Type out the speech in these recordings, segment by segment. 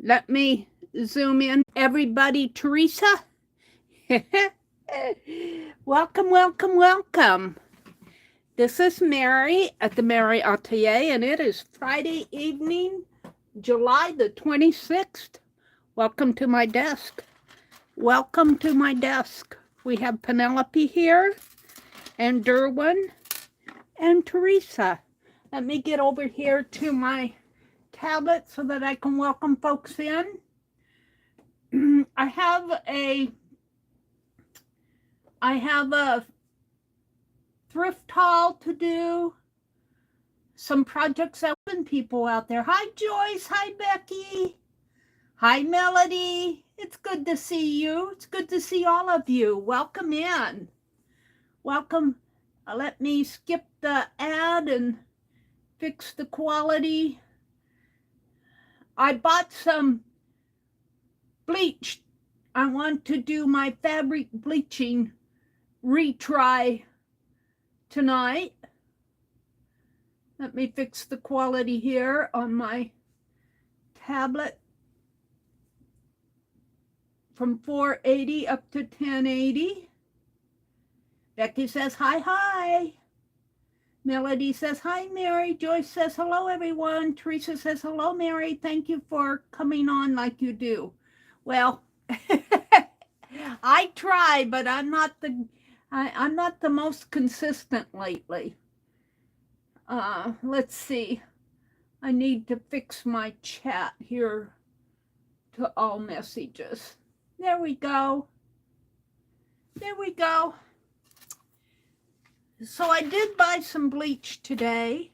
Let me zoom in. Everybody, Teresa. Welcome, welcome, welcome. This is Meri at the Meri Atelier, and it is Friday evening, July the 26th. Welcome to my desk. Welcome to my desk. We have Penelope here, and Derwin, and Teresa. Let me get over here to my tablet so that I can welcome folks in. I have a thrift haul to do, some projects that people out there. Hi Joyce, hi Becky, hi Melody. It's good to see you. It's good to see all of you. Welcome in. Welcome. Let me skip the ad and fix the quality. I bought some bleach. I want to do my fabric bleaching retry tonight. Let me fix the quality here on my tablet from 480 up to 1080. Becky says hi, hi. Melody says hi, Meri. Joyce says hello, everyone. Teresa says hello, Meri. Thank you for coming on like you do. Well, I try, but I'm not the most consistent lately. Let's see. I need to fix my chat here to all messages. There we go. There we go. So I did buy some bleach today.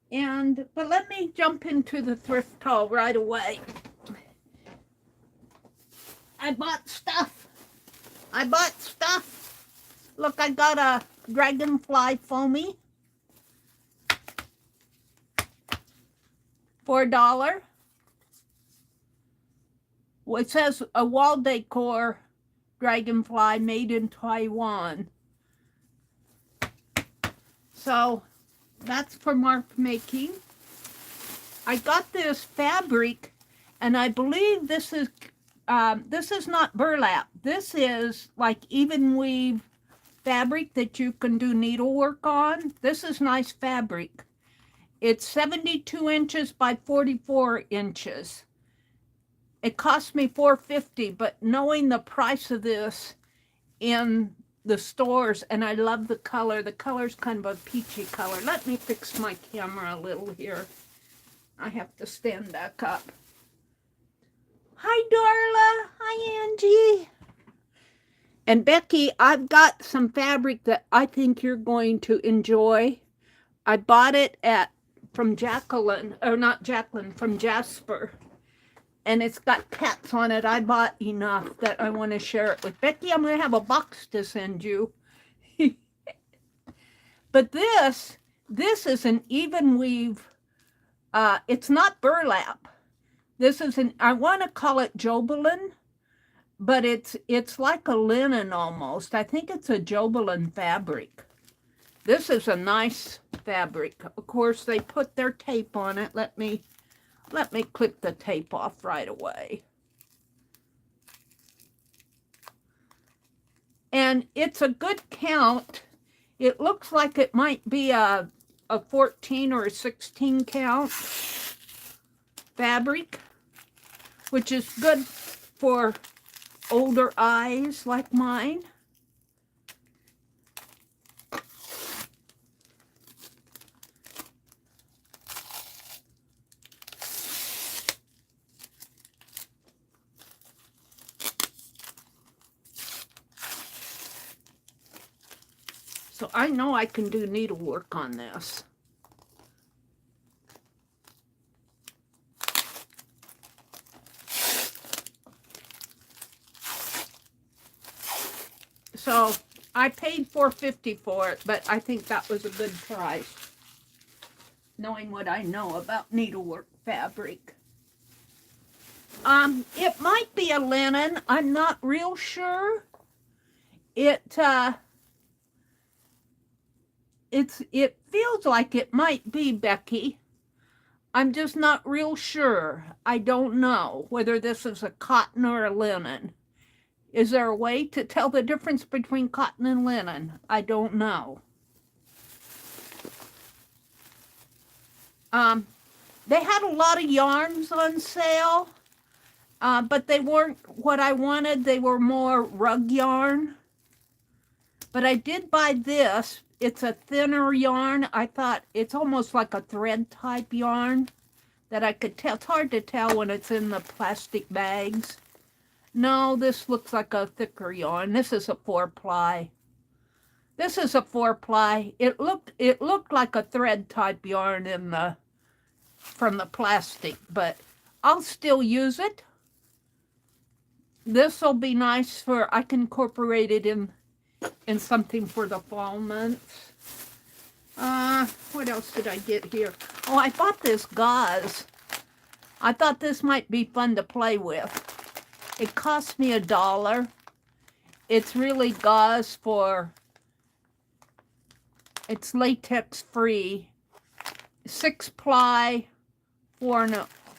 But let me jump into the thrift haul right away. I bought stuff. Look, I got a dragonfly foamy. For $1. Well, it says a wall decor dragonfly made in Taiwan. So that's for mark making. I got this fabric, and I believe this is not burlap. This is like even weave fabric that you can do needlework on. This is nice fabric. It's 72 inches by 44 inches. It cost me $4.50, but knowing the price of this in the stores, and I love the color. The color's kind of a peachy color. Let me fix my camera a little here. I have to stand back up. Hi, Darla. Hi, Angie. And Becky, I've got some fabric that I think you're going to enjoy. I bought it from Jacqueline, or not Jacqueline, from Jasper. And it's got cats on it. I bought enough that I want to share it with Becky. I'm going to have a box to send you. But this is an even weave. It's not burlap. This is I want to call it Jobelin, but it's like a linen almost. I think it's a Jobelin fabric. This is a nice fabric. Of course, they put their tape on it. Let me click the tape off right away. And it's a good count. It looks like it might be a 14 or a 16 count fabric, which is good for older eyes like mine. So I know I can do needlework on this. So I paid $4.50 for it, but I think that was a good price, knowing what I know about needlework fabric. It might be a linen. I'm not real sure. It feels like it might be, Becky. I'm just not real sure. I don't know whether this is a cotton or a linen. Is there a way to tell the difference between cotton and linen? I don't know. They had a lot of yarns on sale, but they weren't what I wanted. They were more rug yarn. But I did buy this. It's a thinner yarn. I thought it's almost like a thread type yarn that I could tell. It's hard to tell when it's in the plastic bags. No, this looks like a thicker yarn. This is a 4-ply. This is a 4-ply. It looked like a thread type yarn from the plastic, but I'll still use it. This will be nice I can incorporate it in something for the fall months. What else did I get here? Oh, I bought this gauze. I thought this might be fun to play with. It cost me $1. It's really gauze it's latex free. 6-ply, 4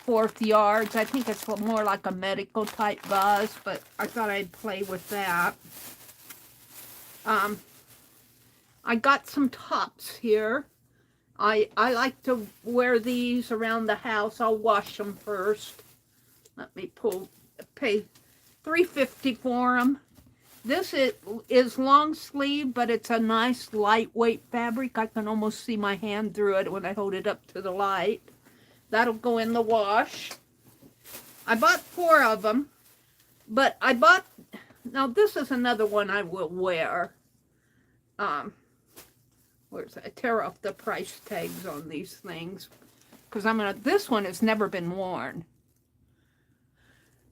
1/4 yards. I think it's more like a medical type gauze, but I thought I'd play with that. I got some tops here. I like to wear these around the house. I'll wash them first. Let me pay $3.50 for them. This is long sleeve, but it's a nice lightweight fabric. I can almost see my hand through it when I hold it up to the light. That'll go in the wash. I bought 4 of them, but now this is another one I will wear. Where's that? I tear off the price tags on these things because this one has never been worn.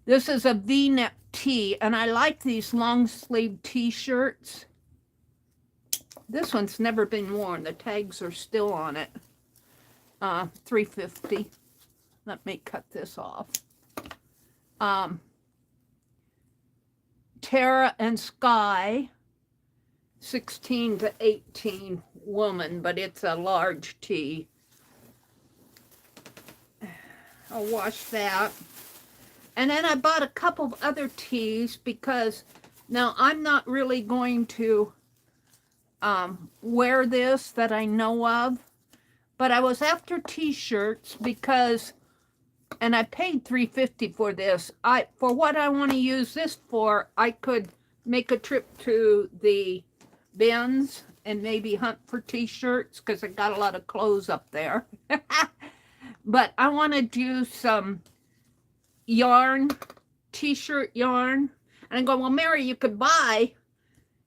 This is a V-neck tee, and I like these long sleeve t-shirts. This one's never been worn. The tags are still on it. $3.50. Let me cut this off. Tara and Sky, 16 to 18 woman, but it's a large tee. I'll wash that. And then I bought a couple of other tees because now I'm not really going to wear this that I know of. But I was after t-shirts because, and I paid $3.50 for this. For what I want to use this for, I could make a trip to the bins and maybe hunt for t-shirts because I got a lot of clothes up there. But I want to do some yarn, t-shirt yarn. And I go, well, Mary, you can buy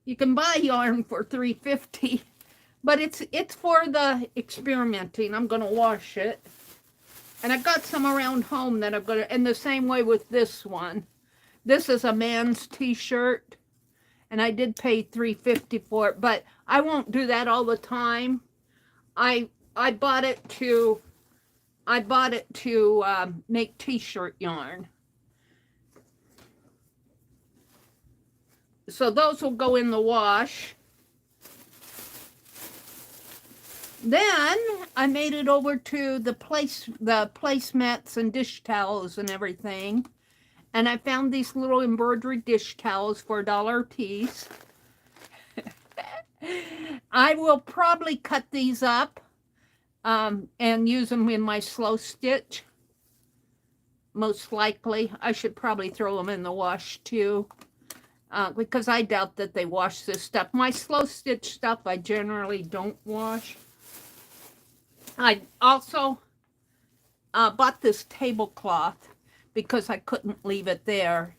yarn for $3.50. But it's for the experimenting. I'm going to wash it. And I got some around home that I'm going to, and the same way with this one. This is a man's t-shirt. And I did pay $3.50 for it. But I won't do that all the time. I bought it to make t-shirt yarn. So those will go in the wash. Then I made it over to the placemats and dish towels and everything. And I found these little embroidery dish towels for $1 a piece. I will probably cut these up and use them in my slow stitch. Most likely. I should probably throw them in the wash too. Because I doubt that they wash this stuff. My slow stitch stuff I generally don't wash. I also bought this tablecloth because I couldn't leave it there.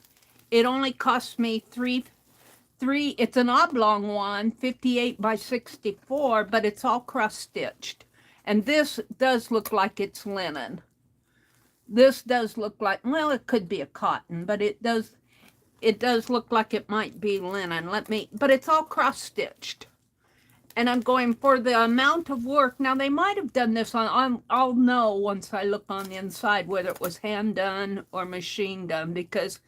It only cost me it's an oblong one, 58 by 64, but it's all cross-stitched. And this does look like it's linen. This does look like, well, it could be a cotton, but it does look like it might be linen. But it's all cross-stitched. And I'm going for the amount of work. Now, they might have done this I'll know once I look on the inside whether it was hand done or machine done, because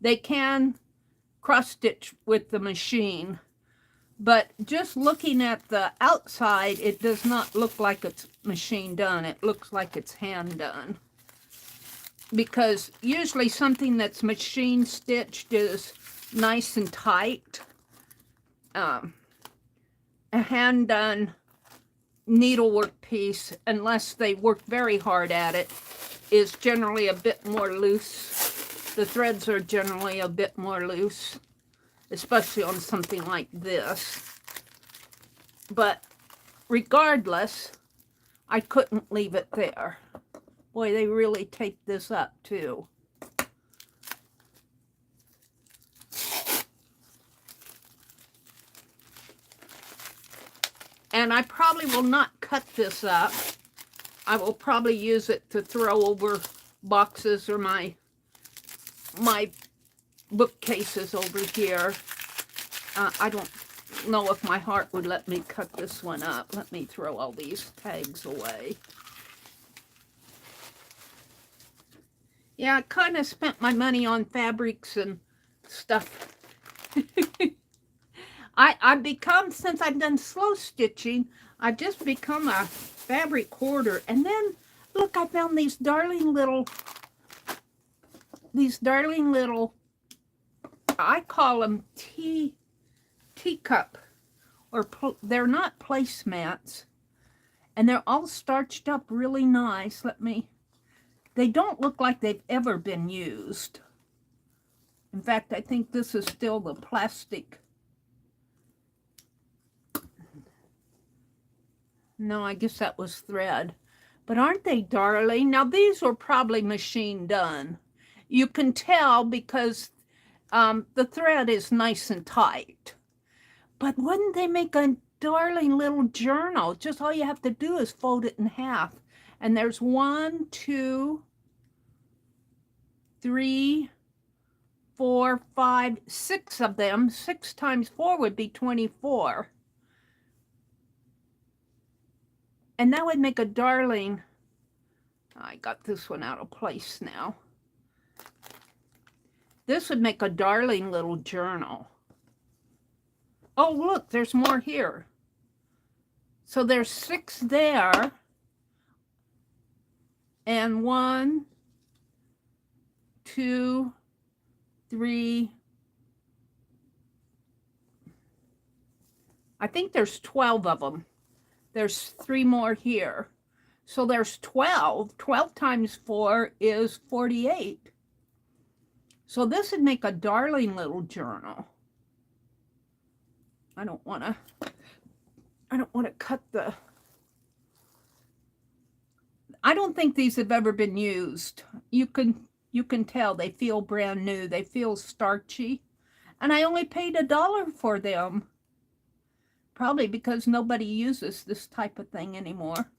they can cross-stitch with the machine. But just looking at the outside, it does not look like it's machine done. It looks like it's hand done. Because usually something that's machine stitched is nice and tight. A hand done needlework piece, unless they work very hard at it, is generally a bit more loose. The threads are generally a bit more loose, especially on something like this. But regardless, I couldn't leave it there. Boy, they really take this up too. And I probably will not cut this up. I will probably use it to throw over boxes or my bookcases over here. I don't know if my heart would let me cut this one up. Let me throw all these tags away. Yeah, I kind of spent my money on fabrics and stuff. I've become, since I've done slow stitching, I've just become a fabric hoarder. And then, look, I found these darling little, I call them teacup, or they're not placemats. And they're all starched up really nice. They don't look like they've ever been used. In fact, I think this is still the plastic. No, I guess that was thread. But aren't they darling? Now, these were probably machine done. You can tell because the thread is nice and tight. But wouldn't they make a darling little journal? Just all you have to do is fold it in half. And there's 1, 2, 3, 4, 5, 6 of them. 6 times 4 would be 24. And that would make a darling, I got this one out of place now. This would make a darling little journal. Oh, look, there's more here. So there's 6 there. And 1, 2, 3. I think there's 12 of them. There's 3 more here. So there's 12. 12 times 4 is 48. So this would make a darling little journal. I don't want to cut the... I don't think these have ever been used. You can tell they feel brand new. They feel starchy. And I only paid $1 for them. Probably because nobody uses this type of thing anymore.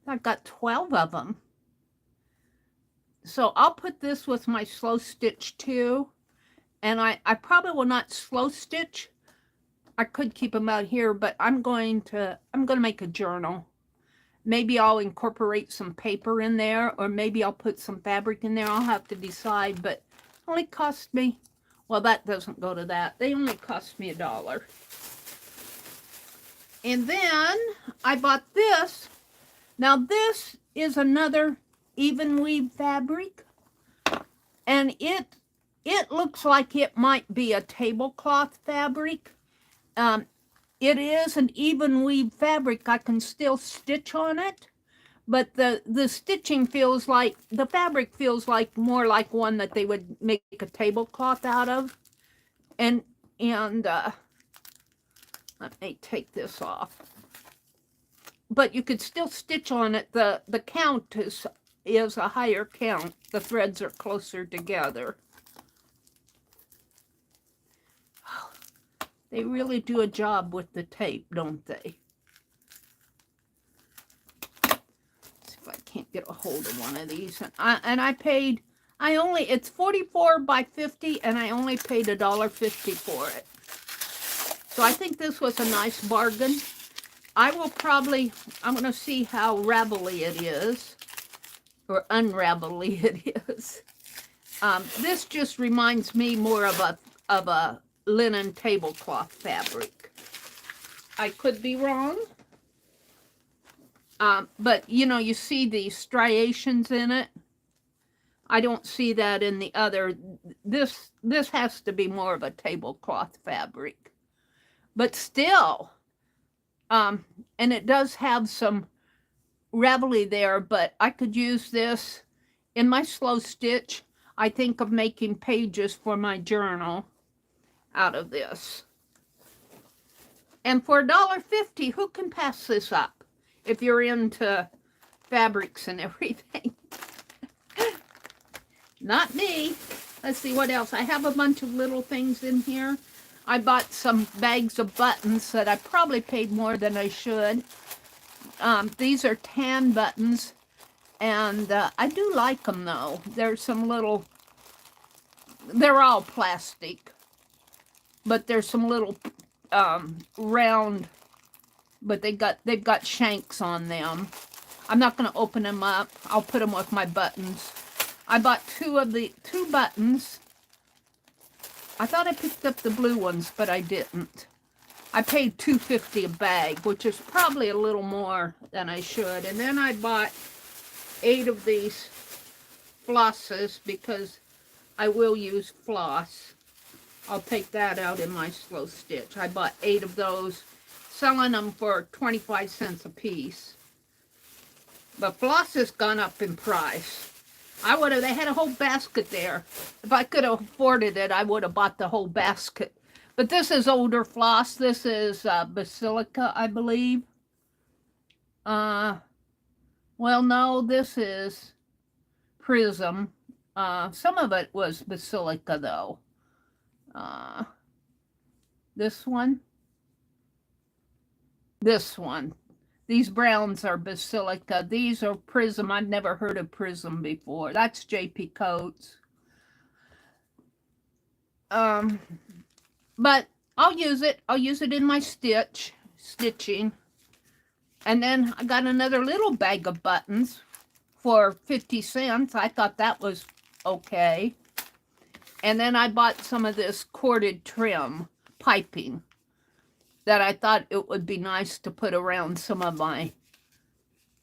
I've got 12 of them. So I'll put this with my slow stitch too. And I probably will not slow stitch. I could keep them out here, but I'm going to make a journal. Maybe I'll incorporate some paper in there, or maybe I'll put some fabric in there. I'll have to decide, but it only cost me, well, that doesn't go to that. They only cost me $1. And then I bought this. Now this is another even weave fabric, and it looks like it might be a tablecloth fabric. It is an even weave fabric. I can still stitch on it, but the stitching feels like, the fabric feels like more like one that they would make a tablecloth out of. And let me take this off. But you could still stitch on it. The count is a higher count. The threads are closer together. They really do a job with the tape, don't they? Let's see if I can't get a hold of one of these. And I paid, it's 44 by 50, and I only paid $1.50 for it. So I think this was a nice bargain. I'm going to see how ravelly it is, or unravelly it is. This just reminds me more of a linen tablecloth fabric. I could be wrong. But, you know, you see the striations in it. I don't see that in the other. This has to be more of a tablecloth fabric. But still, and it does have some ravelly there, but I could use this in my slow stitch. I think of making pages for my journal out of this. And for $1.50, who can pass this up if you're into fabrics and everything? Not me. Let's see what else. I have a bunch of little things in here. I bought some bags of buttons that I probably paid more than I should. These are tan buttons, and I do like them though. There's some little, they're all plastic, but there's some little round, but they've got shanks on them. I'm not going to open them up. I'll put them with my buttons. I bought two buttons. I thought I picked up the blue ones, but I didn't. I paid $2.50 a bag, which is probably a little more than I should. And then I bought 8 of these flosses because I will use floss. I'll take that out in my slow stitch. I bought 8 of those, selling them for 25 cents a piece. But floss has gone up in price. They had a whole basket there. If I could have afforded it, I would have bought the whole basket. But this is older floss. This is Basilica, I believe. Well, no, this is Prism. Some of it was Basilica, though. This one. This one. These browns are Basilica. These are Prism. I've never heard of Prism before. That's JP Coats. But I'll use it. I'll use it in my stitching. And then I got another little bag of buttons for 50 cents. I thought that was okay. And then I bought some of this corded trim piping that I thought it would be nice to put around some of my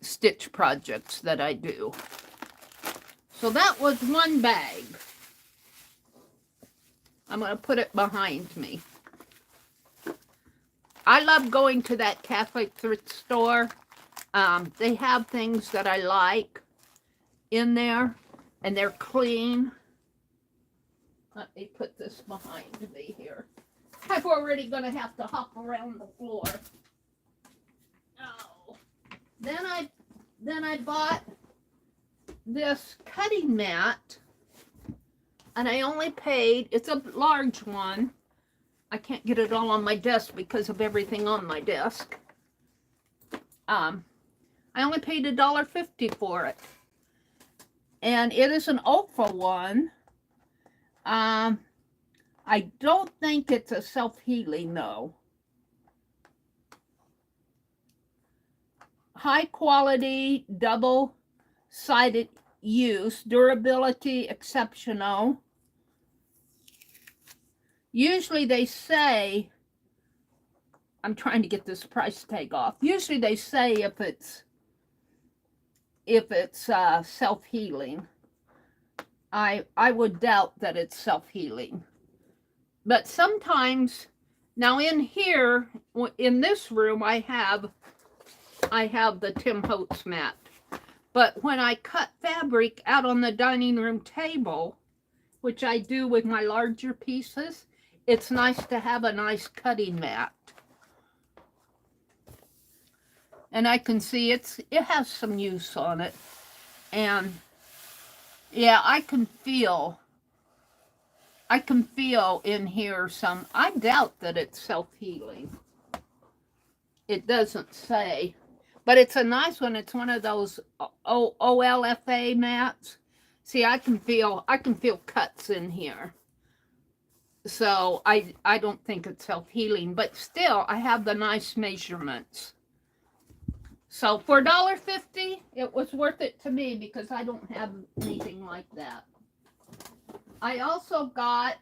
stitch projects that I do. So that was one bag. I'm going to put it behind me. I love going to that Catholic thrift store. They have things that I like in there, and they're clean. Let me put this behind me here. I'm already going to have to hop around the floor. Oh. Then I bought this cutting mat, and I only paid, it's a large one. I can't get it all on my desk because of everything on my desk. I only paid $1.50 for it. And it is an Oprah one. I don't think it's a self-healing, though. High quality, double-sided use, durability exceptional. Usually they say, I'm trying to get this price tag off. Usually they say if it's self-healing. I would doubt that it's self-healing. But sometimes, now in here, in this room, I have the Tim Holtz mat. But when I cut fabric out on the dining room table, which I do with my larger pieces, it's nice to have a nice cutting mat. And I can see it has some use on it. And yeah, I can feel in here some, I doubt that it's self-healing. It doesn't say, but it's a nice one. It's one of those OLFA mats. See, I can feel cuts in here. So I don't think it's self-healing, but still I have the nice measurements. So for $1.50, it was worth it to me because I don't have anything like that. I also got,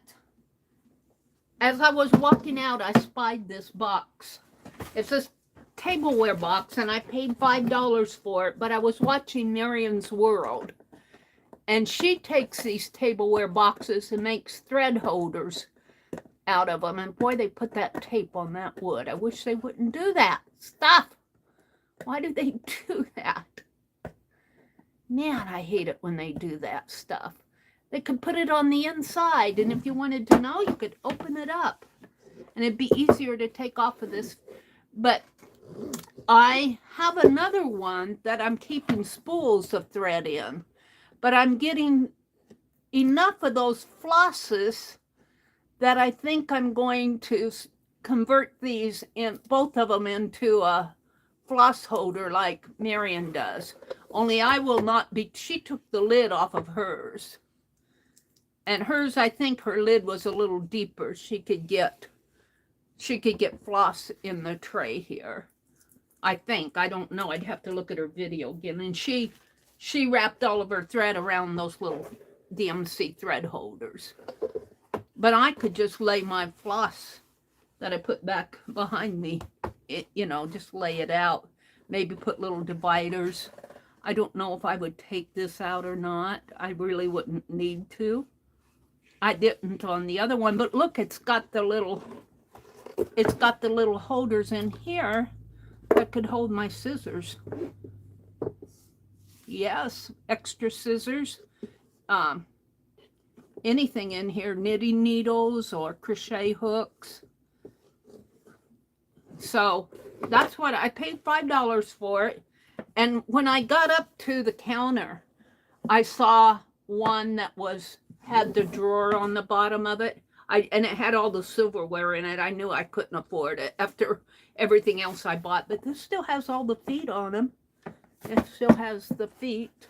as I was walking out, I spied this box. It's this tableware box, and I paid $5 for it, but I was watching Marion's World, and she takes these tableware boxes and makes thread holders out of them, and boy, they put that tape on that wood. I wish they wouldn't do that stuff. Why do they do that? Man, I hate it when they do that stuff. They could put it on the inside, and if you wanted to know, you could open it up, and it'd be easier to take off of this. But I have another one that I'm keeping spools of thread in, but I'm getting enough of those flosses that I think I'm going to convert these, in both of them, into a floss holder like Marion does. Only I will not be, she took the lid off of hers. And hers, I think her lid was a little deeper. She could get floss in the tray here. I think. I don't know. I'd have to look at her video again. And she wrapped all of her thread around those little DMC thread holders. But I could just lay my floss that I put back behind me, you know, just lay it out. Maybe put little dividers. I don't know if I would take this out or not. I really wouldn't need to. I didn't on the other one, but look, it's got the little holders in here that could hold my scissors. Yes, extra scissors. Anything in here, knitting needles or crochet hooks. So that's what I paid $5 for it. And when I got up to the counter, I saw one that had the drawer on the bottom of it. And it had all the silverware in it. I knew I couldn't afford it after everything else I bought. But this still has all the feet on them. It still has the feet.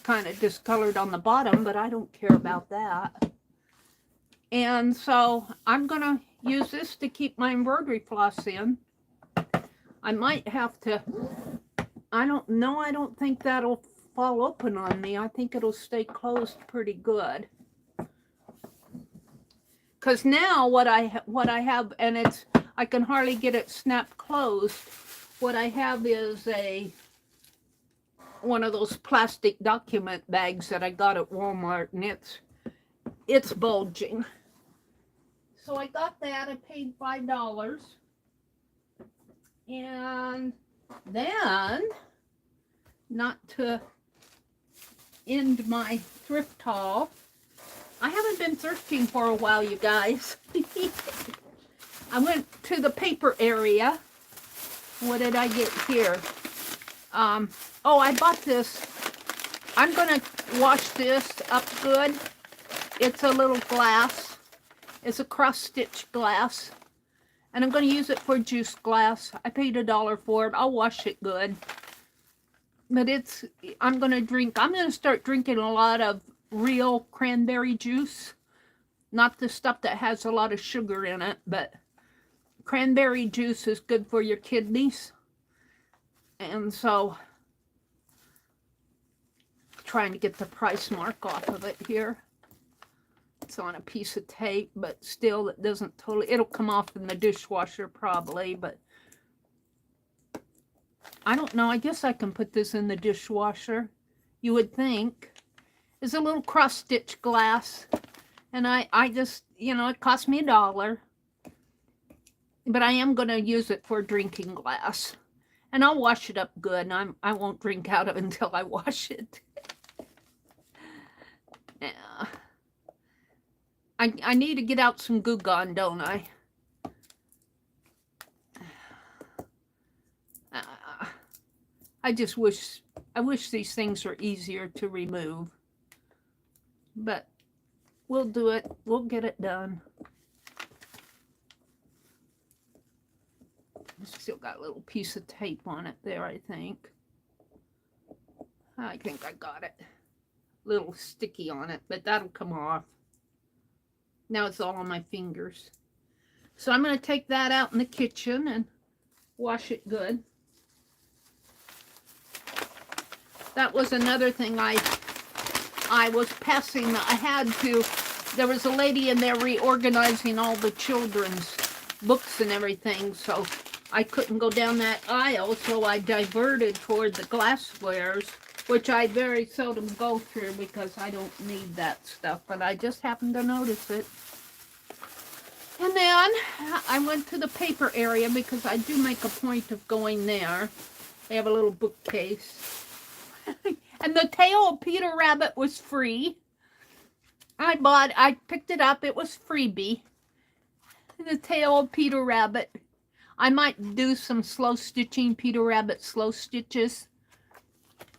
Kind of discolored on the bottom, but I don't care about that. And so I'm gonna use this to keep my embroidery floss in. I might have to, I don't know, I don't think that'll fall open on me. I think it'll stay closed pretty good. Because now what I have, and I can hardly get it snap closed. What I have is one of those plastic document bags that I got at Walmart, and it's bulging. So I got that. I paid $5. And then, not to end my thrift haul, I haven't been thrifting for a while, you guys. I went to the paper area. What did I get here? Oh, I bought this. I'm going to wash this up good. It's a little glass. It's a cross-stitch glass. And I'm going to use it for juice glass. I paid $1 for it. I'll wash it good. But I'm going to start drinking a lot of real cranberry juice. Not the stuff that has a lot of sugar in it, but cranberry juice is good for your kidneys. And so, trying to get the price mark off of it here. It's on a piece of tape, but still it doesn't totally, it'll come off in the dishwasher probably, but I don't know. I guess I can put this in the dishwasher, you would think. It's a little cross-stitch glass, and I just, you know, it cost me $1, but I am going to use it for drinking glass. And I'll wash it up good, and I won't drink out of it until I wash it. Yeah. I need to get out some Goo Gone, don't I? I wish these things were easier to remove. But we'll do it. We'll get it done. Still got a little piece of tape on it there, I think. I think I got it. A little sticky on it, but that'll come off. Now it's all on my fingers. So I'm going to take that out in the kitchen and wash it good. That was another thing I was passing. There was a lady in there reorganizing all the children's books and everything. So I couldn't go down that aisle, so I diverted toward the glasswares, which I very seldom go through because I don't need that stuff, but I just happened to notice it. And then I went to the paper area because I do make a point of going there. They have a little bookcase. And the tail of Peter Rabbit was free. I picked it up. It was freebie. The tail of Peter Rabbit. I might do some slow stitching, Peter Rabbit slow stitches.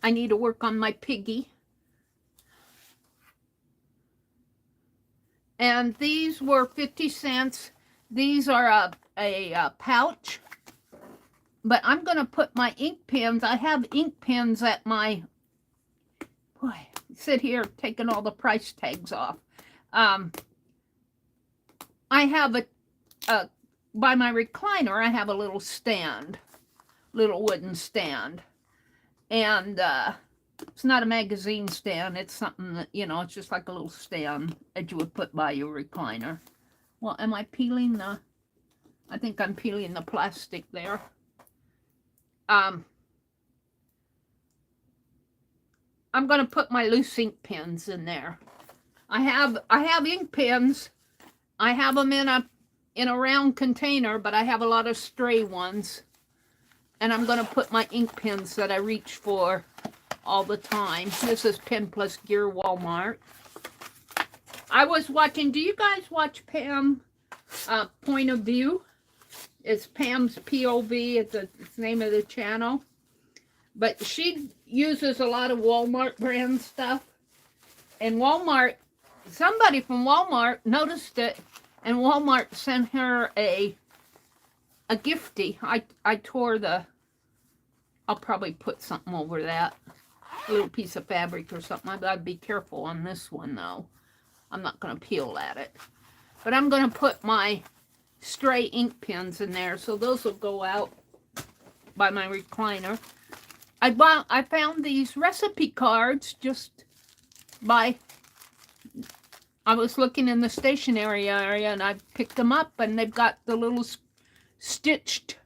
I need to work on my piggy. And these were 50 cents. These are a pouch. But I'm going to put my ink pens. I have ink pens at my... Boy, sit here taking all the price tags off. I have by my recliner, I have a little stand. Little wooden stand. And it's not a magazine stand. It's something that, you know, it's just like a little stand that you would put by your recliner. Well, am I peeling the... I think I'm peeling the plastic there. I'm going to put my loose ink pens in there. I have ink pens. I have them in a round container, but I have a lot of stray ones. And I'm going to put my ink pens that I reach for all the time. This is Pen Plus Gear Walmart. I was watching, do you guys watch Pam Point of View? It's Pam's POV, it's the name of the channel. But she uses a lot of Walmart brand stuff. And Walmart, somebody from Walmart noticed it, and Walmart sent her a giftie. I tore the, I'll probably put something over that. A little piece of fabric or something. I'd be careful on this one though. I'm not going to peel at it. But I'm going to put my stray ink pens in there, so those will go out by my recliner. I found these recipe cards just by, I was looking in the stationery area and I picked them up, and they've got the little stitched,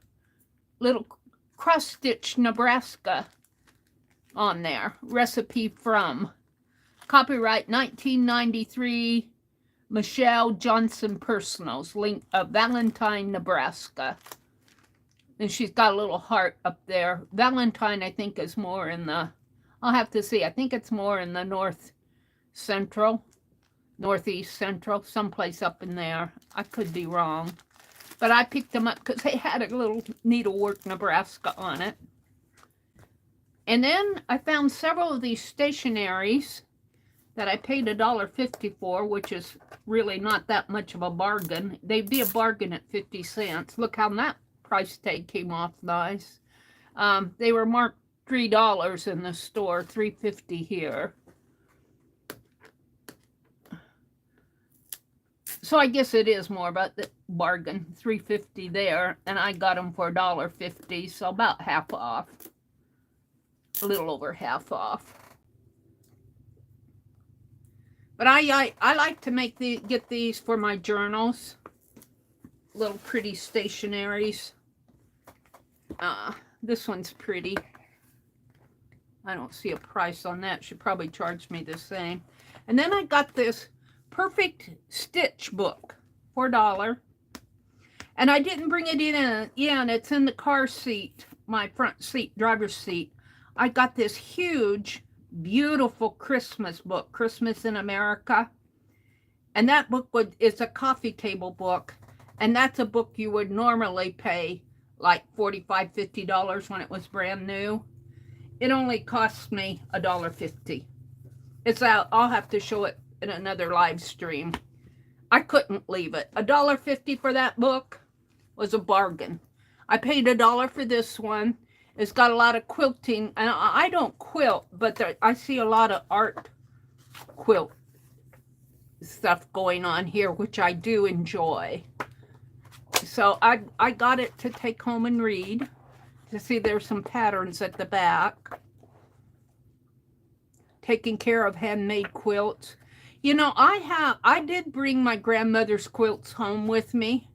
little cross-stitched Nebraska on there. Recipe from. Copyright 1993, Michelle Johnson Personals, link of Valentine, Nebraska. And she's got a little heart up there. Valentine, I think, is more in the, I'll have to see. I think it's more in the northeast central, someplace up in there. I could be wrong. But I picked them up because they had a little needlework Nebraska on it. And then I found several of these stationaries that I paid $1.50 for, which is really not that much of a bargain. They'd be a bargain at 50 cents. Look how that price tag came off nice. They were marked $3 in the store, $3.50 here. So I guess it is more about the bargain, $3.50 there, and I got them for $1.50, so about half off. A little over half off. But I like to get these for my journals. Little pretty stationaries. This one's pretty. I don't see a price on that. Should probably charge me the same. And then I got this Perfect Stitch book for $1. And I didn't bring it in. It's in the car seat, my front seat, driver's seat. I got this huge, beautiful Christmas book, Christmas in America. And that book is a coffee table book. And that's a book you would normally pay like $45, $50 when it was brand new. It only cost me $1.50. It's out. I'll have to show it in another live stream. I couldn't leave it. $1.50 for that book was a bargain. I paid $1 for this one. It's got a lot of quilting, and I don't quilt, but I see a lot of art quilt stuff going on here, which I do enjoy. So I got it to take home and read. To see there's some patterns at the back. Taking care of handmade quilts. You know, I did bring my grandmother's quilts home with me,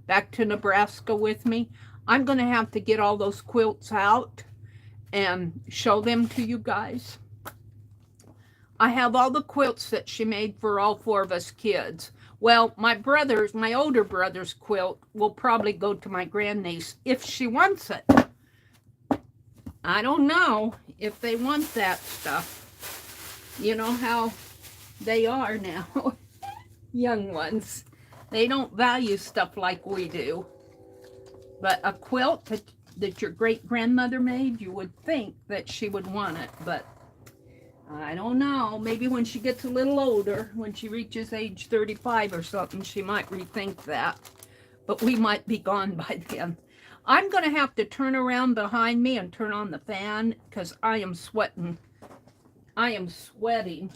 back to Nebraska with me. I'm going to have to get all those quilts out and show them to you guys. I have all the quilts that she made for all 4 of us kids. Well, my older brother's quilt will probably go to my grandniece if she wants it. I don't know if they want that stuff. You know how they are now, young ones. They don't value stuff like we do. But a quilt that your great-grandmother made, you would think that she would want it, but I don't know. Maybe when she gets a little older, when she reaches age 35 or something, she might rethink that. But we might be gone by then. I'm going to have to turn around behind me and turn on the fan because I am sweating. I am sweating.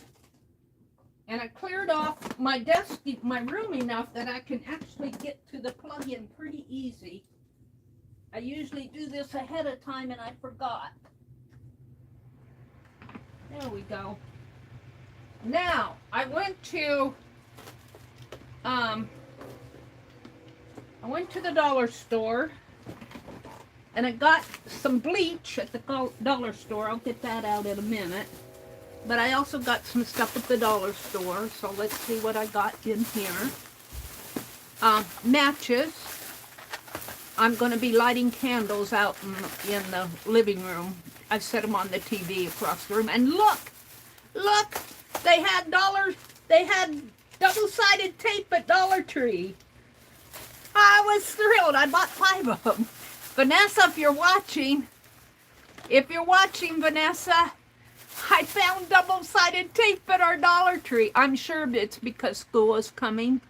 And I cleared off my desk, my room enough that I can actually get to the plug-in pretty easy. I usually do this ahead of time and I forgot. There we go. Now, I went to the dollar store and I got some bleach at the dollar store. I'll get that out in a minute. But I also got some stuff at the dollar store, so let's see what I got in here. Matches. I'm going to be lighting candles out in the living room. I've set them on the TV across the room. And look, they had double-sided tape at Dollar Tree. I was thrilled. I bought 5 of them. Vanessa, if you're watching, Vanessa, I found double-sided tape at our Dollar Tree. I'm sure it's because school is coming.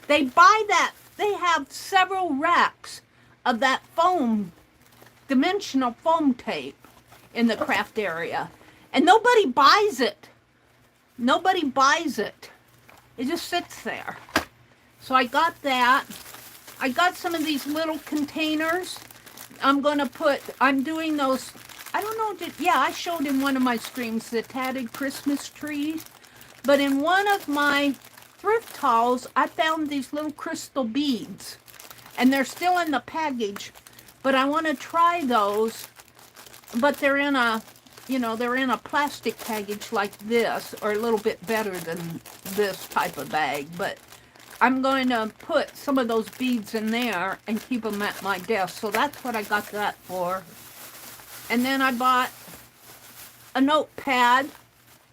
They buy that. They have several racks of that foam, dimensional foam tape in the craft area. And nobody buys it. Nobody buys it. It just sits there. So I got that. I got some of these little containers. I'm doing those, I don't know, I showed in one of my streams the tatted Christmas trees. But in one of my thrift hauls, I found these little crystal beads. And they're still in the package. But I want to try those. But they're in a, they're in a plastic package like this, or a little bit better than this type of bag. But I'm going to put some of those beads in there and keep them at my desk. So that's what I got that for. And then I bought a notepad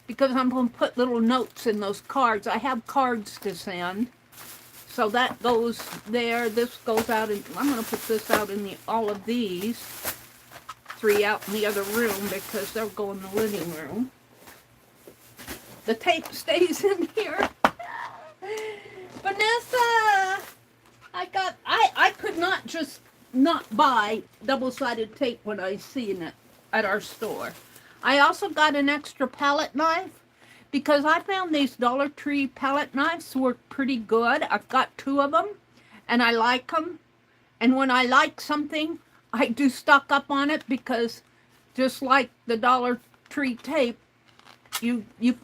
because I'm going to put little notes in those cards. I have cards to send. So that goes there. This goes out, and I'm going to put this out in all of these. 3 out in the other room because they'll go in the living room. The tape stays in here. Vanessa, I could not just not buy double-sided tape when I seen it at our store. I also got an extra palette knife because I found these Dollar Tree palette knives work pretty good. I've got 2 of them and I like them. And when I like something, I do stock up on it because just like the Dollar Tree tape,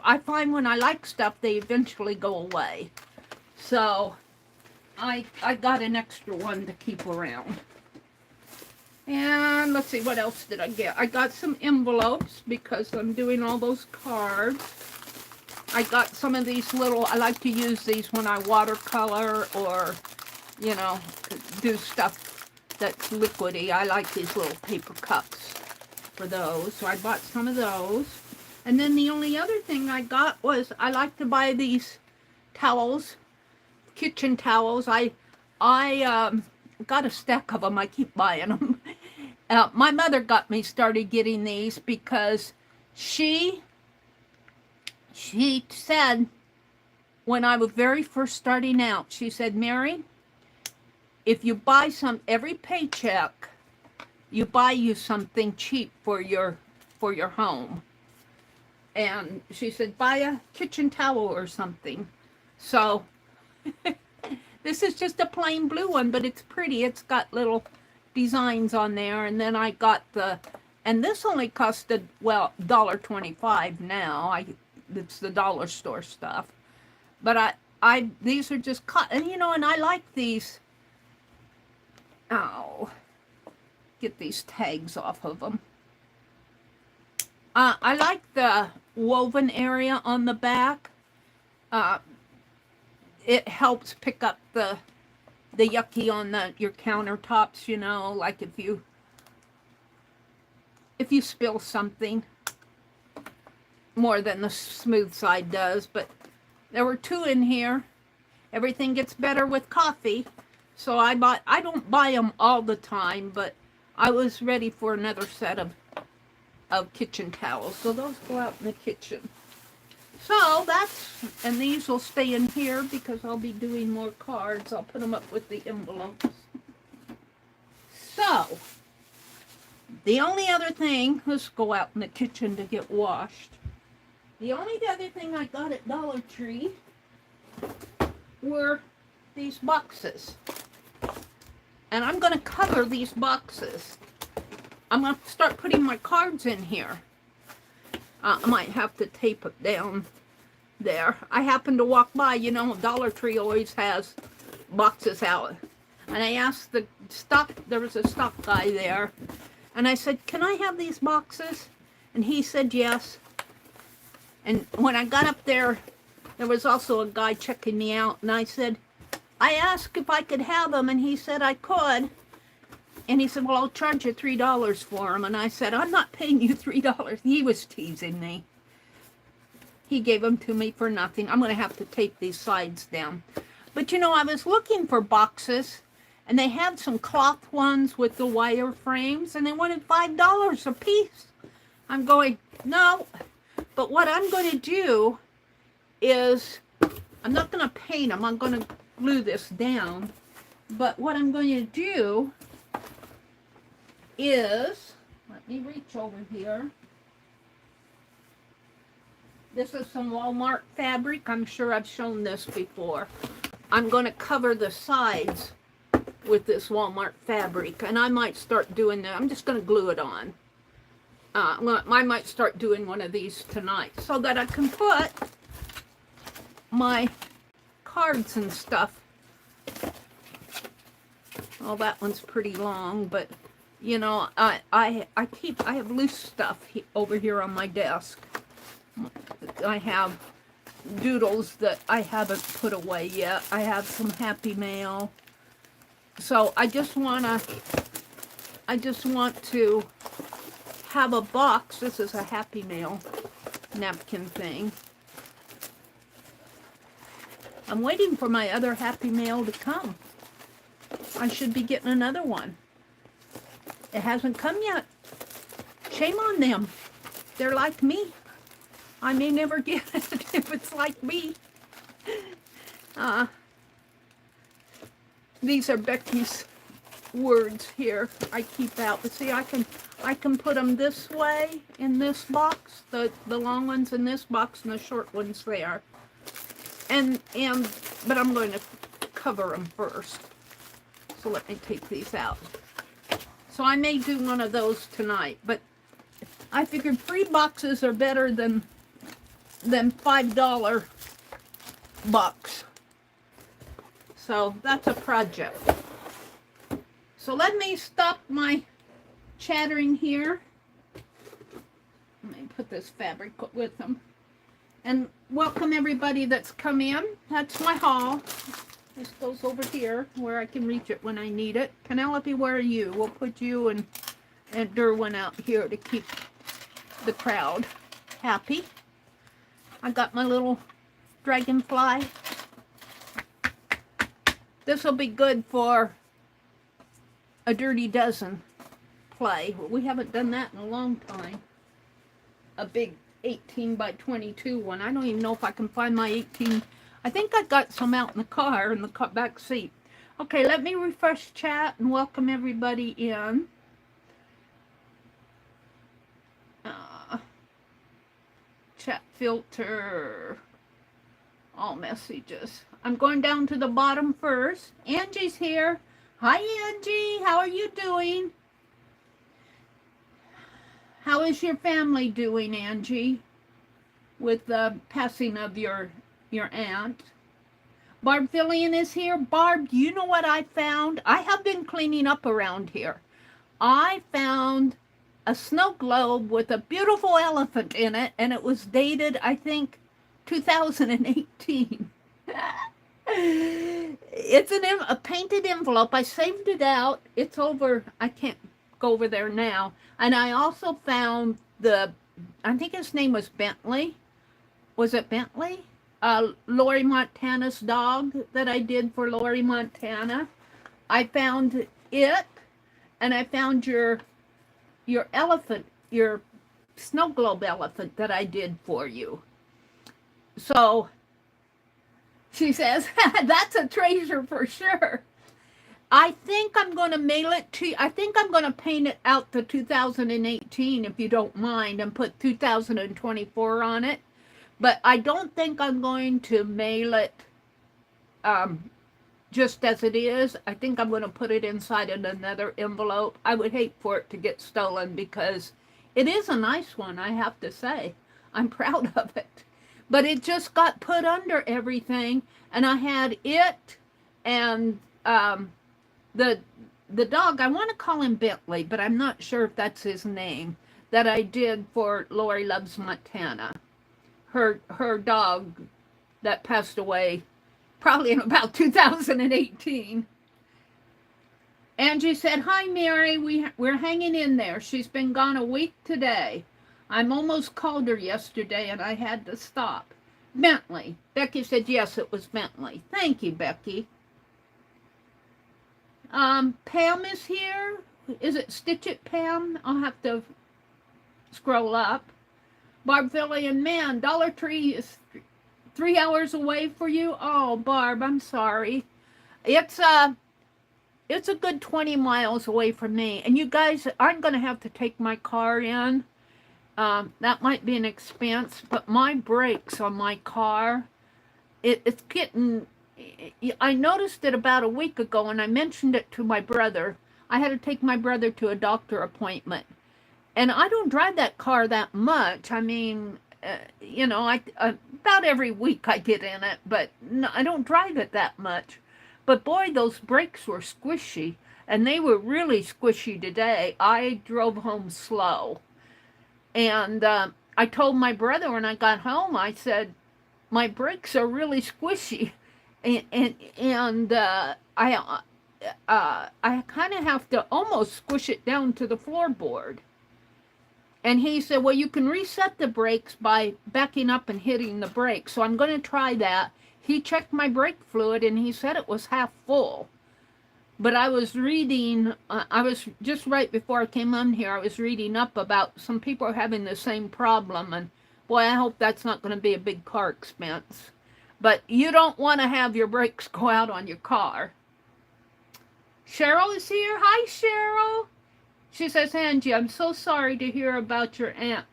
I find when I like stuff, they eventually go away. So I got an extra one to keep around. And let's see, what else did I get? I got some envelopes because I'm doing all those cards. I got some of these little, I like to use these when I watercolor or, do stuff that's liquidy. I like these little paper cups for those. So I bought some of those. And then the only other thing I got was I like to buy these towels, kitchen towels. I got a stack of them. I keep buying them. My mother got me started getting these because she said when I was very first starting out, she said, Mary, if you buy every paycheck, you buy you something cheap for your home. And she said, buy a kitchen towel or something. So this is just a plain blue one, but it's pretty. It's got little designs on there. And then I got and this only costed, well, $1.25 now. It's the dollar store stuff. But these are just and and I like these. Oh, get these tags off of them. I like the woven area on the back. It helps pick up the yucky on your countertops, you know, like if you spill something, more than the smooth side does. But there were 2 in here. Everything gets better with coffee. So I don't buy them all the time, but I was ready for another set of kitchen towels. So those go out in the kitchen. So and these will stay in here because I'll be doing more cards. I'll put them up with the envelopes. So, the only other thing, let's go out in the kitchen to get washed. The only other thing I got at Dollar Tree were these boxes. And I'm going to cover these boxes. I'm going to start putting my cards in here. I might have to tape it down there. I happened to walk by, you know, Dollar Tree always has boxes out. And I asked there was a stock guy there. And I said, can I have these boxes? And he said yes. And when I got up there, there was also a guy checking me out. And I said, I asked if I could have them. And he said I could. And he said, well, I'll charge you $3 for them. And I said, I'm not paying you $3. He was teasing me. He gave them to me for nothing. I'm going to have to tape these sides down. But, you know, I was looking for boxes. And they had some cloth ones with the wire frames. And they wanted $5 a piece. I'm going, no. But what I'm going to do is, I'm not going to paint them. I'm going to glue this down. But what I'm going to do is, let me reach over here. This is some Walmart fabric. I'm sure I've shown this before. I'm going to cover the sides with this Walmart fabric, and I might start doing that. I'm just going to glue it on. I might start doing one of these tonight so that I can put my cards and stuff. Well, that one's pretty long, but you know, I have loose stuff over here on my desk. I have doodles that I haven't put away yet. I have some Happy Mail. So I just want to have a box. This is a Happy Mail napkin thing. I'm waiting for my other Happy Mail to come. I should be getting another one. It hasn't come yet. Shame on them. They're like me. I may never get it if it's like me. These are Becky's words here I keep out. But see, I can put them this way in this box, the long ones in this box and the short ones there. But I'm going to cover them first. So let me take these out. So I may do one of those tonight, but I figured free boxes are better than $5 box. So that's a project. So let me stop my chattering here. Let me put this fabric with them. And welcome everybody that's come in. That's my haul. This goes over here where I can reach it when I need it. Penelope, where are you? We'll put you and Derwin out here to keep the crowd happy. I got my little dragonfly. This will be good for a Dirty Dozen play. We haven't done that in a long time. A big 18 by 22 one. I don't even know if I can find my 18. I think I got some out in the car in the back seat. Okay, let me refresh chat and welcome everybody in. Chat filter. All messages. I'm going down to the bottom first. Angie's here. Hi, Angie. How are you doing? How is your family doing, Angie? With the passing of your aunt. Barb Fillion is here. Barb, do you know what I found? I have been cleaning up around here. I found a snow globe with a beautiful elephant in it, and it was dated, I think, 2018. It's a painted envelope. I saved it out. It's over. I can't go over there now. And I also found I think his name was Bentley. Was it Bentley? Lori Montana's dog that I did for Lori Montana. I found it, and I found your elephant, your snow globe elephant that I did for you. So she says, that's a treasure for sure. I think I'm going to mail it to you. I think I'm going to paint it out to 2018, if you don't mind, and put 2024 on it. But I don't think I'm going to mail it just as it is. I think I'm going to put it inside in another envelope. I would hate for it to get stolen because it is a nice one, I have to say. I'm proud of it. But it just got put under everything, and I had it and the dog, I want to call him Bentley, but I'm not sure if that's his name, that I did for Lori Loves Montana. Her dog that passed away probably in about 2018. Angie said, hi, Mary. We're hanging in there. She's been gone a week today. I'm almost called her yesterday, and I had to stop. Bentley. Becky said, yes, it was Bentley. Thank you, Becky. Pam is here. Is it Stitch It, Pam? I'll have to scroll up. Barbvillian, man, Dollar Tree is 3 hours away for you. Oh, Barb, I'm sorry. It's a good 20 miles away from me. And you guys, I'm going to have to take my car in. That might be an expense, but my brakes on my car, it's getting, I noticed it about a week ago, and I mentioned it to my brother. I had to take my brother to a doctor appointment. And I don't drive that car that much. I mean, about every week I get in it, but no, I don't drive it that much. But boy, those brakes were squishy, and they were really squishy today. I drove home slow. And I told my brother when I got home, I said, my brakes are really squishy. And I kind of have to almost squish it down to the floorboard. And he said, well, you can reset the brakes by backing up and hitting the brakes. So I'm going to try that. He checked my brake fluid, and he said it was half full. But I was reading, I was just right before I came on here, I was reading up about some people are having the same problem. And boy, I hope that's not going to be a big car expense. But you don't want to have your brakes go out on your car. Cheryl is here. Hi, Cheryl. She says, Angie, I'm so sorry to hear about your aunt.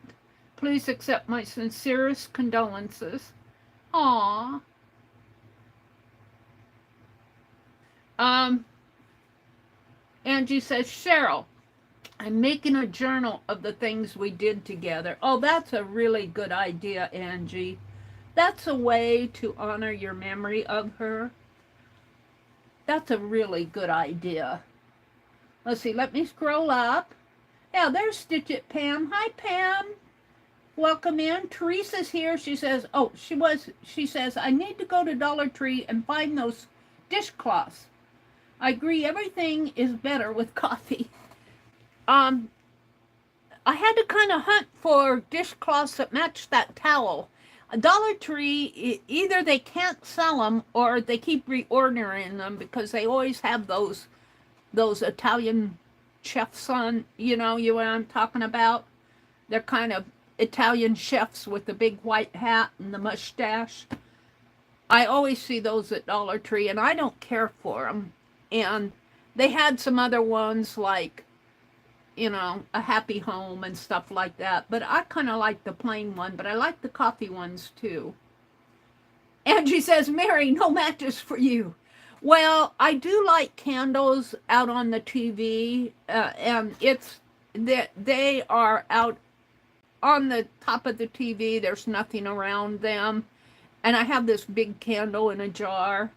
Please accept my sincerest condolences. Aww. Angie says, Cheryl, I'm making a journal of the things we did together. Oh, that's a really good idea, Angie. That's a way to honor your memory of her. That's a really good idea. Let's see, let me scroll up. Yeah, there's Stitch It, Pam. Hi, Pam. Welcome in. Teresa's here. She says, she says, I need to go to Dollar Tree and find those dishcloths. I agree, everything is better with coffee. I had to kind of hunt for dishcloths that match that towel. A Dollar Tree, either they can't sell them or they keep reordering them because they always have those Italian chefs on, you know what I'm talking about? They're kind of Italian chefs with the big white hat and the mustache. I always see those at Dollar Tree, and I don't care for them. And they had some other ones like, a Happy Home and stuff like that. But I kind of like the plain one, but I like the coffee ones too. Angie says, Mary, no matches for you. Well, I do like candles out on the TV, and they are out on the top of the TV. There's nothing around them. And I have this big candle in a jar.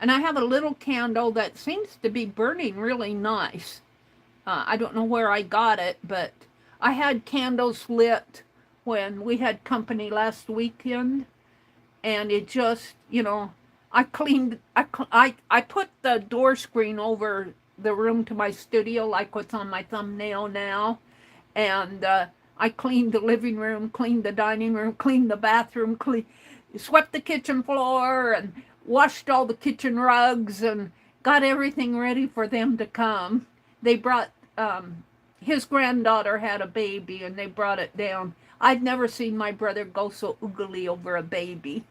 And I have a little candle that seems to be burning really nice. I don't know where I got it, but I had candles lit when we had company last weekend, and it just, I cleaned, I put the door screen over the room to my studio, like what's on my thumbnail now, and I cleaned the living room, cleaned the dining room, cleaned the bathroom, swept the kitchen floor, and washed all the kitchen rugs, and got everything ready for them to come. They brought, his granddaughter had a baby, and they brought it down. I'd never seen my brother go so oogly over a baby.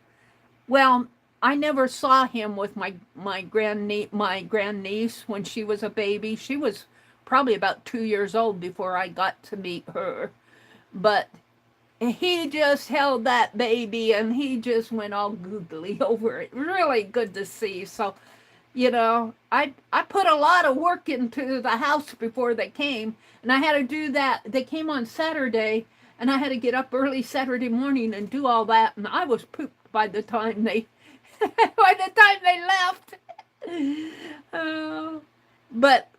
Well, I never saw him with my grandniece when she was a baby. She was probably about 2 years old before I got to meet her. But he just held that baby and he just went all googly over it. Really good to see. So, I put a lot of work into the house before they came, and I had to do that. They came on Saturday, and I had to get up early Saturday morning and do all that, and I was pooped by the time they left. But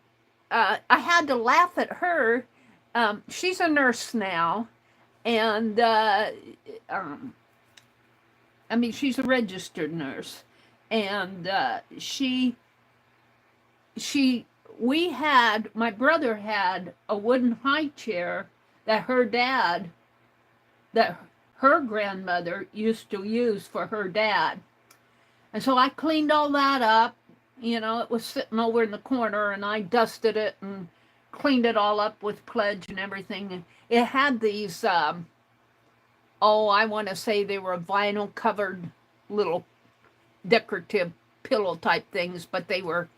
I had to laugh at her. She's a nurse now, and she's a registered nurse, and my brother had a wooden high chair that her grandmother used to use for her dad. And so I cleaned all that up. It was sitting over in the corner, and I dusted it and cleaned it all up with Pledge and everything. And it had these, I want to say they were vinyl covered little decorative pillow type things, but they were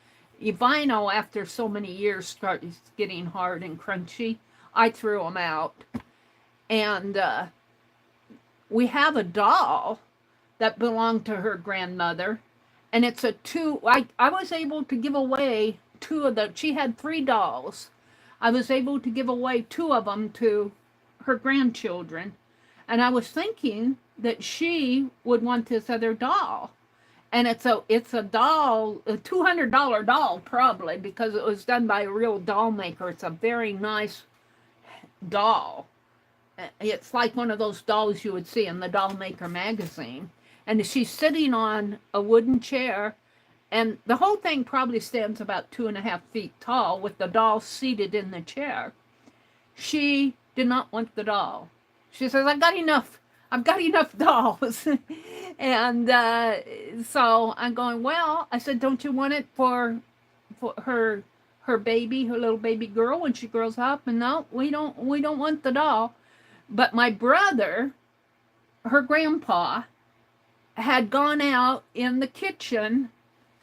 vinyl. After so many years started getting hard and crunchy. I threw them out. And we have a doll that belonged to her grandmother, and it's I was able to give away she had 3 dolls. I was able to give away 2 of them to her grandchildren, and I was thinking that she would want this other doll. And it's a doll, a $200 doll probably, because it was done by a real doll maker. It's a very nice doll. It's like one of those dolls you would see in the Doll Maker magazine. And she's sitting on a wooden chair, and the whole thing probably stands about 2.5 feet tall with the doll seated in the chair. She did not want the doll. She says, I've got enough dolls. And so I'm going, well, I said, don't you want it for her baby, her little baby girl when she grows up? And no, we don't want the doll. But my brother, her grandpa, had gone out in the kitchen,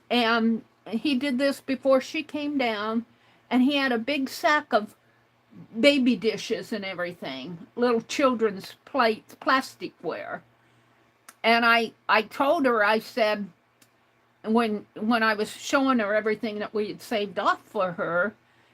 and he did this before she came down, and he had a big sack of baby dishes and everything, little children's plates, plasticware. And I told her, I said, when I was showing her everything that we had saved off for her,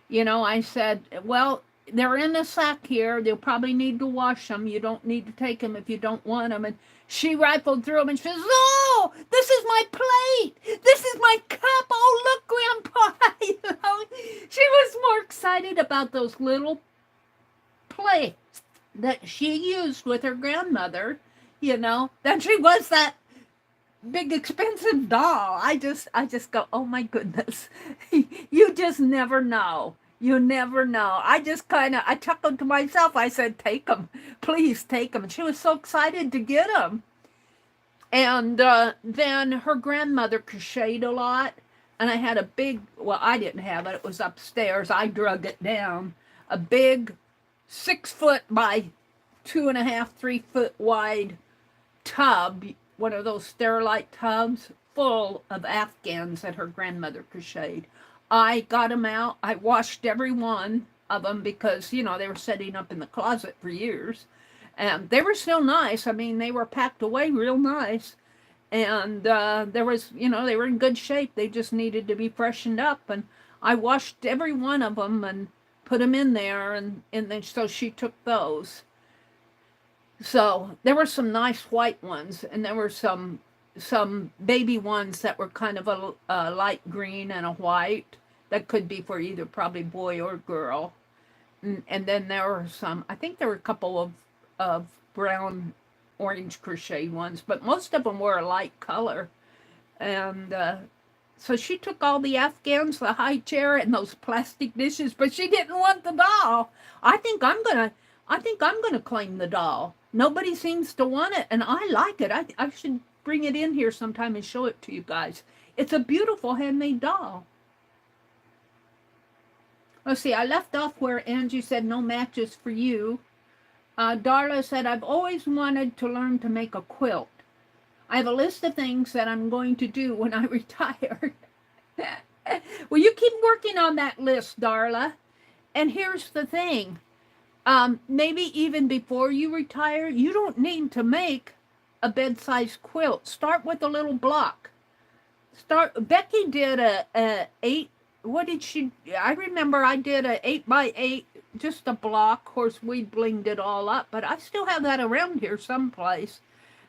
I said, well, they're in the sack here. They'll probably need to wash them. You don't need to take them if you don't want them. And she rifled through them and she says, oh, this is my plate. This is my cup. Oh, look, Grandpa. She was more excited about those little plates that she used with her grandmother, than she was that big expensive doll. I just go, oh my goodness. You just never know. You never know. I chuckled to myself. I said, take them. Please take them. And she was so excited to get them. And then her grandmother crocheted a lot. And I had a big, well, I didn't have it. It was upstairs. I drug it down. A big 6 foot by 2.5, 3 foot wide tub. One of those Sterilite tubs full of Afghans that her grandmother crocheted. I got them out. I washed every one of them because, they were setting up in the closet for years. And they were still nice. They were packed away real nice. And they were in good shape. They just needed to be freshened up. And I washed every one of them and put them in there. And then so she took those. So there were some nice white ones. And there were some baby ones that were kind of a light green and a white. that could be for either probably boy or girl. And then there were some, I think there were a couple of brown orange crochet ones, but most of them were a light color. And so she took all the Afghans, the high chair, and those plastic dishes, but she didn't want the doll. I think I'm gonna claim the doll. Nobody seems to want it, and I like it. I should bring it in here sometime and show it to you guys. It's a beautiful handmade doll. Let's see, I left off where Angie said no matches for you. Darla said, I've always wanted to learn to make a quilt. I have a list of things that I'm going to do when I retire. Well, you keep working on that list, Darla. And here's the thing. Maybe even before you retire, you don't need to make a bed-sized quilt. Start with a little block. Becky did a 8, what did she, I remember I did a 8x8, just a block. Of course, we blinged it all up, but I still have that around here someplace.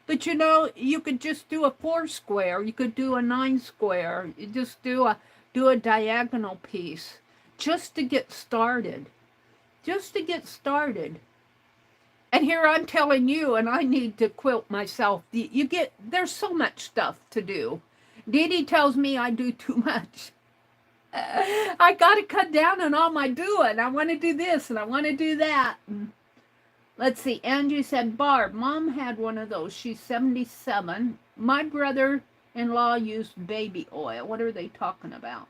But you know, you could just do a 4 square, you could do a 9 square, you just do a diagonal piece just to get started. Just to get started. And here I'm telling you, and I need to quilt myself. There's so much stuff to do. Dee Dee tells me I do too much. I got to cut down on all my doing. I want to do this and I want to do that. Let's see. Angie said, Barb, Mom had one of those. She's 77. My brother-in-law used baby oil. What are they talking about?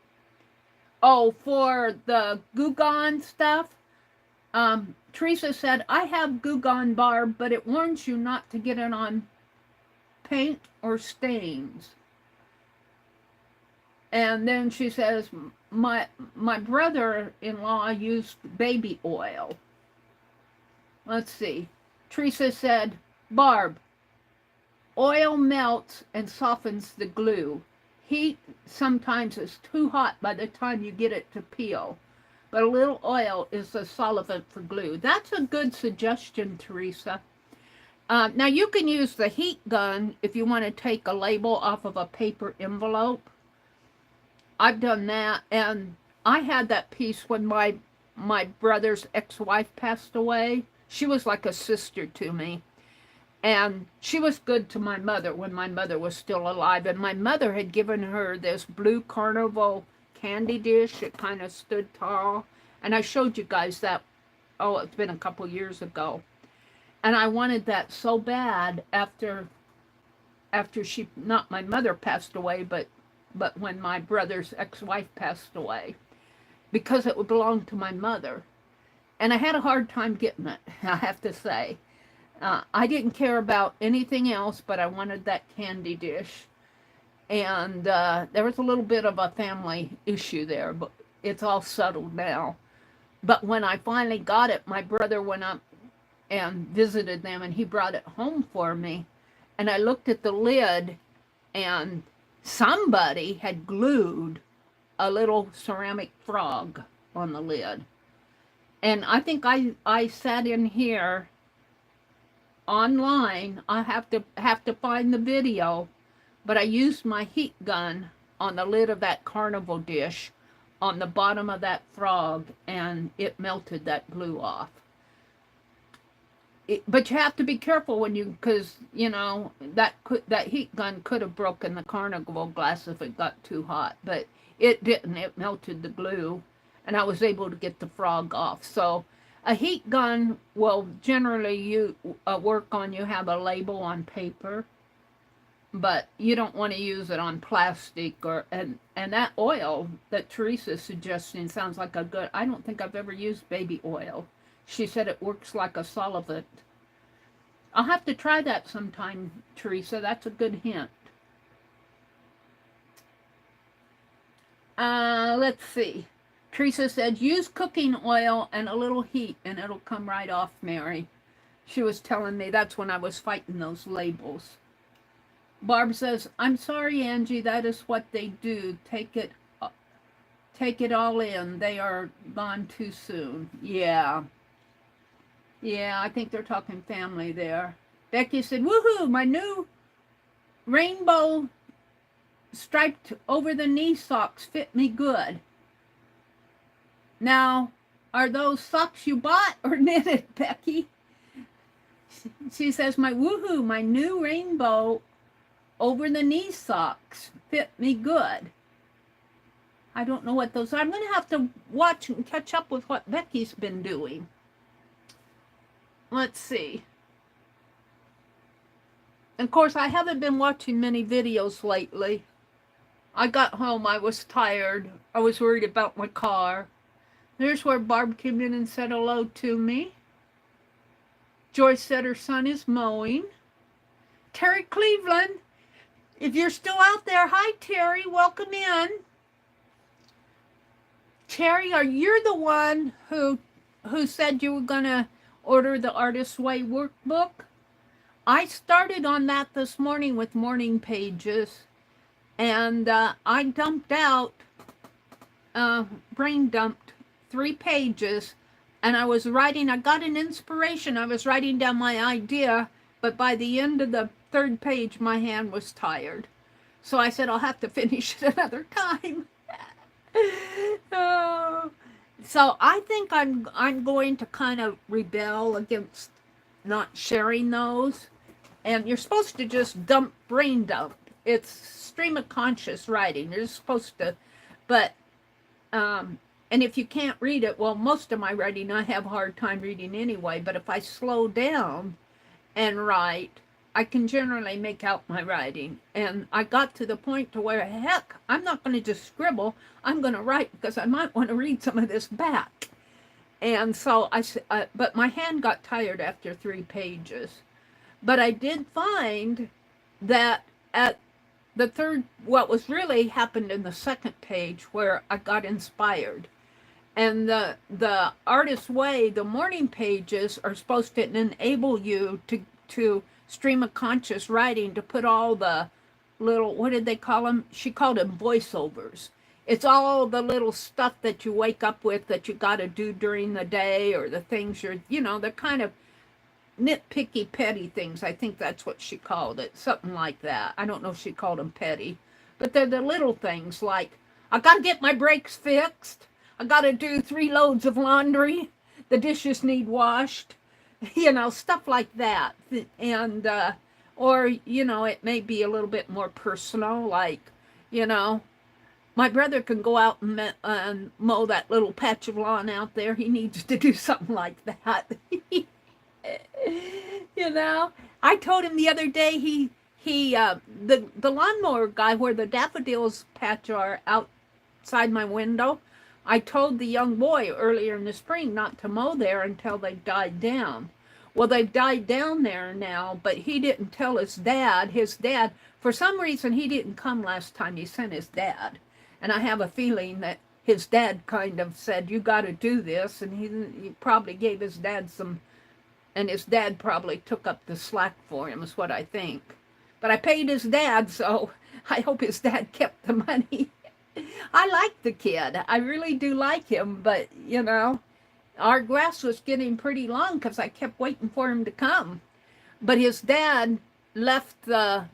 Oh, for the Goo Gone stuff? Teresa said, I have Goo Gone, Barb, but it warns you not to get it on paint or stains. And then she says, my brother-in-law used baby oil. Let's see. Teresa said, Barb, oil melts and softens the glue. Heat sometimes is too hot by the time you get it to peel. But a little oil is a solvent for glue. That's a good suggestion, Teresa. Now, you can use the heat gun if you want to take a label off of a paper envelope. I've done that, and I had that piece when my brother's ex-wife passed away. She was like a sister to me, and she was good to my mother when my mother was still alive, and my mother had given her this blue carnival candy dish. It kind of stood tall, and I showed you guys that, oh, it's been a couple years ago, and I wanted that so bad after she, not my mother passed away, but when my brother's ex-wife passed away, because it would belong to my mother. And I had a hard time getting it, I have to say. I didn't care about anything else, but I wanted that candy dish. And there was a little bit of a family issue there, but it's all settled now. But when I finally got it, my brother went up and visited them, and he brought it home for me. And I looked at the lid, and somebody had glued a little ceramic frog on the lid. And I think I sat in here online. I have to find the video, but I used my heat gun on the lid of that carnival dish on the bottom of that frog, and it melted that glue off. But you have to be careful when because you know that heat gun could have broken the carnival glass if it got too hot, but it didn't. It melted the glue, and I was able to get the frog off. So a heat gun will generally work on you have a label on paper, but you don't want to use it on plastic and that oil that Teresa's suggesting sounds like a good. I don't think I've ever used baby oil. She said it works like a solvent. I'll have to try that sometime, Teresa. That's a good hint. Let's see. Teresa said, use cooking oil and a little heat and it'll come right off, Mary. She was telling me that's when I was fighting those labels. Barb says, I'm sorry, Angie, that is what they do. Take it all in. They are gone too soon. Yeah. Yeah, I think they're talking family there. Becky said, woohoo, my new rainbow striped over the knee socks fit me good. Now, are those socks you bought or knitted, Becky? She says, my woohoo, my new rainbow over the knee socks fit me good. I don't know what those are. I'm going to have to watch and catch up with what Becky's been doing. Let's see. Of course, I haven't been watching many videos lately. I got home, I was tired. I was worried about my car. There's where Barb came in and said hello to me. Joyce said her son is mowing. Terry Cleveland, if you're still out there, hi Terry, welcome in. Terry, you're the one who said you were going to order the Artist's Way workbook? I started on that this morning with morning pages, and I dumped out, brain dumped 3 pages, and I was writing, I got an inspiration, I was writing down my idea, but by the end of the 3rd page, my hand was tired. So I said, I'll have to finish it another time. So I think I'm going to kind of rebel against not sharing those. And you're supposed to just brain dump. It's stream of conscious writing. You're supposed to, but, and if you can't read it, well, most of my writing, I have a hard time reading anyway, but if I slow down and write, I can generally make out my writing. And I got to the point to where, heck, I'm not going to just scribble. I'm going to write because I might want to read some of this back. And so but my hand got tired after 3 pages. But I did find that at the 3rd, what was really happened in the 2nd page where I got inspired. And the Artist's Way, the morning pages are supposed to enable you to stream of conscious writing, to put all the little, what did they call them? She called them voiceovers. It's all the little stuff that you wake up with that you got to do during the day, or the things they're kind of nitpicky, petty things. I think that's what she called it, something like that. I don't know if she called them petty, but they're the little things like, I got to get my brakes fixed. I got to do 3 loads of laundry. The dishes need washed. Stuff like that. And, or, it may be a little bit more personal, like, my brother can go out and mow that little patch of lawn out there. He needs to do something like that. I told him the other day, the lawnmower guy where the daffodils patch are outside my window, I told the young boy earlier in the spring not to mow there until they died down. Well, they've died down there now, but he didn't tell his dad. His dad, for some reason, he didn't come last time. He sent his dad. And I have a feeling that his dad kind of said, you got to do this. And he probably gave his dad some, and his dad probably took up the slack for him, is what I think. But I paid his dad, so I hope his dad kept the money. I like the kid. I really do like him, but, our grass was getting pretty long because I kept waiting for him to come. But his dad left the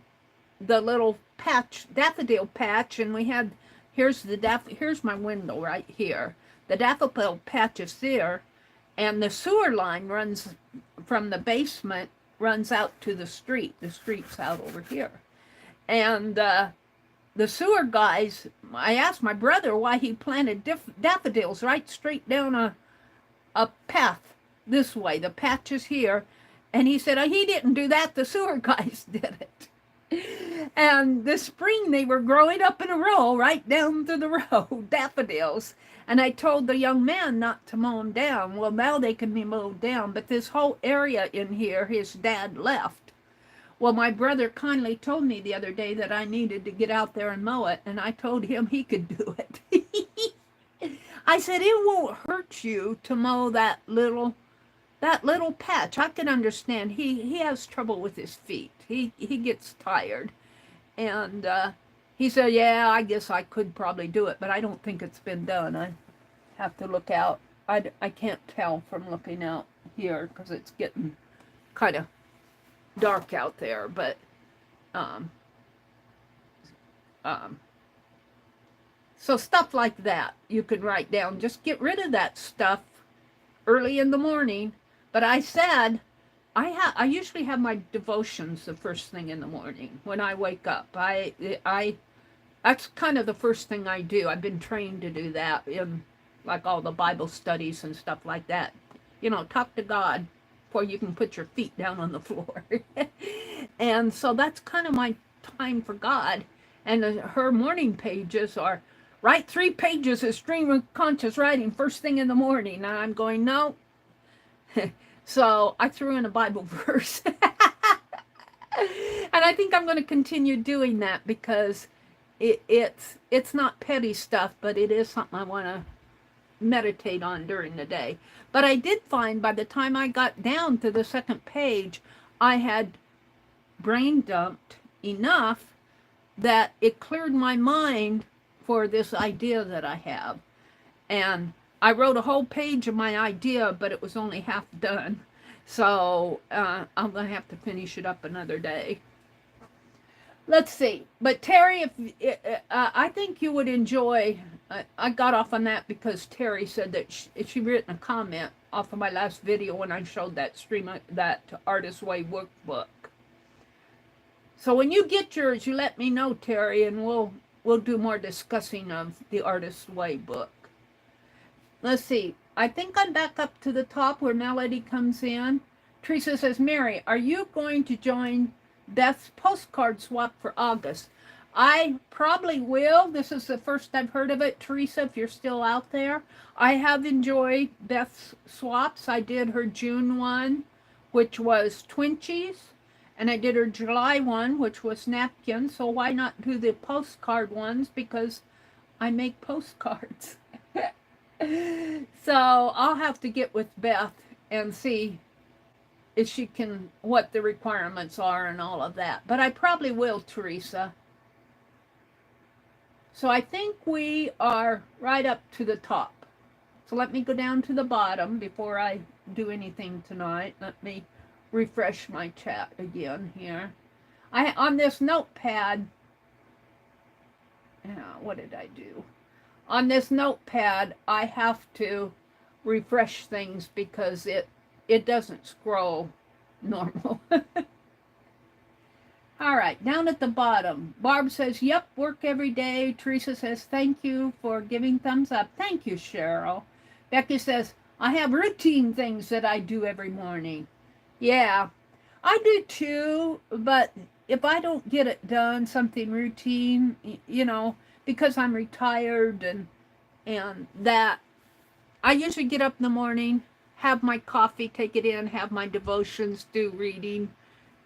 little patch, daffodil patch, and we had, here's my window right here. The daffodil patch is there, and the sewer line runs from the basement, runs out to the street. The street's out over here. And the sewer guys, I asked my brother why he planted daffodils right straight down a path this way. The patch is here. And he said, he didn't do that. The sewer guys did it. And this spring they were growing up in a row right down to the road, daffodils. And I told the young man not to mow them down. Well, now they can be mowed down. But this whole area in here, his dad left. Well, my brother kindly told me the other day that I needed to get out there and mow it. And I told him he could do it. I said, it won't hurt you to mow that little patch. I can understand. He has trouble with his feet. He gets tired. And he said, yeah, I guess I could probably do it, but I don't think it's been done. I have to look out. I can't tell from looking out here because it's getting kind of dark out there, but So stuff like that you can write down. Just get rid of that stuff early in the morning. But I said I usually have my devotions the first thing in the morning when I wake up. I that's kind of the first thing I do. I've been trained to do that in like all the Bible studies and stuff like that. You know, talk to God before you can put your feet down on the floor. And so that's kind of my time for God. And her morning pages are write 3 pages of stream of conscious writing first thing in the morning. And I'm going, no. So I threw in a Bible verse. And I think I'm going to continue doing that because it's not petty stuff, but it is something I want to meditate on during the day. But I did find by the time I got down to the second page, I had brain dumped enough that it cleared my mind for this idea that I have. And I wrote a whole page of my idea, but it was only half done. So I'm going to have to finish it up another day. Let's see. But Terry, I think you would enjoy, I got off on that because Terry said that she written a comment off of my last video when I showed that that Artist Way workbook. So when you get yours, you let me know, Terry, and we'll do more discussing of the Artist Way book. Let's see. I think I'm back up to the top where Melody comes in. Teresa says, Mary, are you going to join Beth's postcard swap for August? I probably will. This is the first I've heard of it. Teresa, if you're still out there. I have enjoyed Beth's swaps. I did her June one, which was Twinchies. And I did her July one, which was napkins. So why not do the postcard ones? Because I make postcards. So I'll have to get with Beth and see if she can, what the requirements are and all of that. But I probably will, Teresa. So I think we are right up to the top. So let me go down to the bottom before I do anything tonight. Let me refresh my chat again here. On this notepad, what did I do? On this notepad, I have to refresh things because it doesn't scroll normal. All right, down at the bottom, Barb says, yep, work every day. Teresa says, thank you for giving thumbs up. Thank you, Cheryl. Becky says, I have routine things that I do every morning. Yeah, I do too, but if I don't get it done, something routine, you know, because I'm retired and that, I usually get up in the morning, have my coffee, take it in, have my devotions, do reading,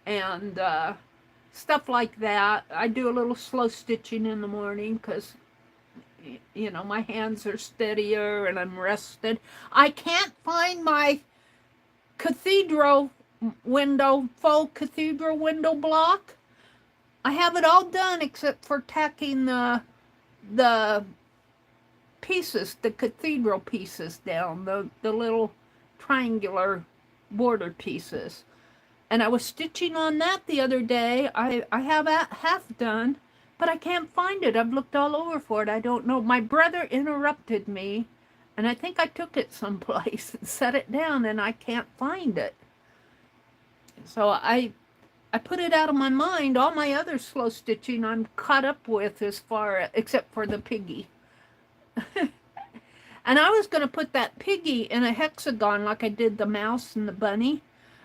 and stuff like that. I do a little slow stitching in the morning because, you know, my hands are steadier and I'm rested. I can't find my cathedral window, faux cathedral window block. I have it all done except for tacking the pieces, the cathedral pieces down, the little triangular border pieces. And I was stitching on that the other day. I have that half done, but I can't find it. I've looked all over for it. I don't know. My brother interrupted me, and I think I took it someplace and set it down, and I can't find it. So I put it out of my mind. All my other slow stitching I'm caught up with except for the piggy. And I was going to put that piggy in a hexagon like I did the mouse and the bunny.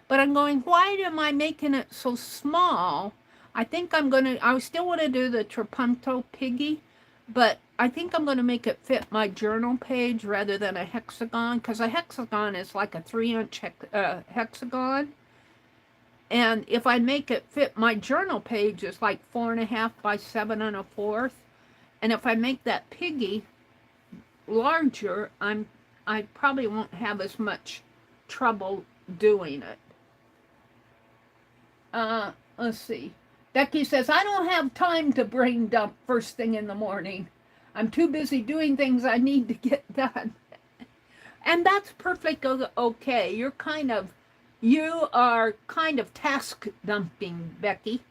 But I'm going, why am I making it so small? I think I still want to do the trapunto piggy, but I think I'm going to make it fit my journal page rather than a hexagon, because a hexagon is like a 3-inch hexagon. And if I make it fit my journal page, it's like 4.5 by 7 1/4. And if I make that piggy larger, I probably won't have as much trouble doing it. Let's see. Becky says, I don't have time to brain dump first thing in the morning. I'm too busy doing things I need to get done. And that's perfectly okay. You are kind of task dumping, Becky.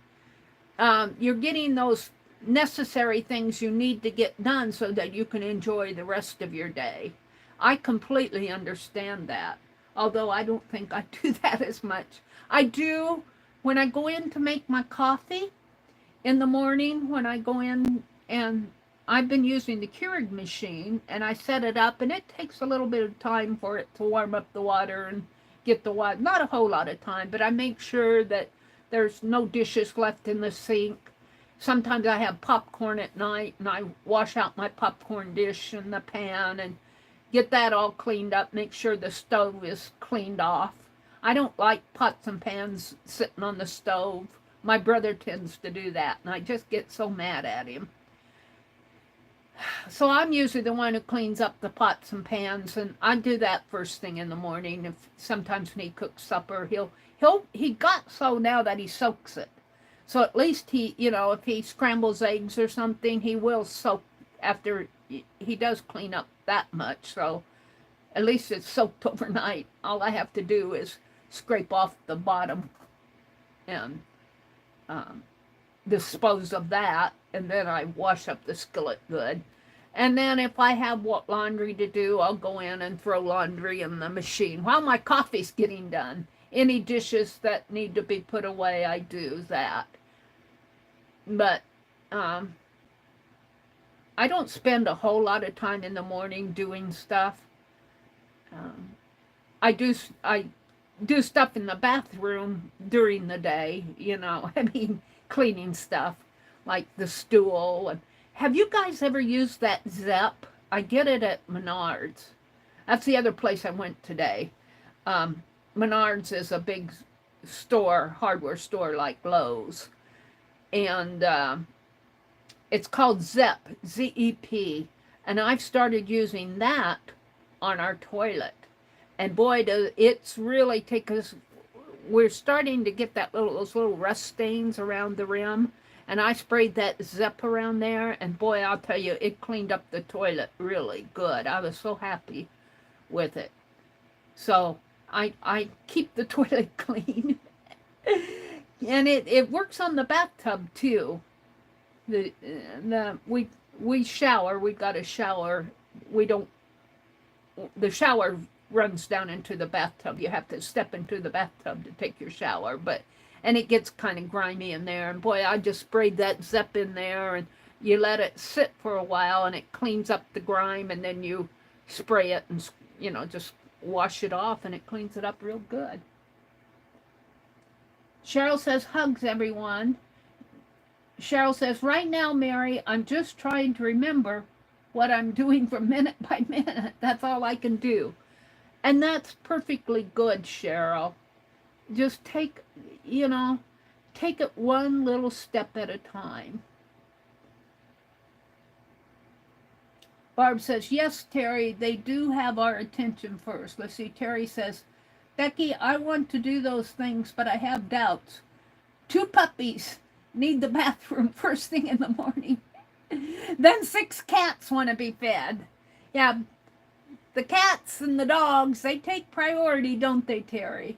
You're getting those necessary things you need to get done so that you can enjoy the rest of your day. I completely understand that, although I don't think I do that as much. I do when I go in to make my coffee in the morning, when I go in, and I've been using the Keurig machine, and I set it up, and it takes a little bit of time for it to warm up the water and get the water. Not a whole lot of time, but I make sure that there's no dishes left in the sink. Sometimes I have popcorn at night, and I wash out my popcorn dish and the pan and get that all cleaned up, make sure the stove is cleaned off. I don't like pots and pans sitting on the stove. My brother tends to do that, and I just get so mad at him. So I'm usually the one who cleans up the pots and pans, and I do that first thing in the morning. If sometimes when he cooks supper, he got so now that he soaks it. So at least he, if he scrambles eggs or something, he will soak after he does clean up that much. So at least it's soaked overnight. All I have to do is scrape off the bottom and dispose of that, and then I wash up the skillet good. And then if I have what laundry to do, I'll go in and throw laundry in the machine while my coffee's getting done. Any dishes that need to be put away, I do that. But I don't spend a whole lot of time in the morning doing stuff. I do stuff in the bathroom during the day, cleaning stuff like the stool. And have you guys ever used that Zep? I get it at Menards. That's the other place I went today. Menards is a big store, hardware store like Lowe's. And it's called Zep, Z-E-P. And I've started using that on our toilet. And boy, it's really taken us, we're starting to get those little rust stains around the rim. And I sprayed that Zep around there, and boy, I'll tell you, it cleaned up the toilet really good. I was so happy with it. So I keep the toilet clean. And it works on the bathtub too. We shower, we've got a shower. The shower runs down into the bathtub. You have to step into the bathtub to take your shower, and it gets kind of grimy in there. And boy, I just sprayed that Zep in there, and you let it sit for a while, and it cleans up the grime, and then you spray it and, just wash it off, and it cleans it up real good. Cheryl says, hugs, everyone. Cheryl says, right now, Mary, I'm just trying to remember what I'm doing from minute by minute. That's all I can do. And that's perfectly good, Cheryl. Just take it one little step at a time. Barb says, yes, Terry, they do have our attention first. Let's see, Terry says, Becky, I want to do those things, but I have doubts. 2 puppies need the bathroom first thing in the morning. Then 6 cats want to be fed. Yeah, the cats and the dogs, they take priority, don't they, Terry?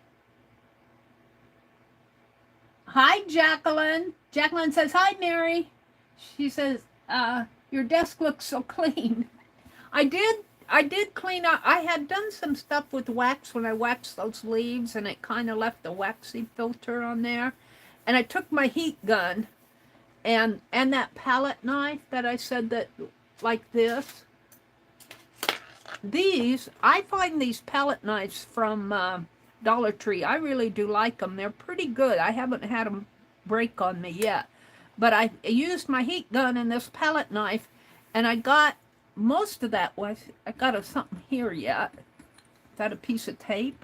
Hi, Jacqueline. Jacqueline says, hi, Mary. She says, your desk looks so clean. I did clean up. I had done some stuff with wax when I waxed those leaves, and it kind of left a waxy filter on there. And I took my heat gun and that palette knife that I said that, like this. I find these palette knives from Dollar Tree, I really do like them. They're pretty good. I haven't had them break on me yet. But I used my heat gun and this palette knife, and I got most of that I got something here yet. Is that a piece of tape?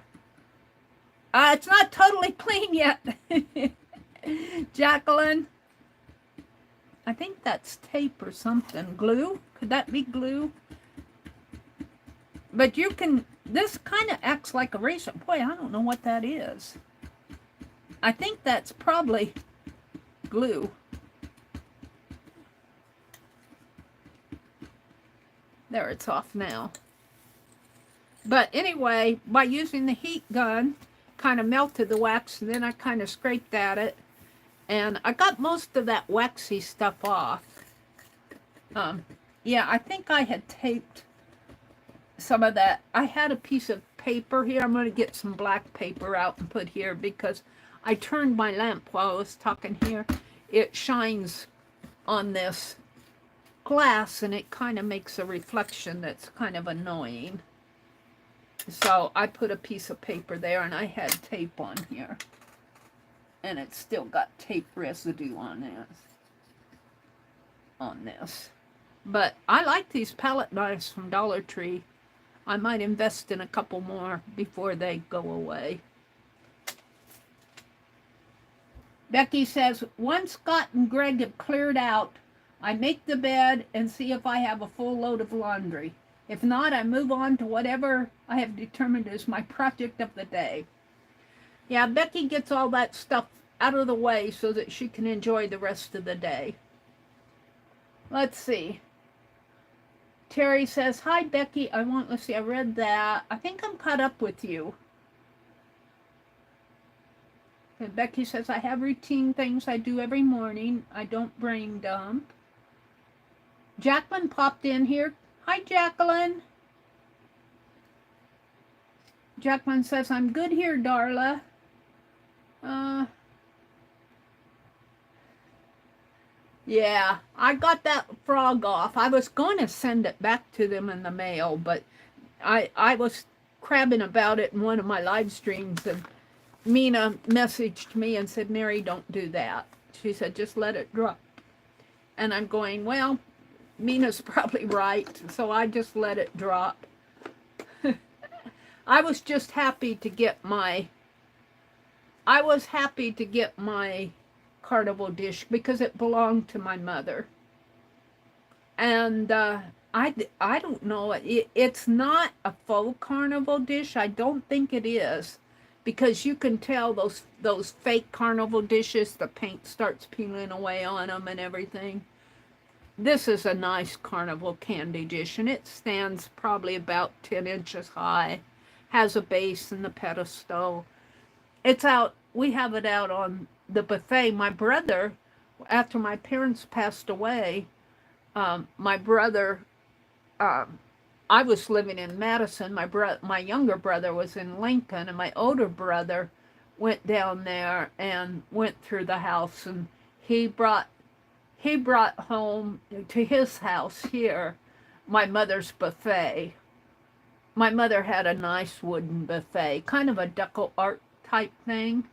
It's not totally clean yet. Jacqueline, I think that's tape or something. Glue? Could that be glue? But this kind of acts like eraser. Boy, I don't know what that is. I think that's probably glue. There, it's off now. But anyway, by using the heat gun, kind of melted the wax, and then I kind of scraped at it. And I got most of that waxy stuff off. Yeah, I think I had taped some of that. I had a piece of paper here. I'm going to get some black paper out and put here because I turned my lamp while I was talking here. It shines on this glass and it kind of makes a reflection that's kind of annoying. So I put a piece of paper there and I had tape on here. And it's still got tape residue on this. But I like these palette knives from Dollar Tree. I might invest in a couple more before they go away. Becky says, once Scott and Greg have cleared out, I make the bed and see if I have a full load of laundry. If not, I move on to whatever I have determined is my project of the day. Yeah, Becky gets all that stuff out of the way so that she can enjoy the rest of the day. Let's see. Terry says, hi, Becky. Let's see, I read that. I think I'm caught up with you. And Becky says, I have routine things I do every morning. I don't brain dump. Jacqueline popped in here. Hi, Jacqueline. Jacqueline says, I'm good here, Darla. Yeah, I got that frog off. I was going to send it back to them in the mail, but I was crabbing about it in one of my live streams, and Mina messaged me and said, Meri, don't do that. She said, just let it drop. And I'm going, well, Mina's probably right, so I just let it drop. I was just happy to get my carnival dish because it belonged to my mother. And I don't know, it's not a faux carnival dish. I don't think it is, because you can tell those fake carnival dishes, the paint starts peeling away on them and everything. This is a nice carnival candy dish, and it stands probably about 10 inches high, has a base and the pedestal. It's out, we have it out on the buffet. My brother, after my parents passed away, my brother, I was living in Madison. My younger brother was in Lincoln, and my older brother went down there and went through the house, and he brought home to his house here my mother's buffet. My mother had a nice wooden buffet, kind of a deco art type thing.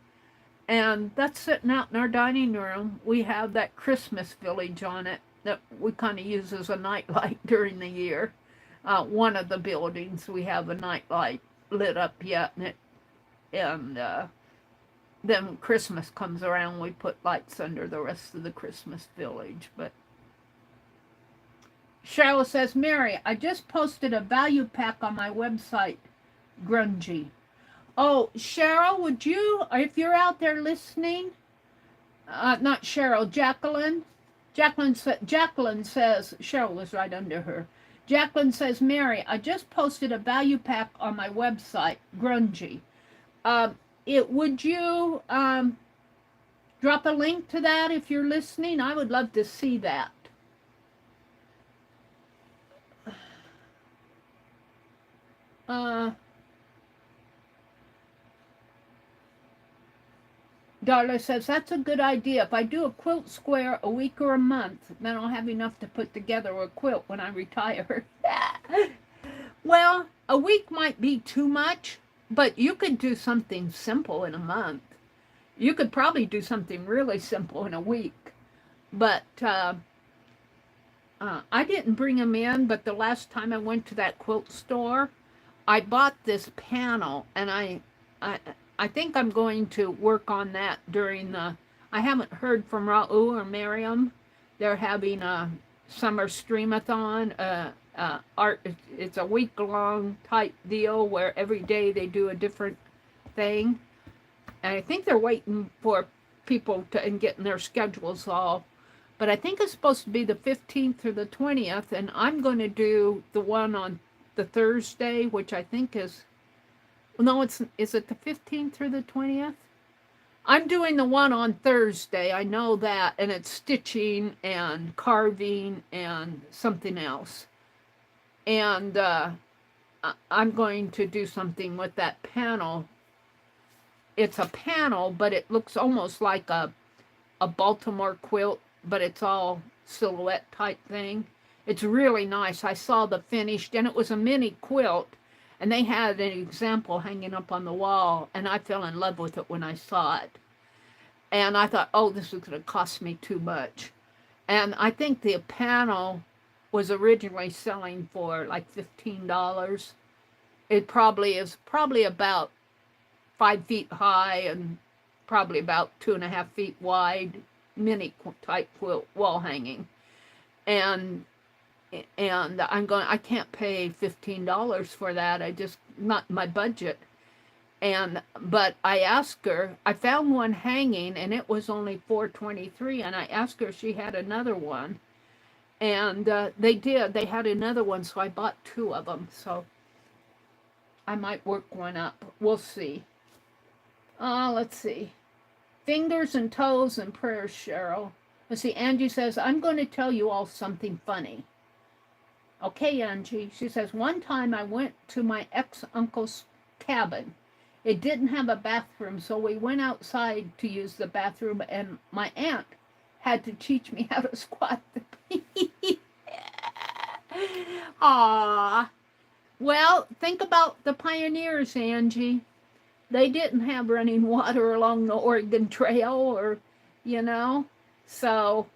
And that's sitting out in our dining room. We have that Christmas village on it that we kind of use as a nightlight during the year. One of the buildings, we have a nightlight lit up yet, and then when Christmas comes around, we put lights under the rest of the Christmas village. But Cheryl says, Meri, I just posted a value pack on my website, Grungy. Oh, Cheryl, would you, if you're out there listening, not Cheryl, Jacqueline. Jacqueline says, Cheryl was right under her. Jacqueline says, Meri, I just posted a value pack on my website, Grungy. Would you drop a link to that if you're listening? I would love to see that. Darla says, that's a good idea. If I do a quilt square a week or a month, then I'll have enough to put together a quilt when I retire. Well, a week might be too much, but you could do something simple in a month. You could probably do something really simple in a week. But I didn't bring them in, but the last time I went to that quilt store, I bought this panel, and I think I'm going to work on that during I haven't heard from Raul or Miriam. They're having a summer streamathon. It's a week-long type deal where every day they do a different thing. And I think they're waiting for people and getting their schedules all. But I think it's supposed to be the 15th or the 20th, and I'm going to do the one on the Thursday, which I think is... No, is it the 15th or the 20th? I'm doing the one on Thursday. I know that, and it's stitching and carving and something else. And I'm going to do something with that panel. It's a panel, but it looks almost like a Baltimore quilt, but it's all silhouette type thing. It's really nice. I saw the finished, and it was a mini quilt, and they had an example hanging up on the wall, and I fell in love with it when I saw it. And I thought, oh, this is going to cost me too much. And I think the panel was originally selling for like $15. It probably is probably about 5 feet high and probably about 2.5 feet wide, mini type quilt wall hanging. And I can't pay $15 for that. I just, not my budget. But I asked her, I found one hanging and it was only $4.23, and I asked her if she had another one. And they did. They had another one, so I bought two of them. So I might work one up. We'll see. Let's see. Fingers and toes and prayers, Cheryl. Let's see. Angie says, I'm going to tell you all something funny. Okay, Angie. She says, one time I went to my ex-uncle's cabin. It didn't have a bathroom, so we went outside to use the bathroom, and my aunt had to teach me how to squat the pee. Aww. Well, think about the pioneers, Angie. They didn't have running water along the Oregon Trail, or, so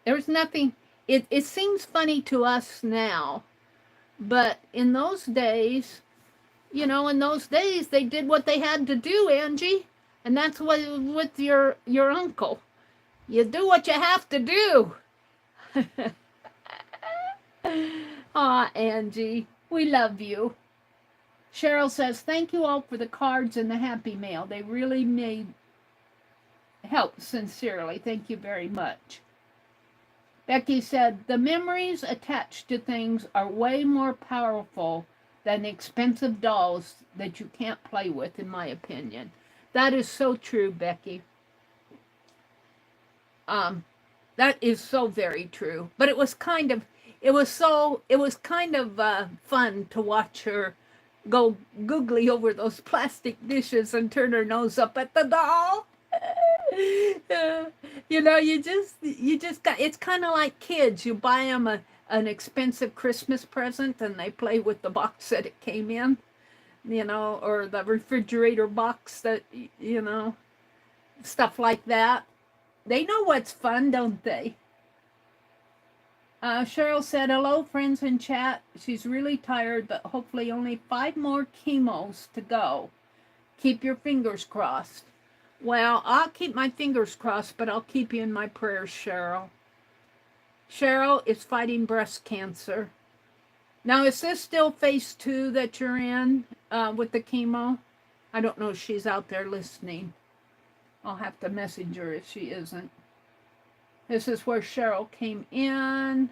there's nothing. It seems funny to us now, but in those days, they did what they had to do, Angie. And that's what with your uncle. You do what you have to do. Aw, Angie, we love you. Cheryl says, thank you all for the cards and the Happy Mail. They really made help sincerely. Thank you very much. Becky said, the memories attached to things are way more powerful than expensive dolls that you can't play with, in my opinion. That is so true, Becky. That is so very true. But it was kind of fun to watch her go googly over those plastic dishes and turn her nose up at the doll. You just got, it's kind of like kids. You buy them an expensive Christmas present and they play with the box that it came in, or the refrigerator box that, stuff like that. They know what's fun, don't they? Cheryl said, hello, friends in chat. She's really tired, but hopefully only 5 more chemos to go. Keep your fingers crossed. Well, I'll keep my fingers crossed, but I'll keep you in my prayers, Cheryl. Cheryl is fighting breast cancer. Now, is this still phase 2 that you're in with the chemo? I don't know if she's out there listening. I'll have to message her if she isn't. This is where Cheryl came in.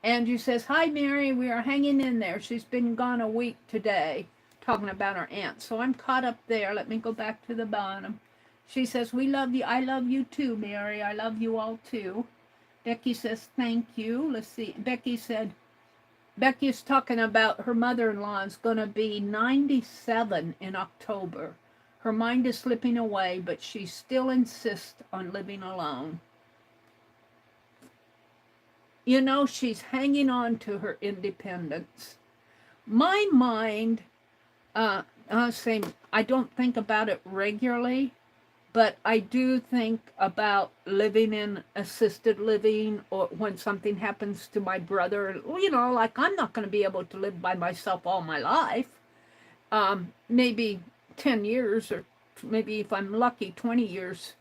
Andrew says, hi, Mary. We are hanging in there. She's been gone a week today, talking about her aunt. So I'm caught up there. Let me go back to the bottom. She says, we love you. I love you too, Mary. I love you all too. Becky says, thank you. Let's see. Becky said, Becky's talking about her mother-in-law is going to be 97 in October. Her mind is slipping away, but she still insists on living alone. She's hanging on to her independence. My mind, I don't think about it regularly, but I do think about living in assisted living, or when something happens to my brother, like I'm not going to be able to live by myself all my life. Maybe 10 years, or maybe if I'm lucky, 20 years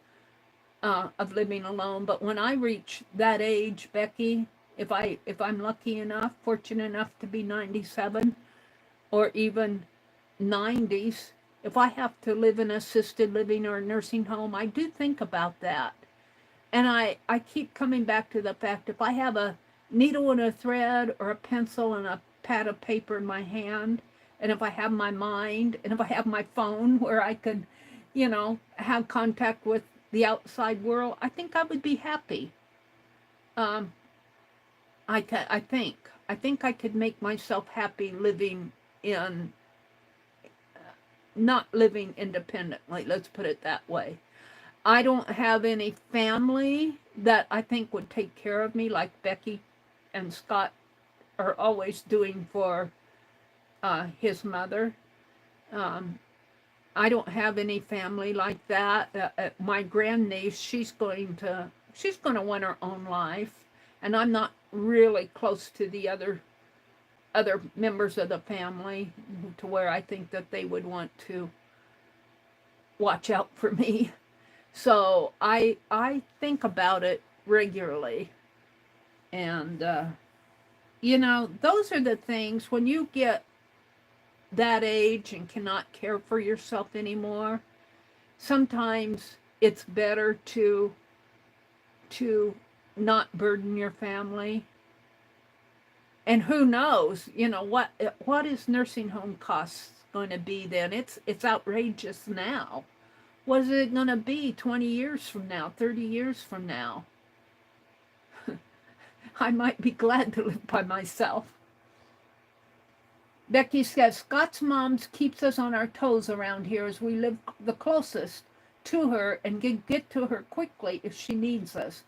of living alone. But when I reach that age, Becky, if I'm lucky enough, fortunate enough to be 97 or even 90s, if I have to live in assisted living or a nursing home, I do think about that. And I keep coming back to the fact, if I have a needle and a thread or a pencil and a pad of paper in my hand, and if I have my mind, and if I have my phone where I could, you know, have contact with the outside world, I think I would be happy. Um, I think I could make myself happy living in, not living independently, let's put it that way. I don't have any family that I think would take care of me like Becky and Scott are always doing for his mother. Um, I don't have any family like that. My grandniece, she's going to want her own life, and I'm not really close to the other members of the family to where I think that they would want to watch out for me. So I think about it regularly, and you know, those are the things when you get that age and cannot care for yourself anymore. Sometimes it's better to not burden your family. And who knows, you know, what is nursing home costs going to be then? It's outrageous now. What is it going to be 20 years from now, 30 years from now? I might be glad to live by myself. Becky says, Scott's mom keeps us on our toes around here as we live the closest to her and get to her quickly if she needs us.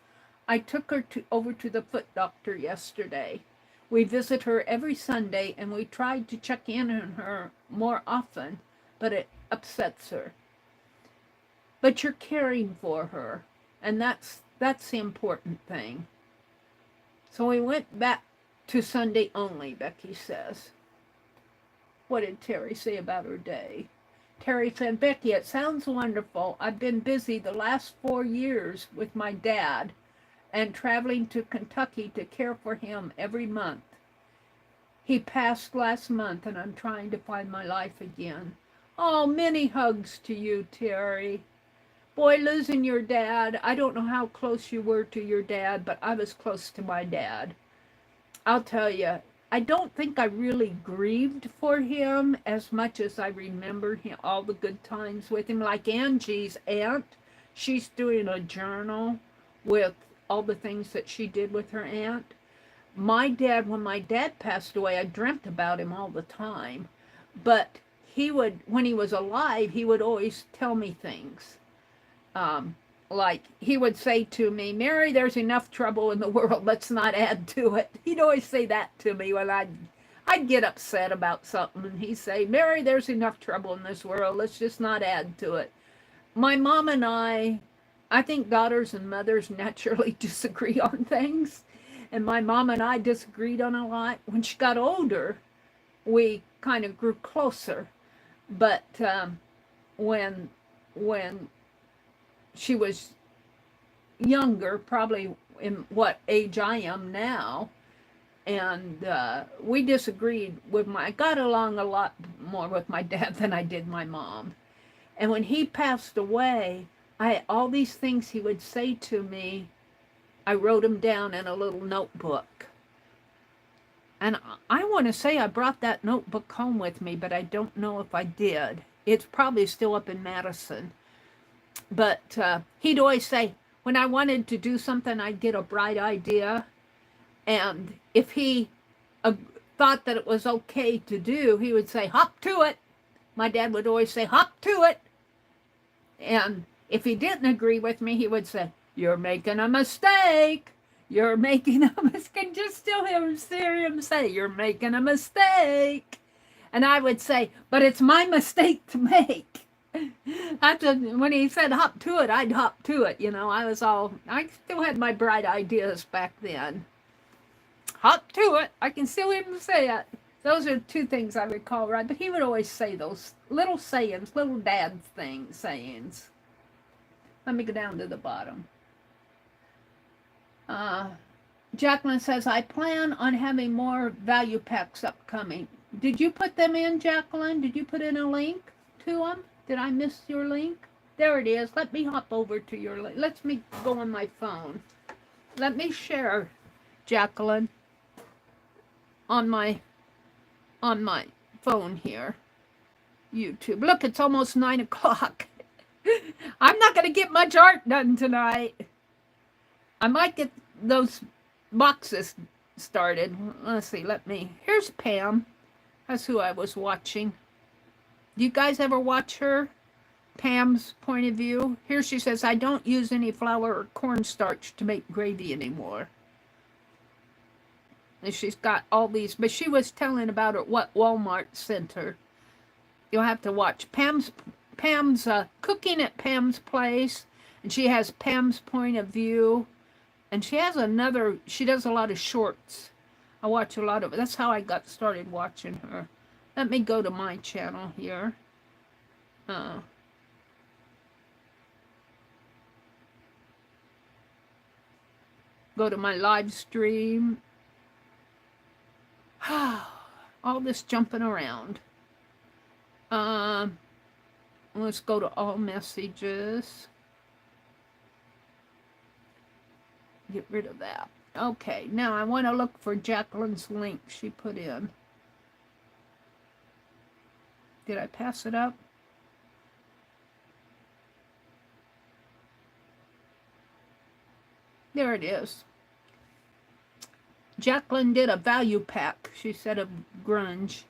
I took her over to the foot doctor yesterday. We visit her every Sunday, and we tried to check in on her more often, but it upsets her. But you're caring for her, and that's the important thing. So we went back to Sunday only, Becky says. What did Terry say about her day? Terry said, Becky, it sounds wonderful. I've been busy the last 4 years with my dad and traveling to Kentucky to care for him every month. He passed last month, and I'm trying to find my life again. Oh, many hugs to you, Terry. Boy, losing your dad, I don't know how close you were to your dad, but I was close to my dad. I'll tell you, I don't think I really grieved for him as much as I remember him, all the good times with him. Like Angie's aunt, she's doing a journal with all the things that she did with her aunt. My dad, when my dad passed away, I dreamt about him all the time. But he would, when he was alive, he would always tell me things. Like he would say to me, Mary, there's enough trouble in the world, let's not add to it. He'd always say that to me when I'd get upset about something, and he'd say, Mary, there's enough trouble in this world, let's just not add to it. My mom and I think daughters and mothers naturally disagree on things, and my mom and I disagreed on a lot. When she got older, we kind of grew closer, but when she was younger, probably in what age I am now, and we disagreed I got along a lot more with my dad than I did my mom. And when he passed away, all these things he would say to me, I wrote them down in a little notebook. And I want to say I brought that notebook home with me, but I don't know if I did. It's probably still up in Madison. But he'd always say, when I wanted to do something, I'd get a bright idea. And if he thought that it was okay to do, he would say, hop to it. My dad would always say, hop to it. And if he didn't agree with me, he would say, you're making a mistake. You're making a mistake. Just still hear him say, you're making a mistake. And I would say, but it's my mistake to make. When he said hop to it, I'd hop to it. You know, I still had my bright ideas back then. Hop to it. I can still hear him say it. Those are two things I recall, right? But he would always say those little sayings, little dad sayings. Let me go down to the bottom. Jacqueline says, I plan on having more value packs upcoming. Did you put them in, Jacqueline? Did you put in a link to them? Did I miss your link? There it is. Let me hop over to your link. Let me go on my phone. Let me share, Jacqueline, on my phone here. YouTube. Look, it's almost 9 o'clock. I'm not going to get much art done tonight. I might get those boxes started. Let's see, here's Pam. That's who I was watching. Do you guys ever watch her? Pam's point of view. Here she says, I don't use any flour or cornstarch to make gravy anymore. And she's got all these, but she was telling about her, what Walmart sent her. You'll have to watch Pam's cooking at Pam's place, and she has Pam's point of view, and she has another, she does a lot of shorts. I watch a lot of it. That's how I got started watching her. Let me go to my channel here. Go to my live stream. All this jumping around. Let's go to all messages. Get rid of that. Okay, now I want to look for Jacqueline's link she put in. Did I pass it up? There it is. Jacqueline did a value pack, she said, of grunge.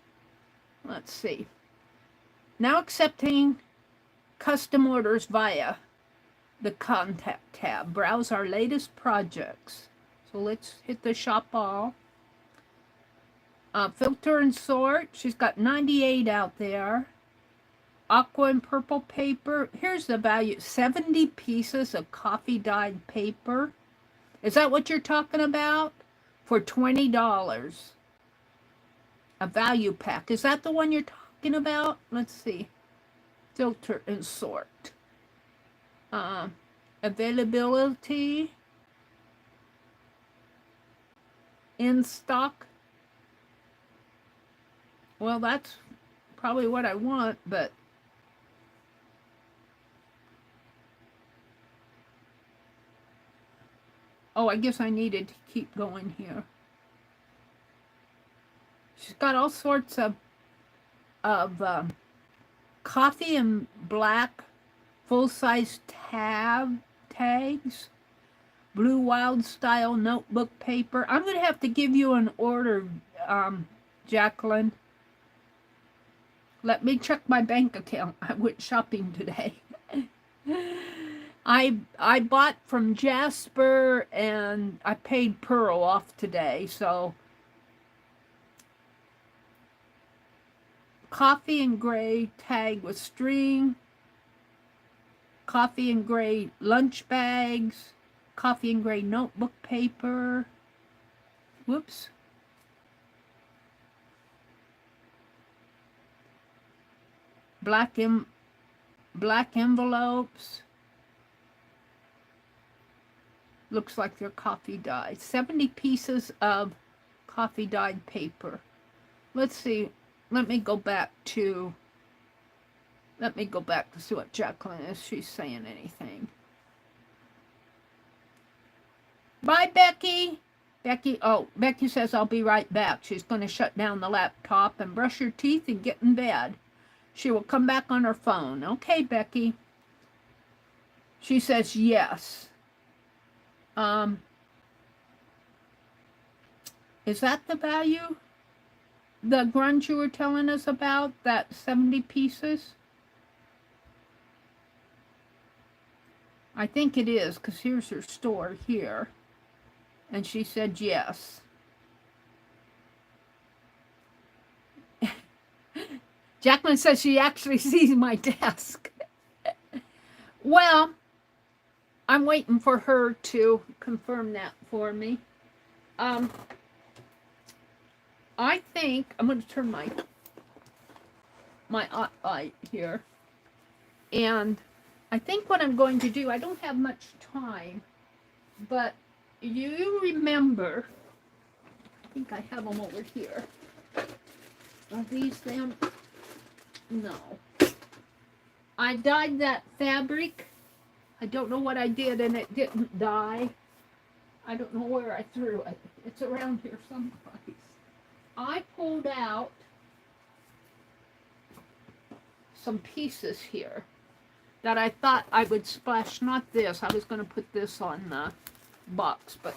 Let's see. Now accepting custom orders via the contact tab. Browse our latest projects. So let's hit the shop all. Filter and sort. She's got 98 out there. Aqua and purple paper. Here's the value. 70 pieces of coffee dyed paper. Is that what you're talking about? For $20. A value pack. Is that the one you're talking about? Let's see. Filter and sort. Availability. In stock. Well, that's probably what I want, but oh, I guess I needed to keep going here. She's got all sorts of coffee and black full-size tags, blue wild style notebook paper. I'm going to have to give you an order, Jacqueline. Let me check my bank account. I went shopping today. I bought from Jasper and I paid Pearl off today, so coffee and gray tag with string, coffee and gray lunch bags, coffee and gray notebook paper. Whoops. Black envelopes. Looks like they're coffee dyed. 70 pieces of coffee dyed paper. Let's see. Let me go back to see what Jacqueline is. She's saying anything. Bye, Becky. Becky says I'll be right back. She's going to shut down the laptop and brush her teeth and get in bed. She will come back on her phone. Okay, Becky. She says yes. Is that the value? The grunge you were telling us about? That 70 pieces? I think it is, because here's her store here. And she said yes. Jacqueline says she actually sees my desk. Well, I'm waiting for her to confirm that for me. I think I'm going to turn my light here. And I think what I'm going to do, I don't have much time, but you remember, I think I have them over here. Are these them? No. I dyed that fabric. I don't know what I did, and it didn't dye. I don't know where I threw it. It's around here someplace. I pulled out some pieces here that I thought I would splash, not this, I was going to put this on the box, but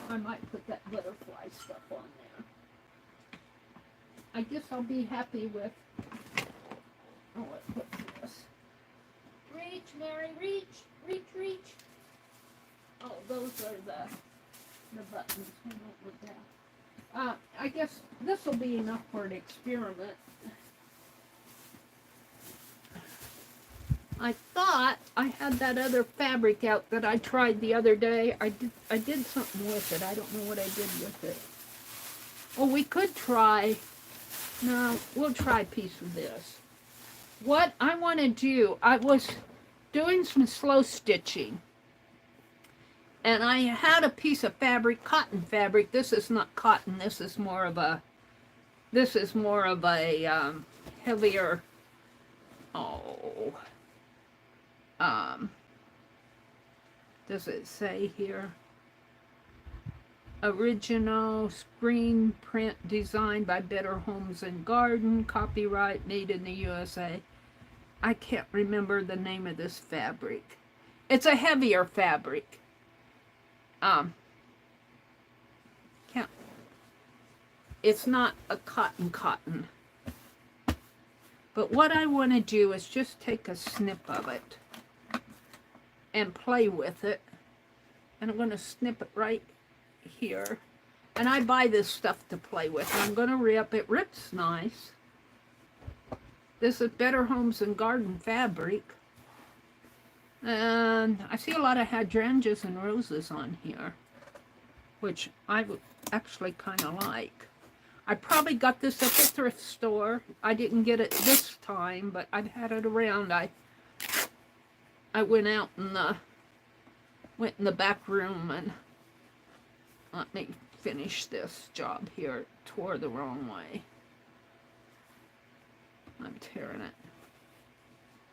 I might put that butterfly stuff on there. I guess I'll be happy with, oh, what's this? Reach, Mary, reach, reach, reach. Oh, those are the buttons. I don't want that. I guess this will be enough for an experiment. I thought I had that other fabric out that I tried the other day. I did something with it. I don't know what I did with it. Oh, we could try. No, we'll try a piece of this. What I want to do, I was doing some slow stitching. And I had a piece of fabric, cotton fabric. This is not cotton. This is more of a heavier, does it say here? Original screen print designed by Better Homes and Garden, copyright made in the USA. I can't remember the name of this fabric. It's a heavier fabric. It's not a cotton. But what I want to do is just take a snip of it and play with it. And I'm going to snip it right here. And I buy this stuff to play with. I'm going to rip. It rips nice. This is Better Homes and Garden fabric. And I see a lot of hydrangeas and roses on here, which I would actually kind of like. I probably got this at the thrift store. I didn't get it this time, but I've had it around. I went out in the back room and let me finish this job here. It tore the wrong way. I'm tearing it.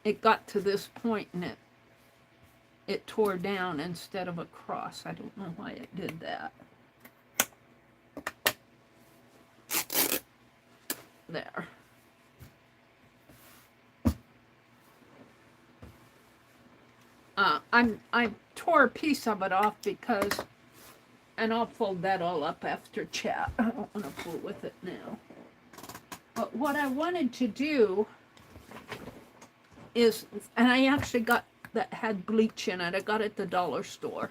It got to this point and it tore down instead of across. I don't know why it did that. There. I tore a piece of it off because, and I'll fold that all up after chat. I don't want to fool with it now. But what I wanted to do is, and I actually got that had bleach in it. I got it at the dollar store.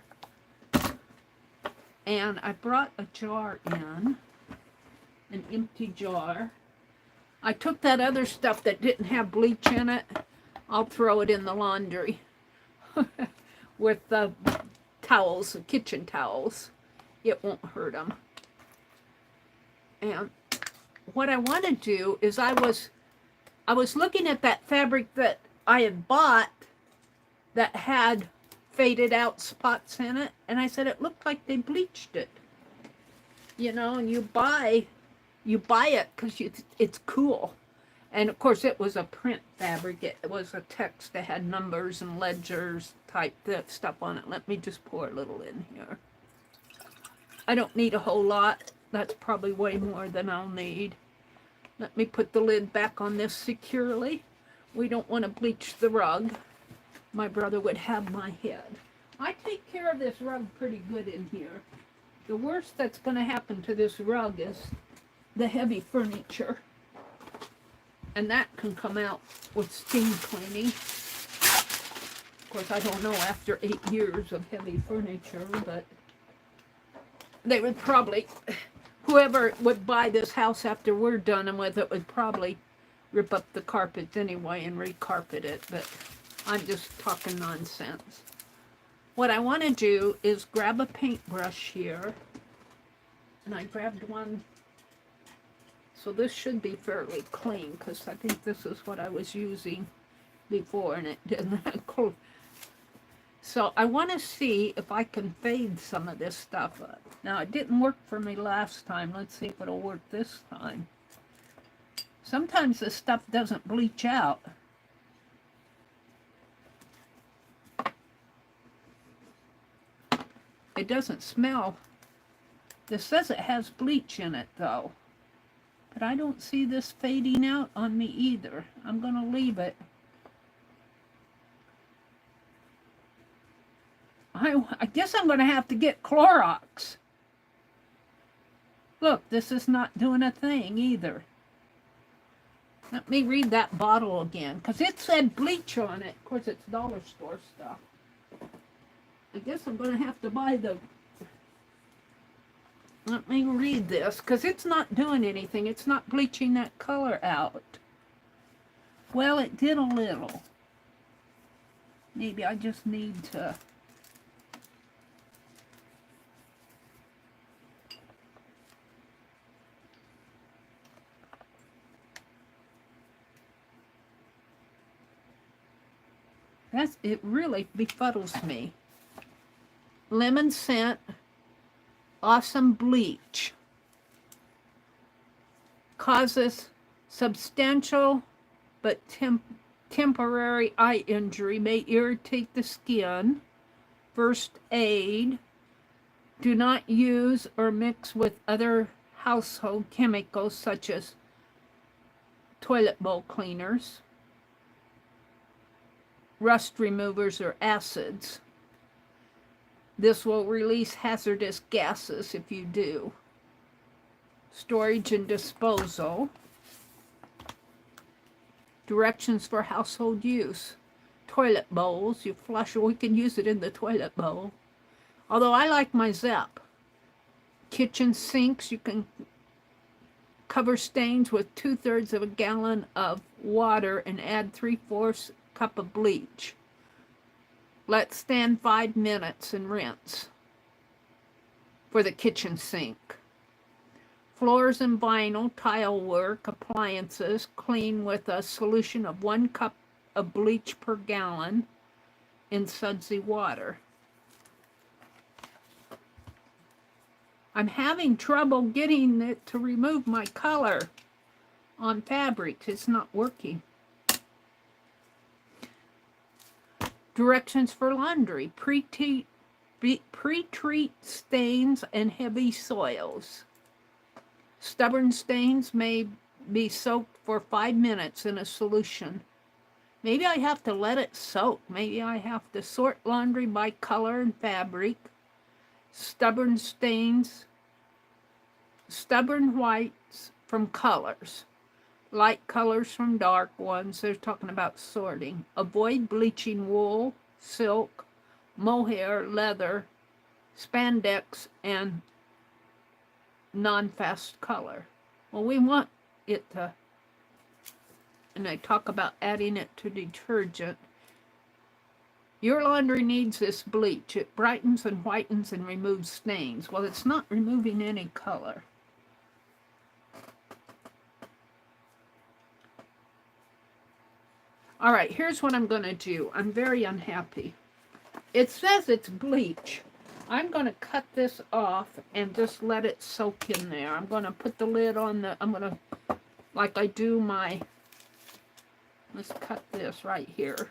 And I brought a jar in, an empty jar. I took that other stuff that didn't have bleach in it. I'll throw it in the laundry with the towels, the kitchen towels. It won't hurt them. And what I want to do is I was looking at that fabric that I had bought that had faded out spots in it, and I said it looked like they bleached it. You know, and you buy it because it's cool. And of course it was a print fabric. It was a text that had numbers and ledgers type stuff on it. Let me just pour a little in here. I don't need a whole lot. That's probably way more than I'll need. Let me put the lid back on this securely. We don't want to bleach the rug. My brother would have my head. I take care of this rug pretty good in here. The worst that's going to happen to this rug is the heavy furniture. And that can come out with steam cleaning. Of course, I don't know after 8 years of heavy furniture, but they would probably, whoever would buy this house after we're done with it would probably rip up the carpets anyway and recarpet it, but I'm just talking nonsense. What I want to do is grab a paintbrush here, and I grabbed one, so this should be fairly clean because I think this is what I was using before and it didn't. So I want to see if I can fade some of this stuff up. Now it didn't work for me last time. Let's see if it'll work this time. Sometimes this stuff doesn't bleach out. It doesn't smell. This says it has bleach in it though. But I don't see this fading out on me either. I'm going to leave it. I guess I'm going to have to get Clorox. Look, this is not doing a thing either. Let me read that bottle again, because it said bleach on it. Of course, it's dollar store stuff. I guess I'm going to have to buy the... Let me read this, because it's not doing anything. It's not bleaching that color out. Well, it did a little. Maybe I just need to... It really befuddles me. Lemon scent, awesome bleach. Causes substantial but temporary eye injury, may irritate the skin. First aid. Do not use or mix with other household chemicals such as toilet bowl cleaners, rust removers, or acids. This will release hazardous gases if you do. Storage and disposal. Directions for household use. Toilet bowls, you flush, or we can use it in the toilet bowl. Although I like my Zep. Kitchen sinks, you can cover stains with 2/3 of a gallon of water and add 3/4 cup of bleach. Let stand 5 minutes and rinse. For the kitchen sink. Floors and vinyl, tile work, appliances, clean with a solution of 1 cup of bleach per gallon in sudsy water. I'm having trouble getting it to remove my color on fabric. It's not working. Directions for laundry. Pre-treat stains and heavy soils. Stubborn stains may be soaked for 5 minutes in a solution. Maybe I have to let it soak. Maybe I have to sort laundry by color and fabric. Stubborn stains. Stubborn whites from colors. Light colors from dark ones. They're talking about sorting. Avoid bleaching wool, silk, mohair, leather, spandex, and non-fast color. Well, we want it to, and they talk about adding it to detergent. Your laundry needs this bleach. It brightens and whitens and removes stains. Well, it's not removing any color. All right, here's what I'm going to do. I'm very unhappy. It says it's bleach. I'm going to cut this off and just let it soak in there. I'm going to put the lid on the, I'm going to, like I do my, let's cut this right here.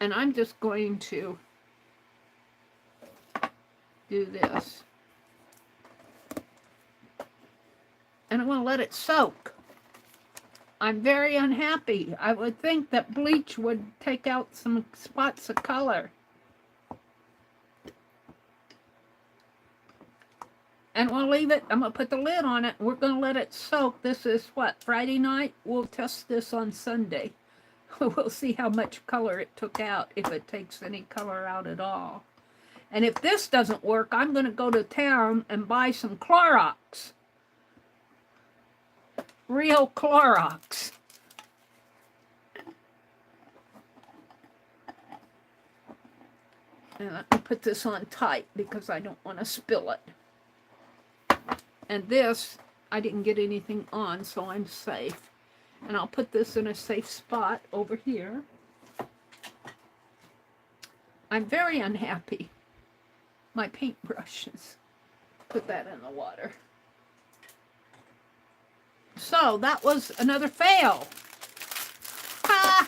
And I'm just going to do this. And I'm going to let it soak. I'm very unhappy. I would think that bleach would take out some spots of color. And we'll leave it. I'm going to put the lid on it. We're going to let it soak. This is what, Friday night? We'll test this on Sunday. We'll see how much color it took out, if it takes any color out at all. And if this doesn't work, I'm going to go to town and buy some Clorox. Real Clorox. And let me put this on tight because I don't want to spill it. And this, I didn't get anything on, so I'm safe. And I'll put this in a safe spot over here. I'm very unhappy. My paintbrushes. Put that in the water. So, that was another fail. Ha!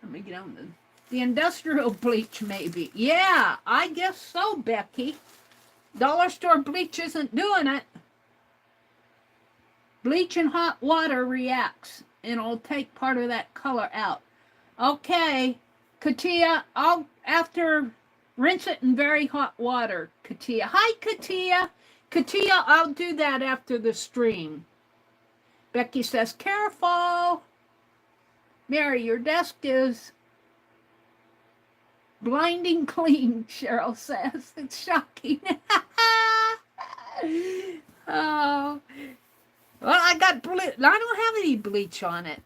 Let me get on The industrial bleach, maybe. Yeah, I guess so, Becky. Dollar store bleach isn't doing it. Bleach and hot water reacts, and it'll take part of that color out. Okay, Katia, I'll, after, rinse it in very hot water, Katia. Hi, Katia. Katia, I'll do that after the stream. Becky says, careful. Mary, your desk is blinding clean, Cheryl says. It's shocking. Oh. Well, I got blue. I don't have any bleach on it.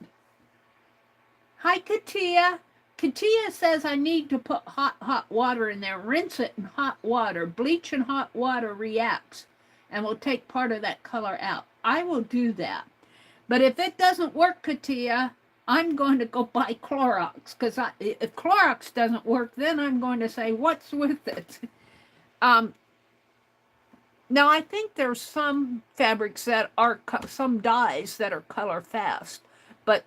Hi, Katia. Katia says I need to put hot water in there. Rinse it in hot water. Bleach and hot water reacts and will take part of that color out. I will do that. But if it doesn't work, Katia, I'm going to go buy Clorox. Because if Clorox doesn't work, then I'm going to say, what's with it? Now, I think there's some fabrics that are, some dyes that are color fast. But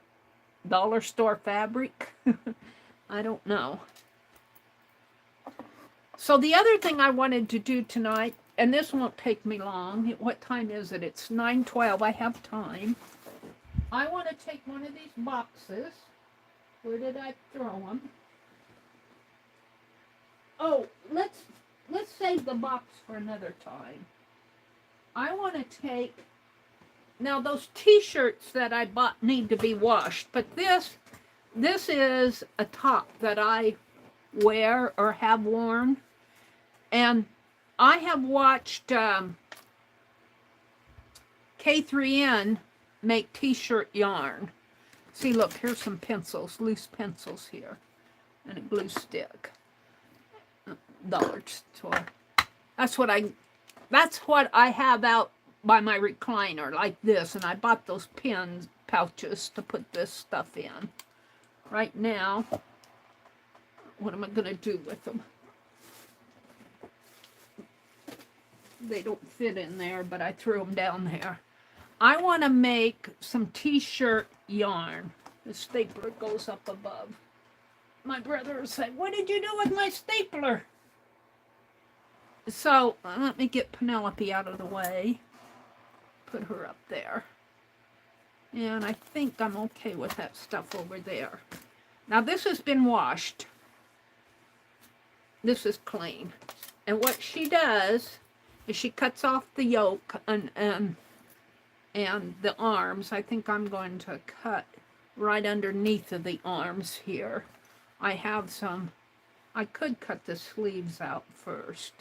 dollar store fabric, I don't know. So the other thing I wanted to do tonight, and this won't take me long. What time is it? It's 9:12. I have time. I want to take one of these boxes. Where did I throw them? Oh, let's save the box for another time. I want to take, now those t-shirts that I bought need to be washed, but this is a top that I wear or have worn, and I have watched K3N make t-shirt yarn. See, look, here's some pencils, loose pencils here, and a glue stick. Dollar store. That's what I have out by my recliner, like this, and I bought those pin pouches to put this stuff in. Right now, what am I going to do with them? They don't fit in there, but I threw them down there. I want to make some t-shirt yarn. The stapler goes up above. My brother said, what did you do with my stapler? So, let me get Penelope out of the way. Put her up there. And I think I'm okay with that stuff over there. Now, this has been washed. This is clean. And what she does is she cuts off the yoke and the arms. I think I'm going to cut right underneath of the arms here. I have some. I could cut the sleeves out first.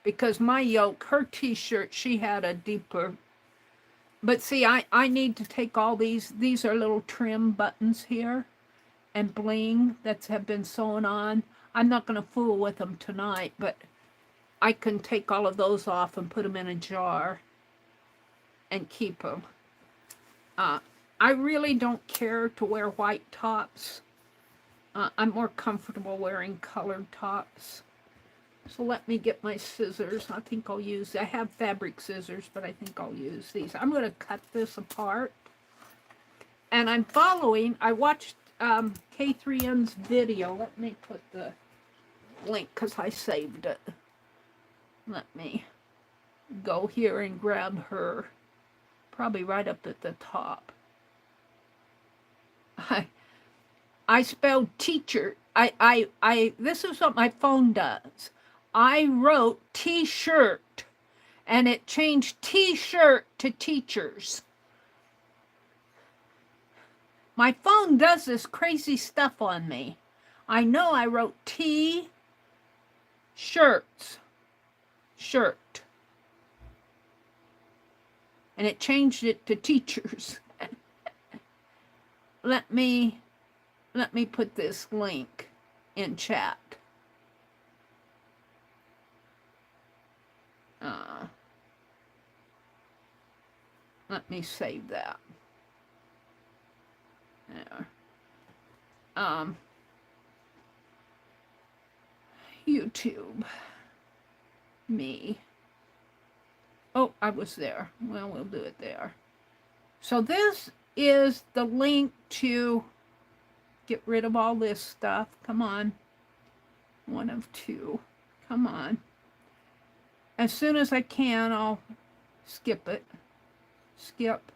Because my yoke, her t-shirt, she had a deeper. But see, I need to take all these are little trim buttons here. And bling that have been sewn on. I'm not going to fool with them tonight, but I can take all of those off and put them in a jar and keep them. I really don't care to wear white tops. I'm more comfortable wearing colored tops. So let me get my scissors. I think I'll use, I have fabric scissors, but I think I'll use these. I'm going to cut this apart. And I'm following, I watched K3N's video. Let me put the link because I saved it. Let me go here and grab her. Probably right up at the top. I spelled teacher. This is what my phone does. I wrote t-shirt and it changed t-shirt to teachers. My phone does this crazy stuff on me. I know I wrote shirts, shirt. And it changed it to teachers. Let me put this link in chat. Let me save that. There. YouTube. Me. Oh, I was there. Well, we'll do it there. So this is the link to get rid of all this stuff. Come on. One of two. Come on. As soon as I can, I'll skip it. Skip.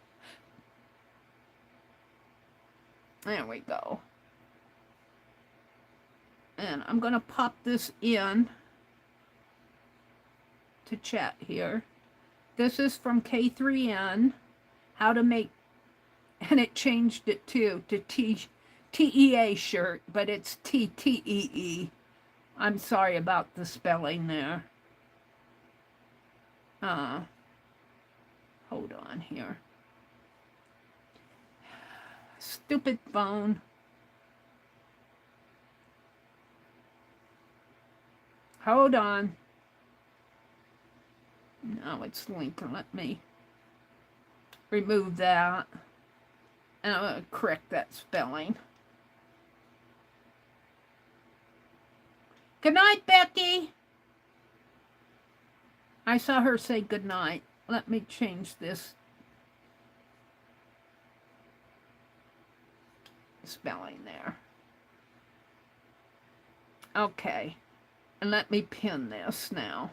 There we go. And I'm going to pop this in to chat here. This is from K3N, how to make, and it changed it too to TEA shirt, but it's TTEE. I'm sorry about the spelling there. Hold on here. Stupid phone. Hold on. Now it's linking. Let me remove that. And I'm going to correct that spelling. Good night, Becky. I saw her say good night. Let me change this spelling there. Okay. And let me pin this now.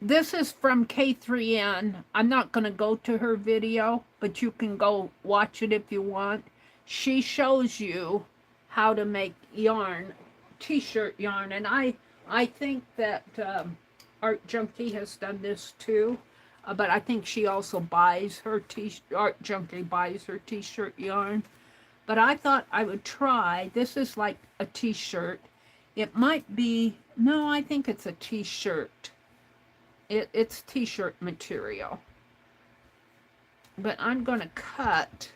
This is from K3N. I'm not going to go to her video, but you can go watch it if you want. She shows you how to make yarn, t-shirt yarn, and I think that Art Junkie has done this too, but I think she also buys her Art Junkie buys her t-shirt yarn. But I thought I would try. This is like a t-shirt. It might be, no, I think it's a t-shirt. It's t-shirt material. But I'm going to cut,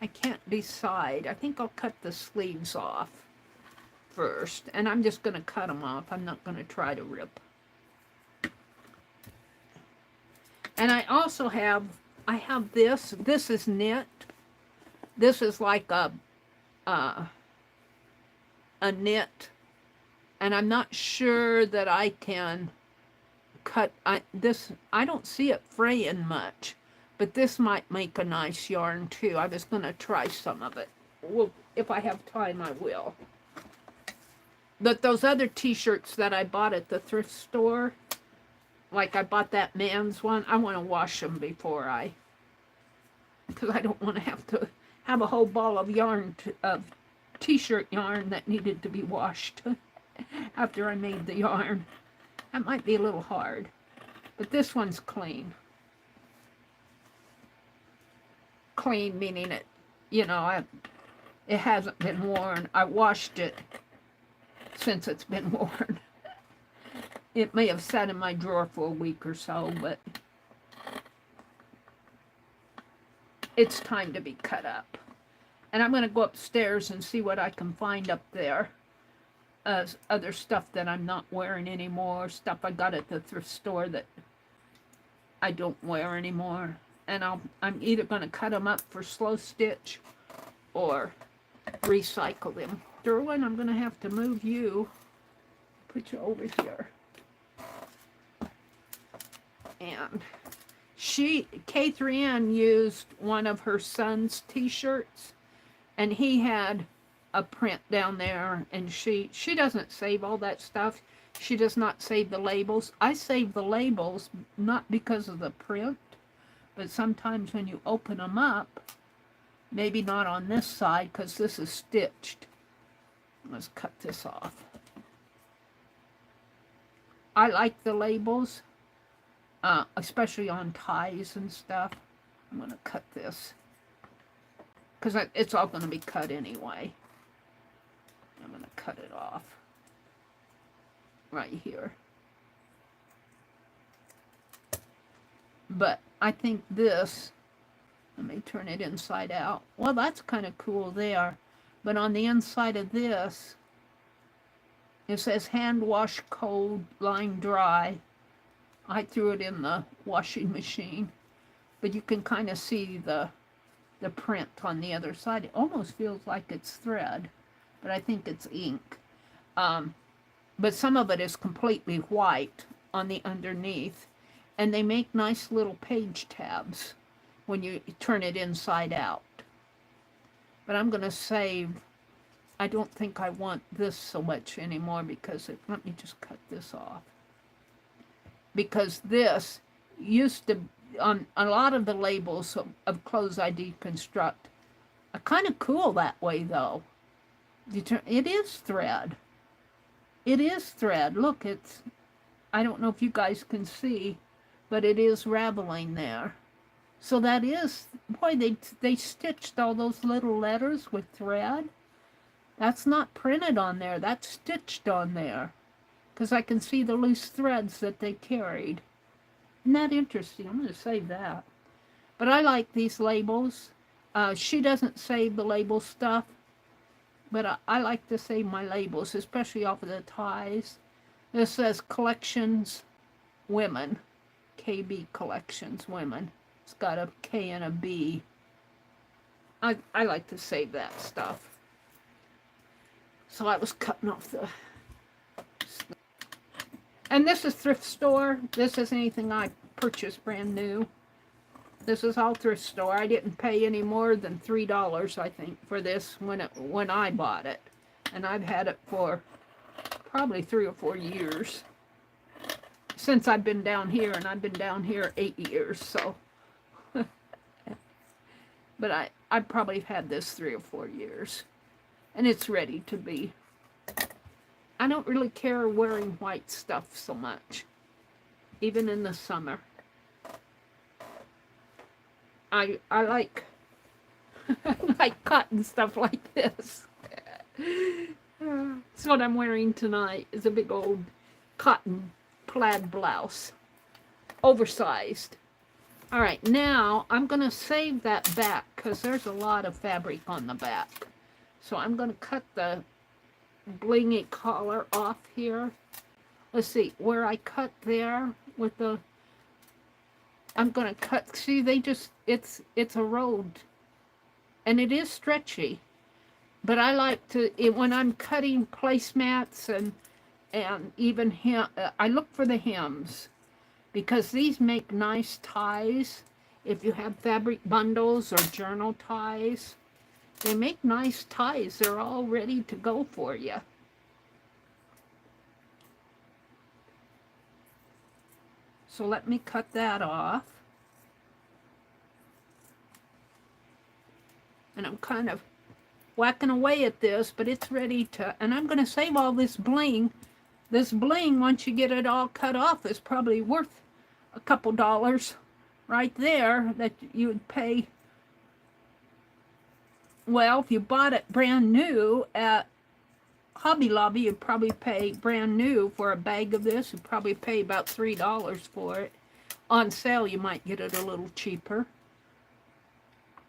I can't decide. I think I'll cut the sleeves off first. And I'm just going to cut them off. I'm not going to try to rip. And I also have, I have this. This is knit. This is like a knit. And I'm not sure that I can cut this. I don't see it fraying much, but this might make a nice yarn too. I was going to try some of it. Well, if I have time, I will. But those other t-shirts that I bought at the thrift store, like I bought that man's one, I want to wash them before because I don't want to have a whole ball of yarn, of t-shirt yarn that needed to be washed after I made the yarn. That might be a little hard, but this one's clean. Clean meaning it, you know, it hasn't been worn. I washed it since it's been worn. It may have sat in my drawer for a week or so, but it's time to be cut up. And I'm going to go upstairs and see what I can find up there. Other stuff that I'm not wearing anymore, stuff I got at the thrift store that I don't wear anymore. And I'm either going to cut them up for slow stitch or recycle them. Derwin, I'm going to have to move you, put you over here. And K3N used one of her son's t-shirts, and he had a print down there, and she doesn't save all that stuff. She does not save the labels. I save the labels not because of the print, but sometimes when you open them up, maybe not on this side because this is stitched. Let's cut this off. I like the labels, especially on ties and stuff. I'm going to cut this because it's all going to be cut anyway. I'm going to cut it off right here. But I think this, let me turn it inside out. Well, that's kind of cool there. But on the inside of this, it says hand wash cold, line dry. I threw it in the washing machine. But you can kind of see the print on the other side. It almost feels like it's thread, but I think it's ink. But some of it is completely white on the underneath. And they make nice little page tabs when you turn it inside out. But I'm going to save. I don't think I want this so much anymore because let me just cut this off. Because this used to, on a lot of the labels of clothes I deconstruct, are kind of cool that way though. It is thread. It is thread. Look, I don't know if you guys can see, but it is raveling there. So that is, boy, they stitched all those little letters with thread. That's not printed on there, that's stitched on there. Because I can see the loose threads that they carried. Isn't that interesting? I'm going to save that. But I like these labels. She doesn't save the label stuff, but I like to save my labels, especially off of the ties. This says Collections Women. KB Collections Women. It's got a K and a B. I like to save that stuff. So I was cutting off the... And this is thrift store. This isn't anything I purchased brand new. This is all thrift store. I didn't pay any more than $3, I think, for this when I bought it. And I've had it for probably 3 or 4 years. Since I've been down here, and I've been down here 8 years, so... But I probably have had this 3 or 4 years. And it's ready to be. I don't really care wearing white stuff so much. Even in the summer. I like I like cotton stuff like this. That's what I'm wearing tonight, is a big old cotton plaid blouse. Oversized. Alright, now I'm going to save that back because there's a lot of fabric on the back. So I'm going to cut the blingy collar off here. Let's see, where I cut there with the... I'm going to cut, see, it's a road. And it is stretchy. But I like to, when I'm cutting placemats and even I look for the hems. Because these make nice ties. If you have fabric bundles or journal ties, they make nice ties. They're all ready to go for you. So let me cut that off. And I'm kind of whacking away at this, but it's ready to, and I'm going to save all this bling. This bling, once you get it all cut off, is probably worth a couple dollars right there that you would pay. Well, if you bought it brand new at Hobby Lobby, you'd probably pay brand new for a bag of this. You'd probably pay about $3 for it. On sale, you might get it a little cheaper.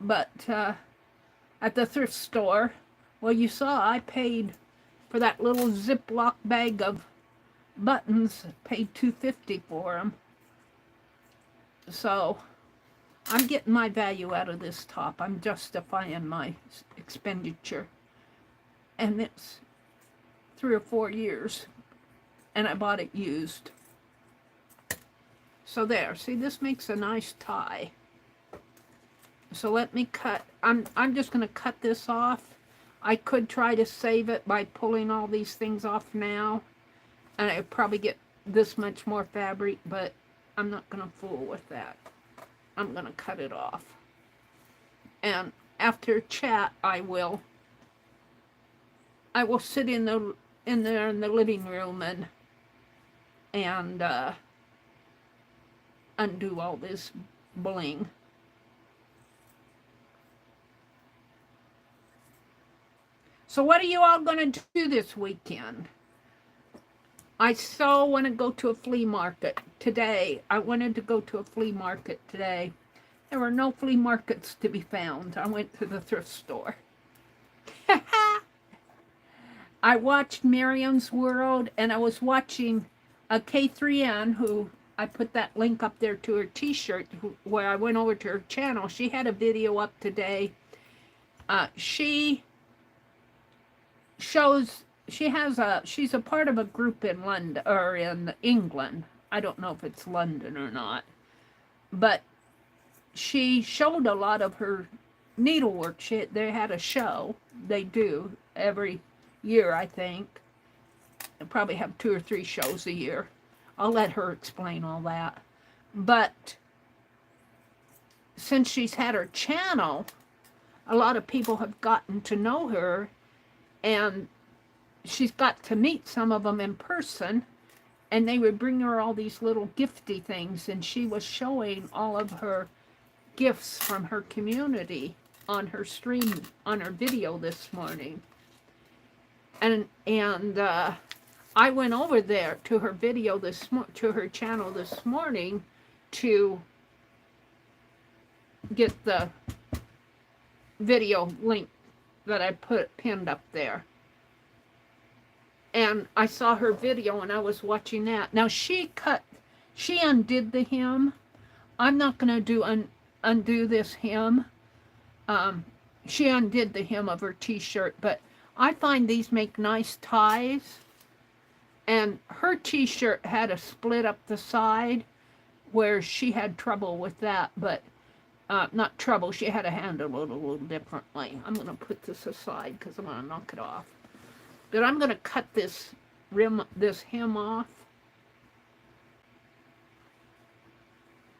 But at the thrift store, well, you saw I paid for that little Ziploc bag of buttons, paid $2.50 for them. So I'm getting my value out of this top. I'm justifying my expenditure. And it's 3 or 4 years. And I bought it used. So there, see, this makes a nice tie. So let me cut. I'm just going to cut this off. I could try to save it by pulling all these things off now. And I'd probably get this much more fabric, but I'm not going to fool with that. I'm going to cut it off. And after chat, I will sit in there in the living room and undo all this bling. So what are you all going to do this weekend? I so want to go to a flea market today. I wanted to go to a flea market today. There were no flea markets to be found. I went to the thrift store. I watched Miriam's World, and I was watching a K3N, who I put that link up there to her t-shirt, where I went over to her channel. She had a video up today. She shows... she's a part of a group in London, or in England. I don't know if it's London or not. But she showed a lot of her needlework. They had a show. They do every year, I think. They probably have 2 or 3 shows a year. I'll let her explain all that. But since she's had her channel, a lot of people have gotten to know her, and she's got to meet some of them in person, and they would bring her all these little gifty things, and she was showing all of her gifts from her community on her stream, on her video this morning. And I went over there to her video to her channel this morning to get the video link that I put pinned up there. And I saw her video and I was watching that. Now she undid the hem. I'm not going to undo this hem. She undid the hem of her t-shirt, but I find these make nice ties. And her t-shirt had a split up the side where she had trouble with that, but not trouble, she had to handle it a little differently. I'm going to put this aside because I'm going to knock it off. But I'm going to cut this hem off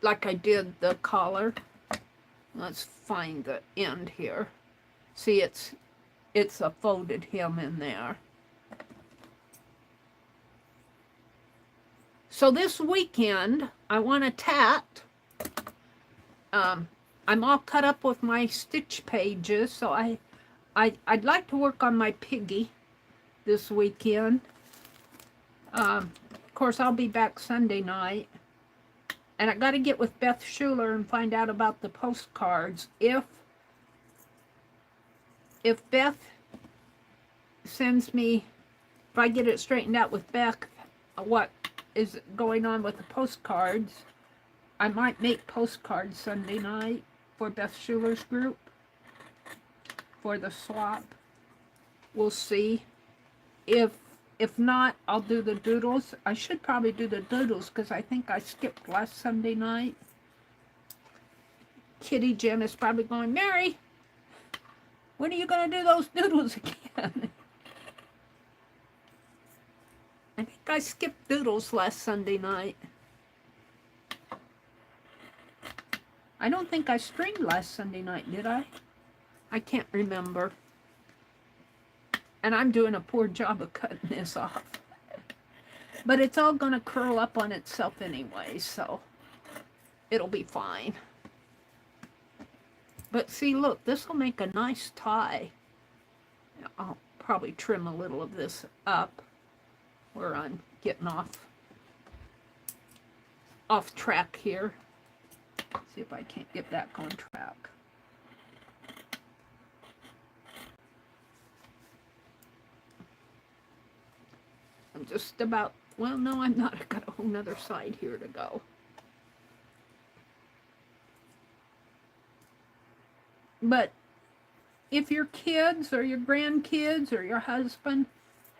like I did the collar. Let's find the end here. See, it's a folded hem in there. So this weekend, I want to tat. I'm all cut up with my stitch pages, so I'd like to work on my piggy this weekend. Of course, I'll be back Sunday night. And I got to get with Beth Schuler and find out about the postcards. If Beth sends me, if I get it straightened out with Beth, what is going on with the postcards, I might make postcards Sunday night for Beth Schuler's group for the swap. We'll see. If not, I'll do the doodles. I should probably do the doodles because I think I skipped last Sunday night. Kitty Jen is probably going, Mary, when are you going to do those doodles again? I think I skipped doodles last Sunday night. I don't think I streamed last Sunday night, did I? I can't remember. And I'm doing a poor job of cutting this off. But it's all going to curl up on itself anyway, so it'll be fine. But see, look, this will make a nice tie. I'll probably trim a little of this up where I'm getting off track here. See if I can't get back on track. I'm just about, well, no, I'm not. I've got a whole nother side here to go. But if your kids or your grandkids or your husband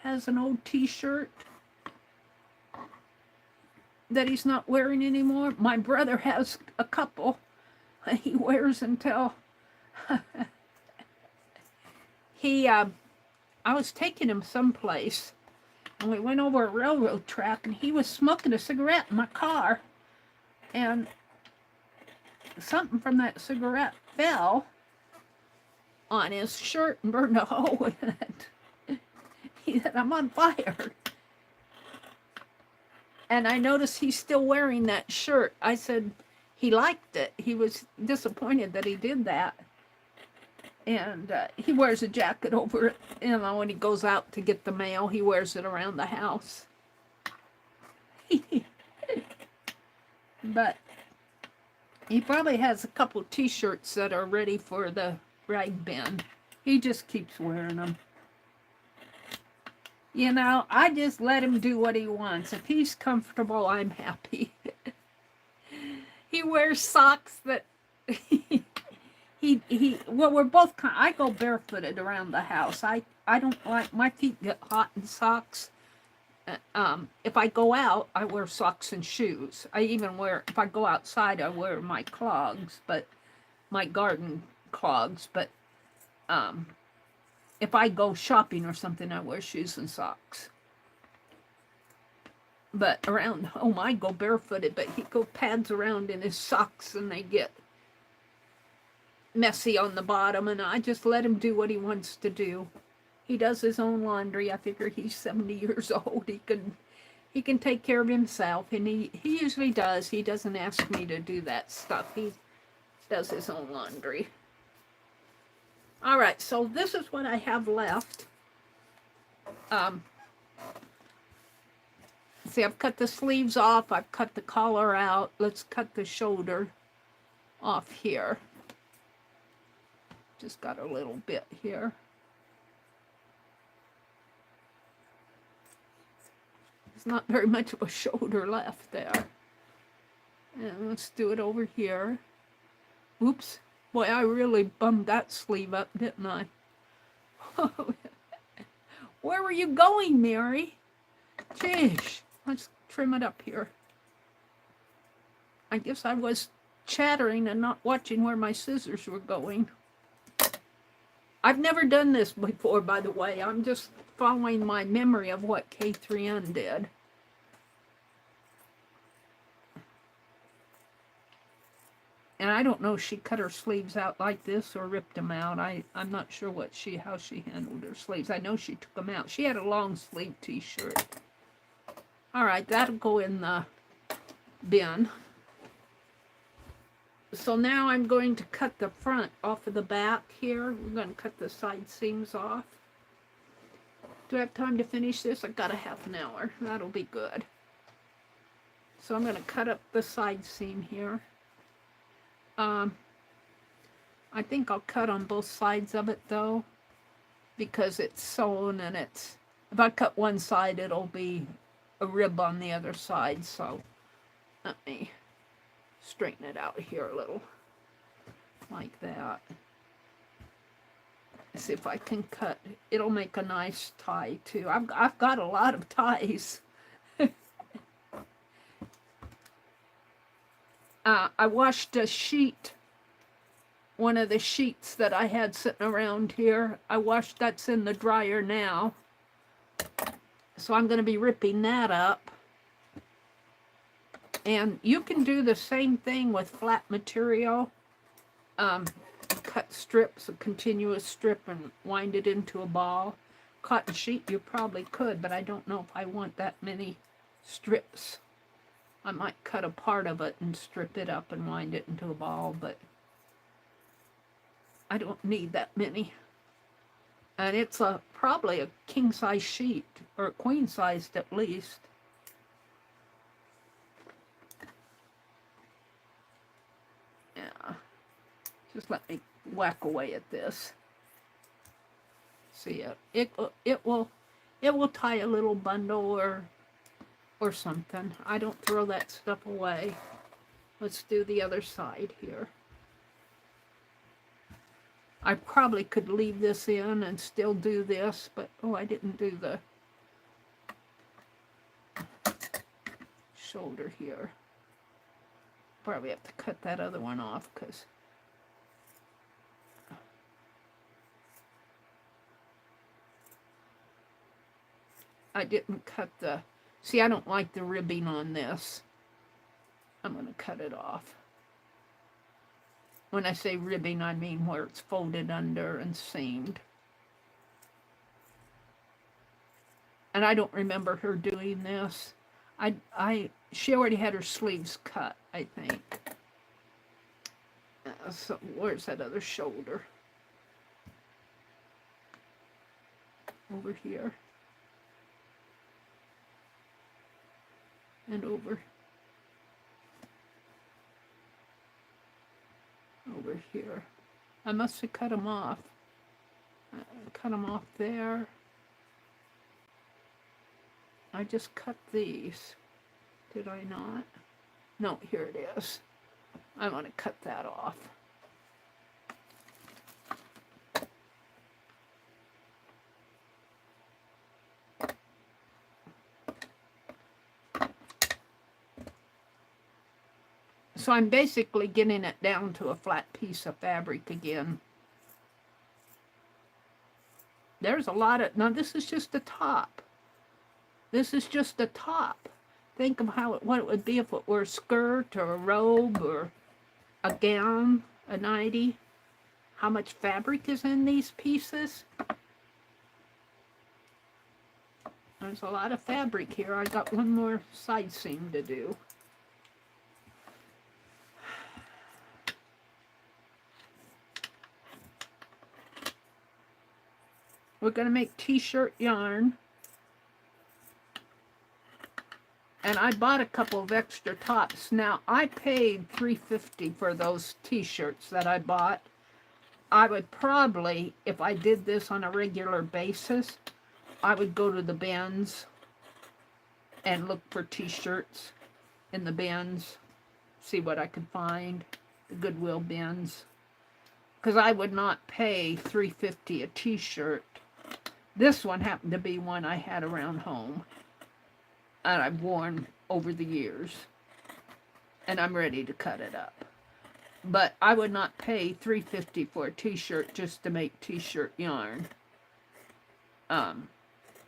has an old t-shirt that he's not wearing anymore, my brother has a couple he wears until I was taking him someplace and we went over a railroad track and he was smoking a cigarette in my car, and something from that cigarette fell on his shirt and burned a hole in it. He said, I'm on fire. And I noticed he's still wearing that shirt. I said he liked it. He was disappointed that he did that. And he wears a jacket over it. You know, when he goes out to get the mail, he wears it around the house. But he probably has a couple t-shirts that are ready for the rag bin. He just keeps wearing them. You know, I just let him do what he wants. If he's comfortable, I'm happy. He wears socks that well, we're both I go barefooted around the house. I don't like, my feet get hot in socks. If I go out, I wear socks and shoes. I even wear, if I go outside, I wear my clogs, but my garden clogs, but if I go shopping or something, I wear shoes and socks. But around home, I go barefooted, but he go pads around in his socks and they get messy on the bottom, and I just let him do what he wants to do. He does his own laundry. I figure he's 70 years old. He can take care of himself, and he usually does. He doesn't ask me to do that stuff. He does his own laundry. All right, so this is what I have left. See, I've cut the sleeves off. I've cut the collar out. Let's cut the shoulder off here. Just got a little bit here. There's not very much of a shoulder left there. And let's do it over here. Oops. Boy, I really bummed that sleeve up, didn't I? Where were you going, Meri? Jeez. Let's trim it up here. I guess I was chattering and not watching where my scissors were going. I've never done this before, by the way. I'm just following my memory of what K3N did. And I don't know if she cut her sleeves out like this or ripped them out. I'm not sure how she handled her sleeves. I know she took them out. She had a long sleeve t-shirt. All right, that'll go in the bin. So now I'm going to cut the front off of the back here. We're going to cut the side seams off. Do I have time to finish this? I've got a half an hour. That'll be good. So I'm going to cut up the side seam here. I think I'll cut on both sides of it though, because it's sewn, and if I cut one side, it'll be a rib on the other side. So let me straighten it out here a little, like that. See if I can cut. It'll make a nice tie too. I've got a lot of ties. I washed a sheet, one of the sheets that I had sitting around here. That's in the dryer now. So I'm going to be ripping that up. And you can do the same thing with flat material. Cut strips, a continuous strip, and wind it into a ball. Cotton sheet you probably could, but I don't know if I want that many strips. I might cut a part of it and strip it up and wind it into a ball, but I don't need that many. And it's probably a king-size sheet, or queen-sized at least. Yeah. Just let me whack away at this. See it will tie a little bundle or something. I don't throw that stuff away. Let's do the other side here. I probably could leave this in and still do this, but oh, I didn't do the shoulder here. Probably have to cut that other one off because I didn't cut the... See, I don't like the ribbing on this. I'm going to cut it off. When I say ribbing, I mean where it's folded under and seamed. And I don't remember her doing this. She already had her sleeves cut, I think. So where's that other shoulder? Over here. And over here. I must have cut them off. Cut them off there. I just cut these. Did I not? No, here it is. I'm going to cut that off. So I'm basically getting it down to a flat piece of fabric again. There's a lot of, now this is just the top. This is just the top. Think of what it would be if it were a skirt or a robe or a gown, a nightie. How much fabric is in these pieces? There's a lot of fabric here. I got one more side seam to do. We're going to make t-shirt yarn. And I bought a couple of extra tops. Now, I paid $3.50 for those t-shirts that I bought. I would probably, if I did this on a regular basis, I would go to the bins and look for t-shirts in the bins, see what I could find, the Goodwill bins. Because I would not pay $3.50 a t-shirt. This one happened to be one I had around home, and I've worn over the years, and I'm ready to cut it up. But I would not pay $3.50 for a t-shirt just to make t-shirt yarn.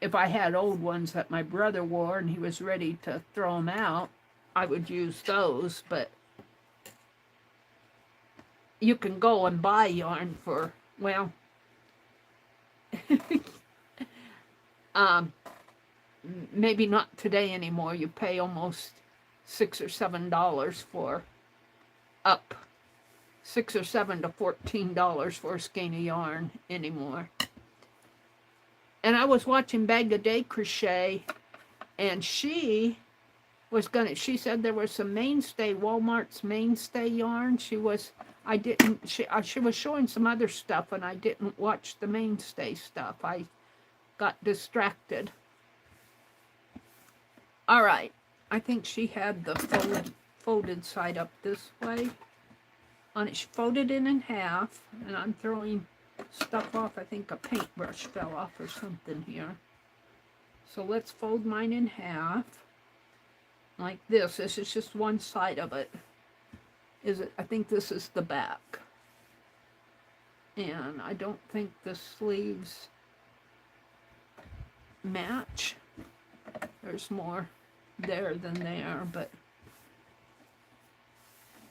If I had old ones that my brother wore and he was ready to throw them out, I would use those, but you can go and buy yarn for, well, maybe not today anymore. You pay almost $6 or $7 for up $6 or $7 to $14 for a skein of yarn anymore. And I was watching Bag a Day Crochet, and she said there was some Mainstay, Walmart's Mainstay yarn. She was showing some other stuff, and I didn't watch the Mainstay stuff. I got distracted. All right, I think she had the folded side up this way. On it, she folded it in half, and I'm throwing stuff off. I think a paintbrush fell off or something here. So let's fold mine in half, like this. This is just one side of it. I think this is the back. And I don't think the sleeves match. There's more there than there, but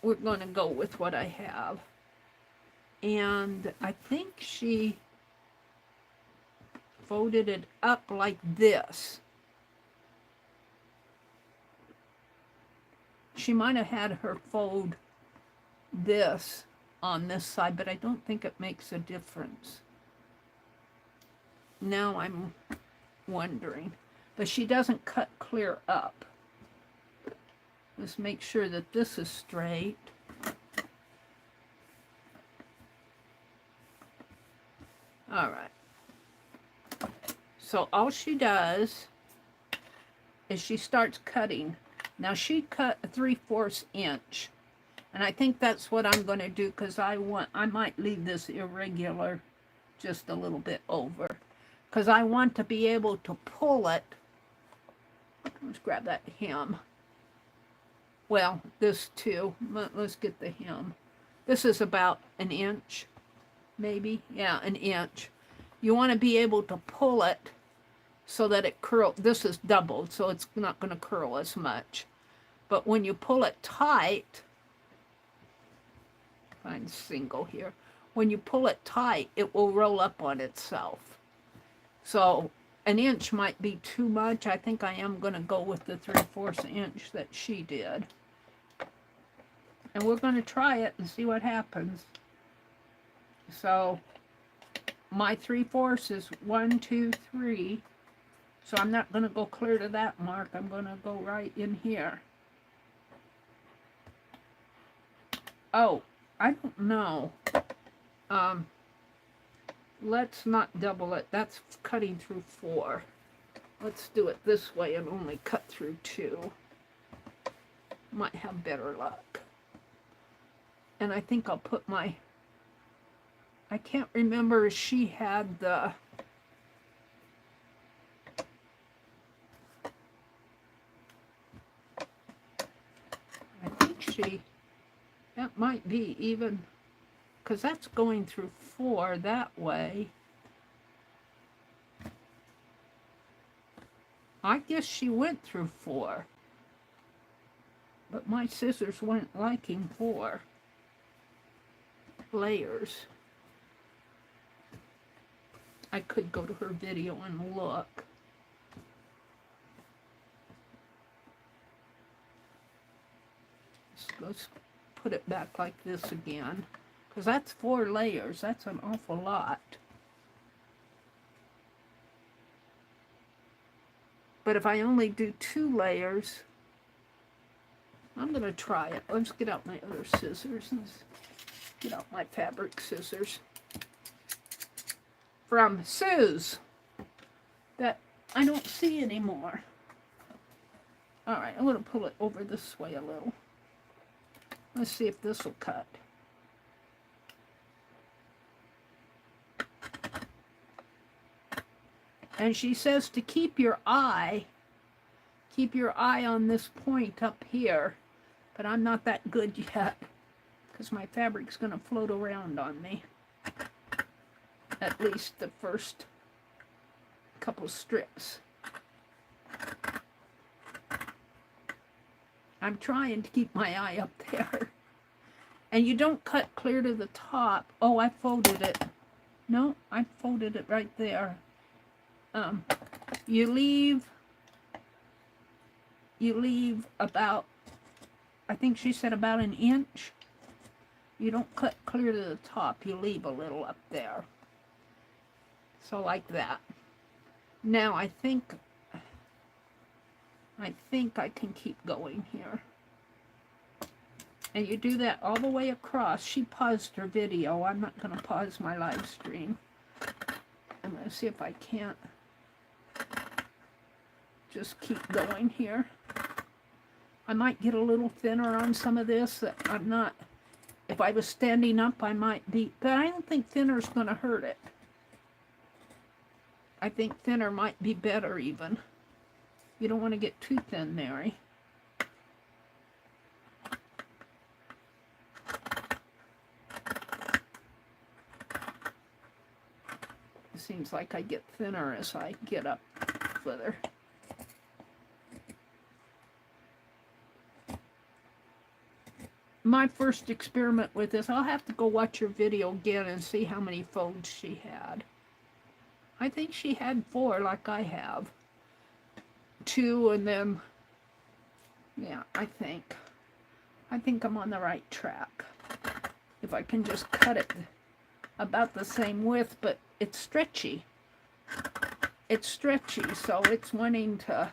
we're going to go with what I have. And I think she folded it up like this. She might have had her fold this on this side, but I don't think it makes a difference. Now I'm wondering. But she doesn't cut clear up. Let's make sure that this is straight. All right. So all she does is she starts cutting. Now she cut a 3/4 inch. And I think that's what I'm going to do, because I might leave this irregular just a little bit over. Because I want to be able to pull it. Let's grab that hem. Well, this too. Let's get the hem. This is about an inch, maybe. Yeah, an inch. You want to be able to pull it so that it curls. This is doubled, so it's not going to curl as much. But when you pull it tight, find single here. When you pull it tight, it will roll up on itself. So an inch might be too much. I think I am going to go with the 3/4 inch that she did. And we're going to try it and see what happens. So my 3/4 is 1, 2, 3. So I'm not going to go clear to that mark. I'm going to go right in here. Oh, I don't know. Let's not double it. That's cutting through 4. Let's do it this way and only cut through 2. Might have better luck. And I think I'll put my... I can't remember if she had the... I think she That might be even, because that's going through 4 that way. I guess she went through 4. But my scissors weren't liking 4 layers. I could go to her video and look. So let's put it back like this again, because that's 4 layers. That's an awful lot. But if I only do 2 layers, I'm going to try it. Let's get out my other scissors. Let's get out my fabric scissors from Sue's that I don't see anymore. All right, I'm going to pull it over this way a little. Let's see if this will cut. And she says to keep your eye on this point up here. But I'm not that good yet, because my fabric's going to float around on me. At least the first couple strips. I'm trying to keep my eye up there. And you don't cut clear to the top. Oh, I folded it. No, I folded it right there. You leave about, I think she said about an inch. You don't cut clear to the top. You leave a little up there. So like that. Now I think I can keep going here. And you do that all the way across. She paused her video. I'm not going to pause my live stream. I'm going to see if I can't just keep going here. I might get a little thinner on some of this. That I'm not, if I was standing up, I might be, but I don't think thinner is going to hurt it. I think thinner might be better even. You don't want to get too thin, Mary. It seems like I get thinner as I get up further. My first experiment with this, I'll have to go watch her video again and see how many folds she had. I think she had 4 like I have. 2 and then, yeah, I think I'm on the right track. If I can just cut it about the same width, but it's stretchy. It's stretchy, so it's wanting to,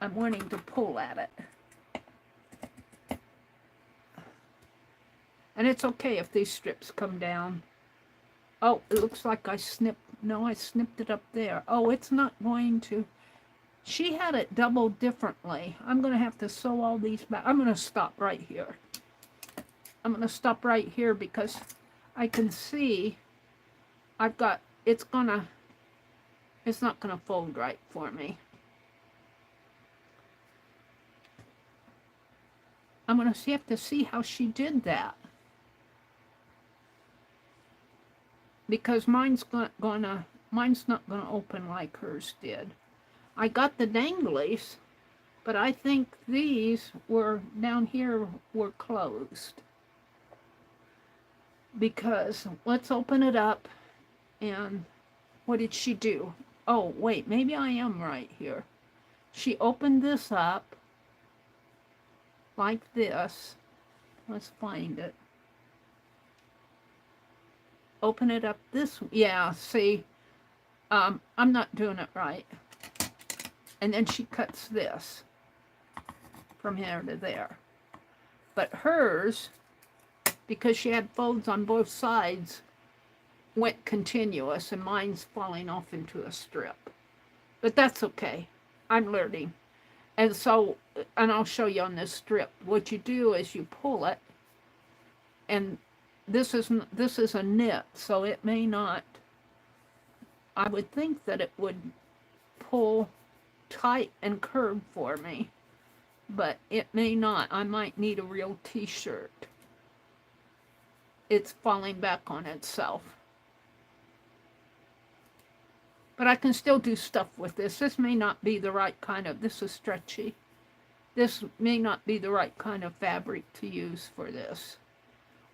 I'm wanting to pull at it. And it's okay if these strips come down. Oh, it looks like I snipped, no, I snipped it up there. Oh, it's not going to. She had it doubled differently. I'm going to have to sew all these back. I'm going to stop right here. I'm going to stop right here because I can see I've got, it's not going to fold right for me. I'm going to have to see how she did that. Because mine's not gonna open like hers did. I got the danglies, but I think these were down here were closed. Because let's open it up, and what did she do? Oh wait, maybe I am right here. She opened this up like this. Let's find it. Open it up this, yeah, see, I'm not doing it right. And then she cuts this from here to there. But hers, because she had folds on both sides, went continuous, and mine's falling off into a strip. But that's okay. I'm learning. And so, and I'll show you on this strip. What you do is you pull it, and this is a knit, so it may not, I would think that it would pull tight and curve for me, but it may not. I might need a real t-shirt. it's falling back on itself. But I can still do stuff with this. This may not be the right kind of, this is stretchy. This may not be the right kind of fabric to use for this,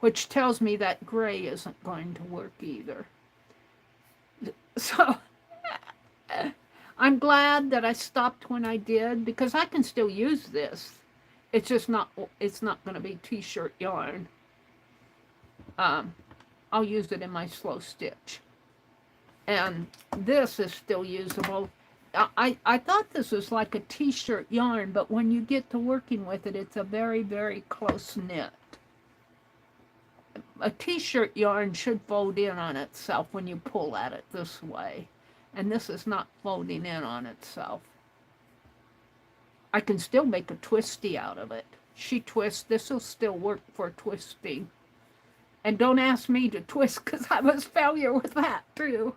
which tells me that gray isn't going to work either. So I'm glad that I stopped when I did, because I can still use this. It's just not, it's not going to be t-shirt yarn. I'll use it in my slow stitch. And this is still usable. I thought this was like a t-shirt yarn, but when you get to working with it, it's a very, very close knit. A t-shirt yarn should fold in on itself when you pull at it this way. And this is not folding in on itself. I can still make a twisty out of it. She twists. This will still work for twisting. And don't ask me to twist, because I was failure with that too.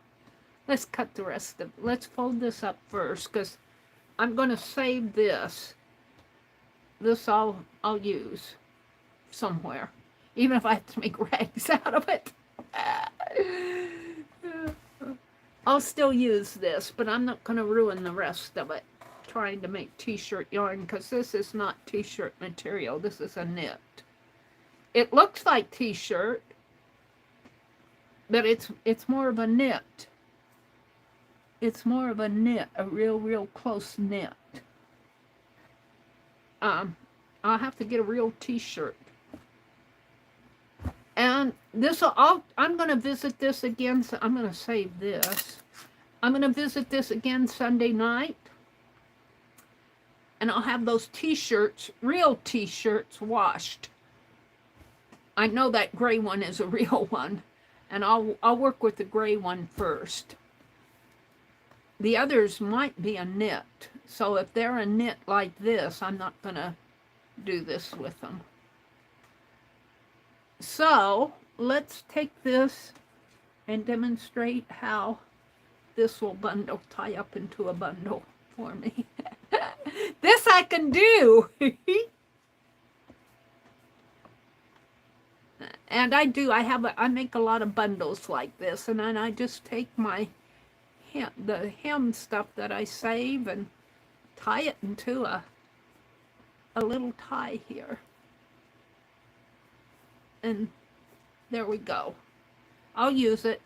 Let's cut the rest of it. Let's fold this up first, because I'm going to save this. This I'll use somewhere, even if I have to make rags out of it. I'll still use this, but I'm not going to ruin the rest of it trying to make t-shirt yarn, because this is not t-shirt material. This is a knit. It looks like t-shirt, but it's more of a knit. It's more of a knit, a real close knit. I'll have to get a real t-shirt. And this, I'm going to visit this again. So I'm going to save this. I'm going to visit this again Sunday night. And I'll have those t-shirts, real t-shirts, washed. I know that gray one is a real one. And I'll work with the gray one first. The others might be a knit. So if they're a knit like this, I'm not going to do this with them. So let's take this and demonstrate how this will tie up into a bundle for me. This I can do. And I make a lot of bundles like this, and then I just take the hem stuff that I save and tie it into a little tie here. And there we go. I'll use it.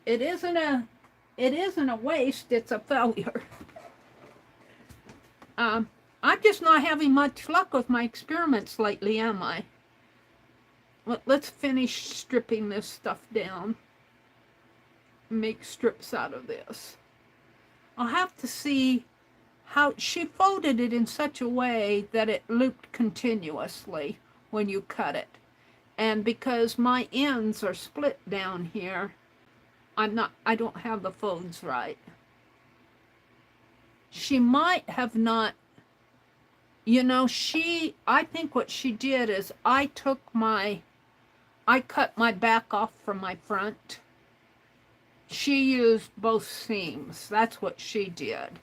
It isn't a waste, it's a failure. I'm just not having much luck with my experiments lately, am I? Let's finish stripping this stuff down. Make strips out of this. I'll have to see how she folded it in such a way that it looped continuously when you cut it. And because my ends are split down here, I don't have the folds right. She might have not, I think what she did is I cut my back off from my front. She used both seams. That's what she did.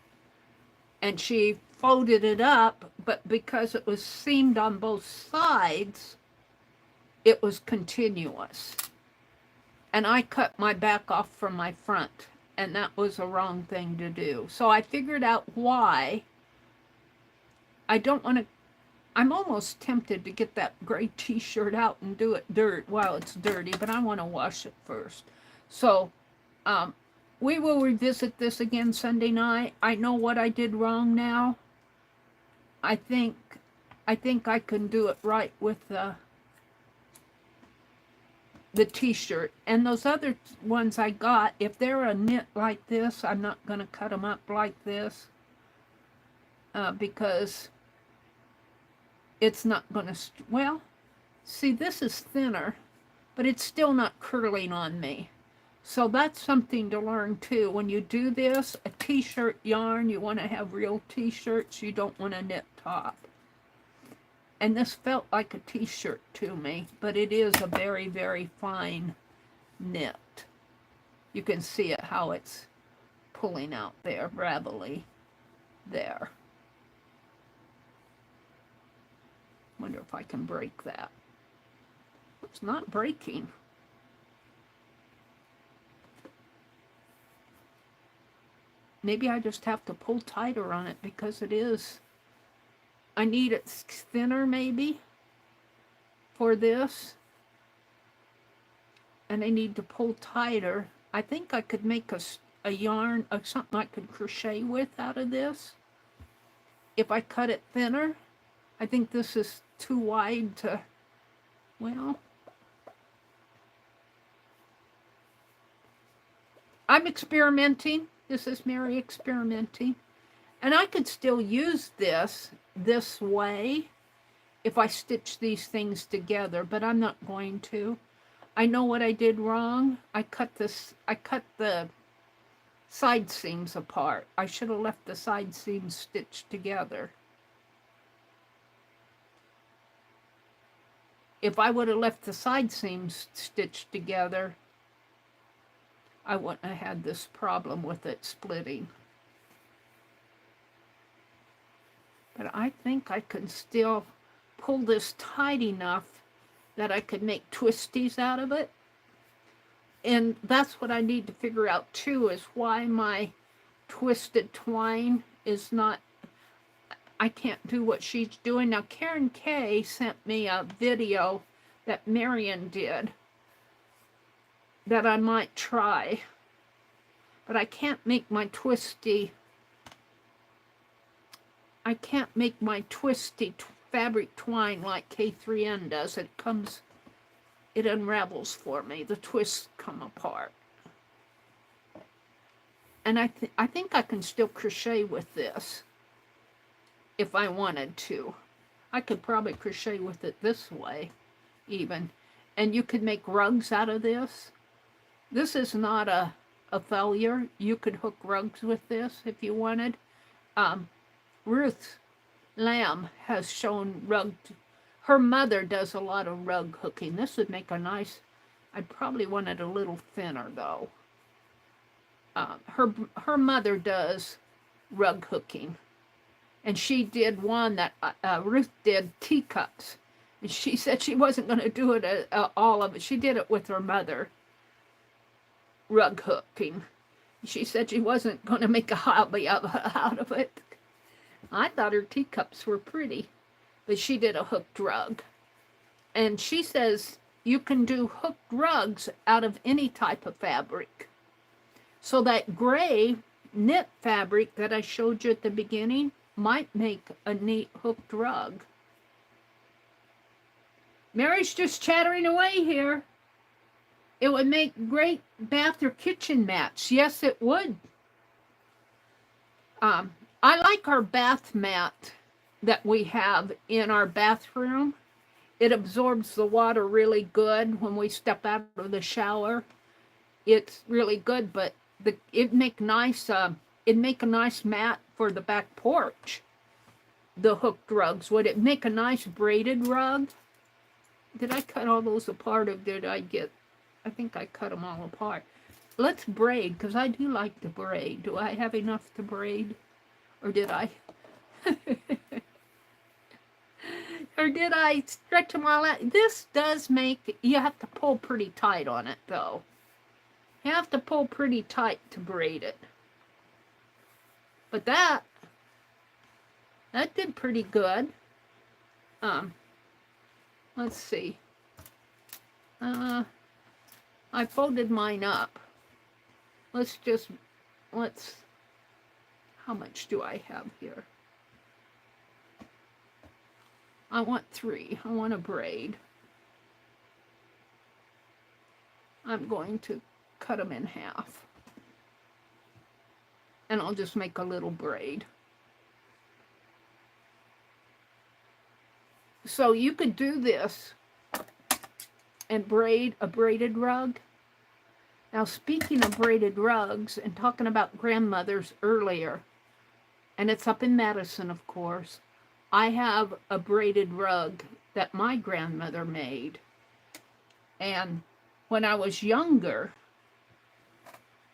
And she folded it up, but because it was seamed on both sides, it was continuous. And I cut my back off from my front, and that was a wrong thing to do. So I figured out why. I'm almost tempted to get that gray t-shirt out and do it while it's dirty, but I want to wash it first. So we will revisit this again Sunday night. I know what I did wrong now. I think I can do it right with the t-shirt. And those other ones I got, if they're a knit like this, I'm not going to cut them up like this because it's not going to, well, see, this is thinner, but it's still not curling on me. So that's something to learn too. When you do this, a t-shirt yarn, you want to have real t-shirts. You don't want a knit top. And this felt like a t-shirt to me, but it is a very, very fine knit. You can see it, how it's pulling out there, ravelly there. Wonder if I can break that. it's not breaking. Maybe I just have to pull tighter on it because it is. I need it thinner maybe for this. And I need to pull tighter. I think I could make a yarn or something I could crochet with out of this. If I cut it thinner, I think this is too wide to, well, I'm experimenting. This is Meri experimenting. And I could still use this way if I stitch these things together, but I'm not going to. I know what I did wrong. I cut the side seams apart. I should have left the side seams stitched together. If I would have left the side seams stitched together, I wouldn't have had this problem with it splitting. But I think I can still pull this tight enough that I could make twisties out of it. And that's what I need to figure out too, is why my twisted twine is not, I can't do what she's doing. Now Karen Kay sent me a video that Marion did that I might try, but I can't make my twisty, fabric twine like K3N does. It unravels for me. The twists come apart. And I think I can still crochet with this if I wanted to. I could probably crochet with it this way even. And you could make rugs out of this. This is not a failure. You could hook rugs with this if you wanted. Ruth Lamb has shown rug. Her mother does a lot of rug hooking. This would make a nice, I'd probably want it a little thinner though. Her mother does rug hooking. And she did one that Ruth did teacups. And she said she wasn't going to do it all of it. She did it with her mother, rug hooking. She said she wasn't going to make a hobby out of it. I thought her teacups were pretty, but she did a hooked rug. And she says you can do hooked rugs out of any type of fabric. So that gray knit fabric that I showed you at the beginning might make a neat hooked rug. Mary's just chattering away here. It would make great bath or kitchen mats. Yes, it would. I like our bath mat that we have in our bathroom. It absorbs the water really good when we step out of the shower. It's really good, but it'd make a nice mat for the back porch. The hooked rugs. Would it make a nice braided rug? Did I cut all those apart, or did I get... I think I cut them all apart. Let's braid, because I do like to braid. Do I have enough to braid? Or did I... or did I stretch them all out? This does make... You have to pull pretty tight on it, though. You have to pull pretty tight to braid it. But that did pretty good. Let's see. I folded mine up. How much do I have here? I want 3. I want a braid. I'm going to cut them in half. And I'll just make a little braid. So you could do this and braid a braided rug. Now, speaking of braided rugs and talking about grandmothers earlier, and it's up in Madison, of course, I have a braided rug that my grandmother made. And when I was younger,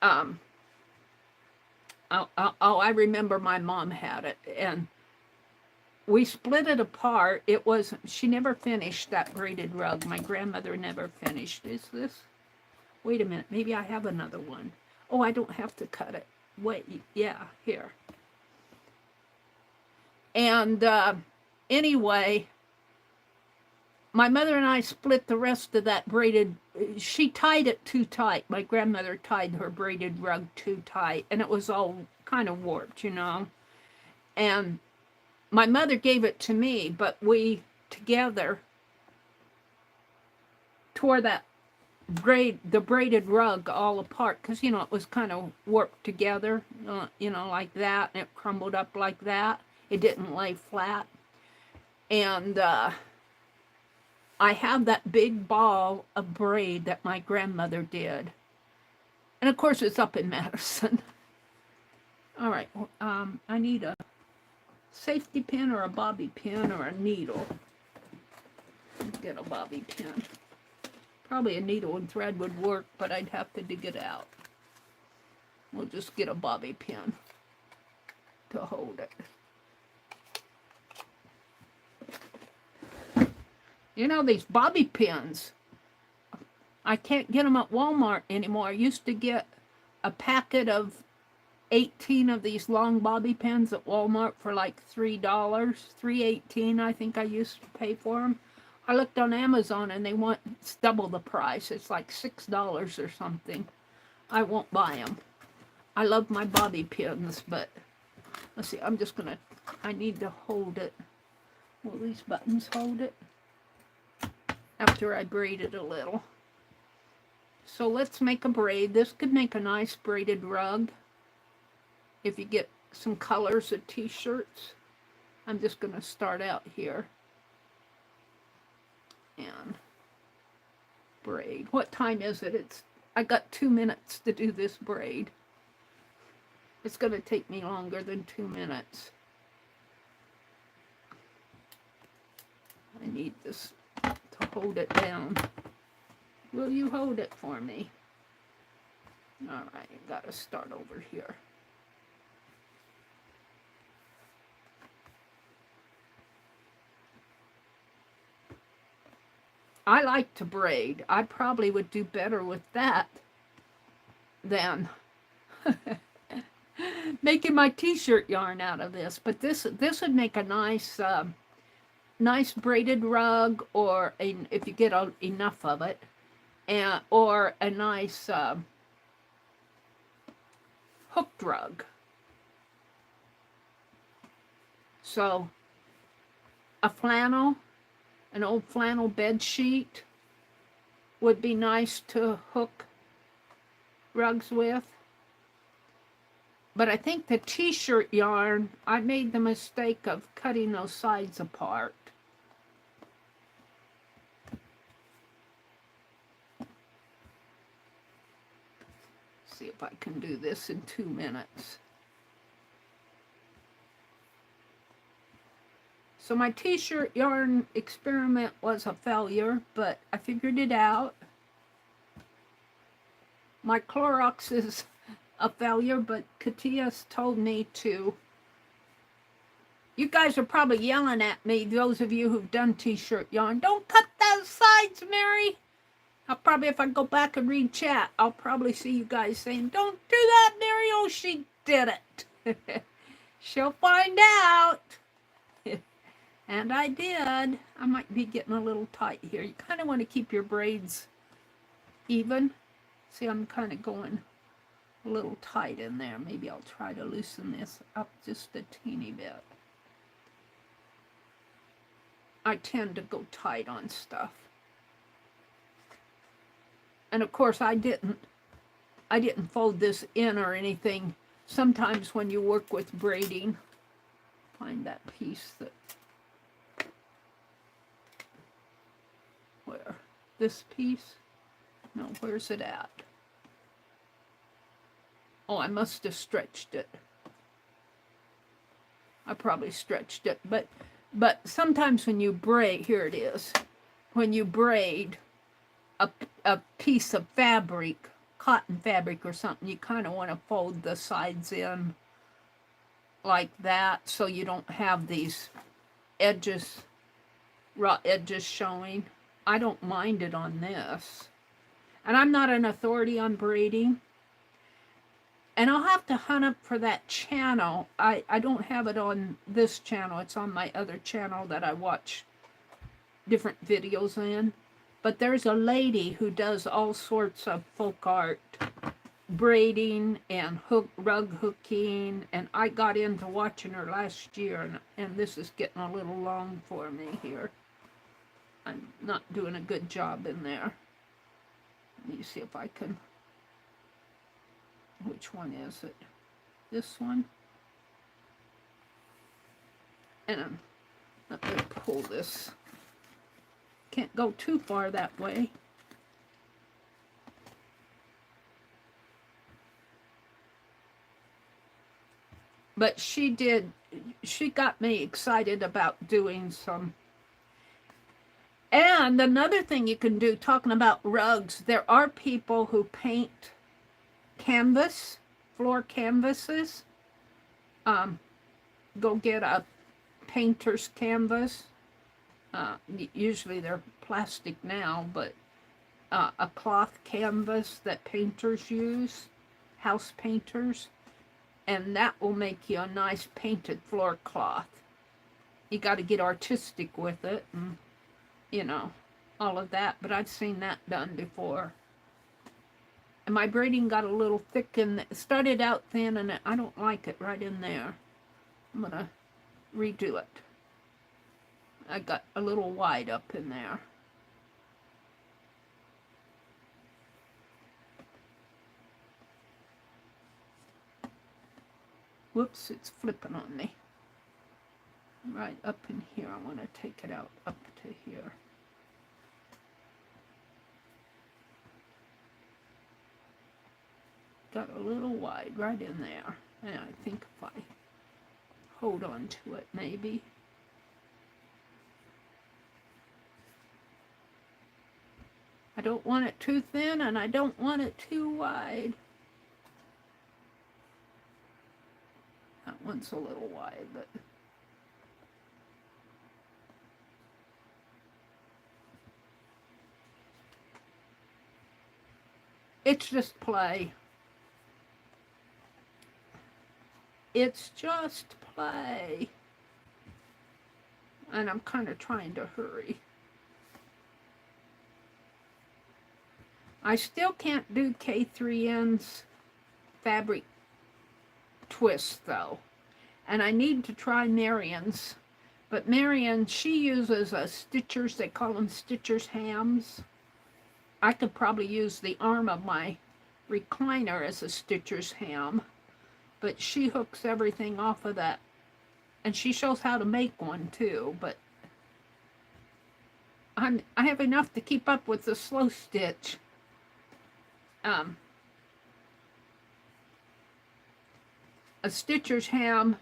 I remember my mom had it, and we split it apart. It was, she never finished that braided rug. My grandmother never finished. Is this? Wait a minute. Maybe I have another one. Oh, I don't have to cut it. Wait, yeah, here. And anyway, my mother and I split the rest of that braided. She tied it too tight. My grandmother tied her braided rug too tight, and it was all kind of warped, you know. And my mother gave it to me, but we together tore that the braided rug all apart, because, you know, it was kind of warped together, you know, like that, and it crumbled up like that. It didn't lay flat. And I have that big ball of braid that my grandmother did. And of course it's up in Madison. All right, I need a safety pin or a bobby pin or a needle. Let's get a bobby pin. Probably a needle and thread would work, but I'd have to dig it out. We'll just get a bobby pin to hold it. You know, these bobby pins, I can't get them at Walmart anymore. I used to get a packet of 18 of these long bobby pins at Walmart for like $3, $3.18 I think I used to pay for them. I looked on Amazon and they want double the price. It's like $6 or something. I won't buy them. I love my bobby pins, but let's see, I'm just gonna, I need to hold it. Will these buttons hold it? After I braid it a little. So let's make a braid. This could make a nice braided rug if you get some colors of t-shirts. I'm just going to start out here and braid. What time is it? I got 2 minutes to do this braid. It's going to take me longer than 2 minutes. I need this to hold it down. Will you hold it for me? All right, I gotta start over here. I like to braid. I probably would do better with that than making my t-shirt yarn out of this. But this would make a nice nice braided rug, or if you get enough of it, and or a nice hooked rug. So a flannel, an old flannel bed sheet would be nice to hook rugs with. But I think the t-shirt yarn, I made the mistake of cutting those sides apart. See if I can do this in 2 minutes. So my t-shirt yarn experiment was a failure, but I figured it out. My Clorox is a failure, but Katia's told me to. You guys are probably yelling at me, those of you who've done t-shirt yarn. Don't cut those sides, Meri. I'll probably, if I go back and read chat, I'll probably see you guys saying, don't do that, Meri. Oh, she did it. She'll find out. And I did. I might be getting a little tight here. You kind of want to keep your braids even. See, I'm kind of going a little tight in there. Maybe I'll try to loosen this up just a teeny bit. I tend to go tight on stuff. And of course, I didn't fold this in or anything. Sometimes when you work with braiding, find that piece that, where? This piece? No, where's it at? Oh, I must have stretched it. I probably stretched it, but sometimes when you braid, here it is, when you braid a piece of fabric, cotton fabric or something, you kind of want to fold the sides in like that so you don't have these edges, raw edges showing. I don't mind it on this. And I'm not an authority on braiding. And I'll have to hunt up for that channel. I don't have it on this channel. It's on my other channel that I watch different videos in. But there's a lady who does all sorts of folk art, braiding and rug hooking. And I got into watching her last year. And this is getting a little long for me here. I'm not doing a good job in there. Let me see if I can... Which one is it? This one? And let me pull this. Can't go too far that way. But she got me excited about doing some. And another thing you can do, talking about rugs, there are people who paint canvas, floor canvases. Go get a painter's canvas. Usually they're plastic now, but a cloth canvas that painters use, house painters, and that will make you a nice painted floor cloth. You got to get artistic with it, and you know, all of that, but I've seen that done before. And my braiding got a little thick, and it started out thin, and I don't like it right in there. I'm gonna redo it. I got a little wide up in there. Whoops, it's flipping on me. Right up in here, I want to take it out up to here. Got a little wide right in there. And I think if I hold on to it, maybe. I don't want it too thin, and I don't want it too wide. That one's a little wide, but... It's just play. It's just play. And I'm kind of trying to hurry. I still can't do K3N's fabric twist though. And I need to try Marian's. But Marian, she uses a stitchers, they call them stitchers hams. I could probably use the arm of my recliner as a stitcher's ham. But she hooks everything off of that. And she shows how to make one too. But I have enough to keep up with the slow stitch. A stitcher's ham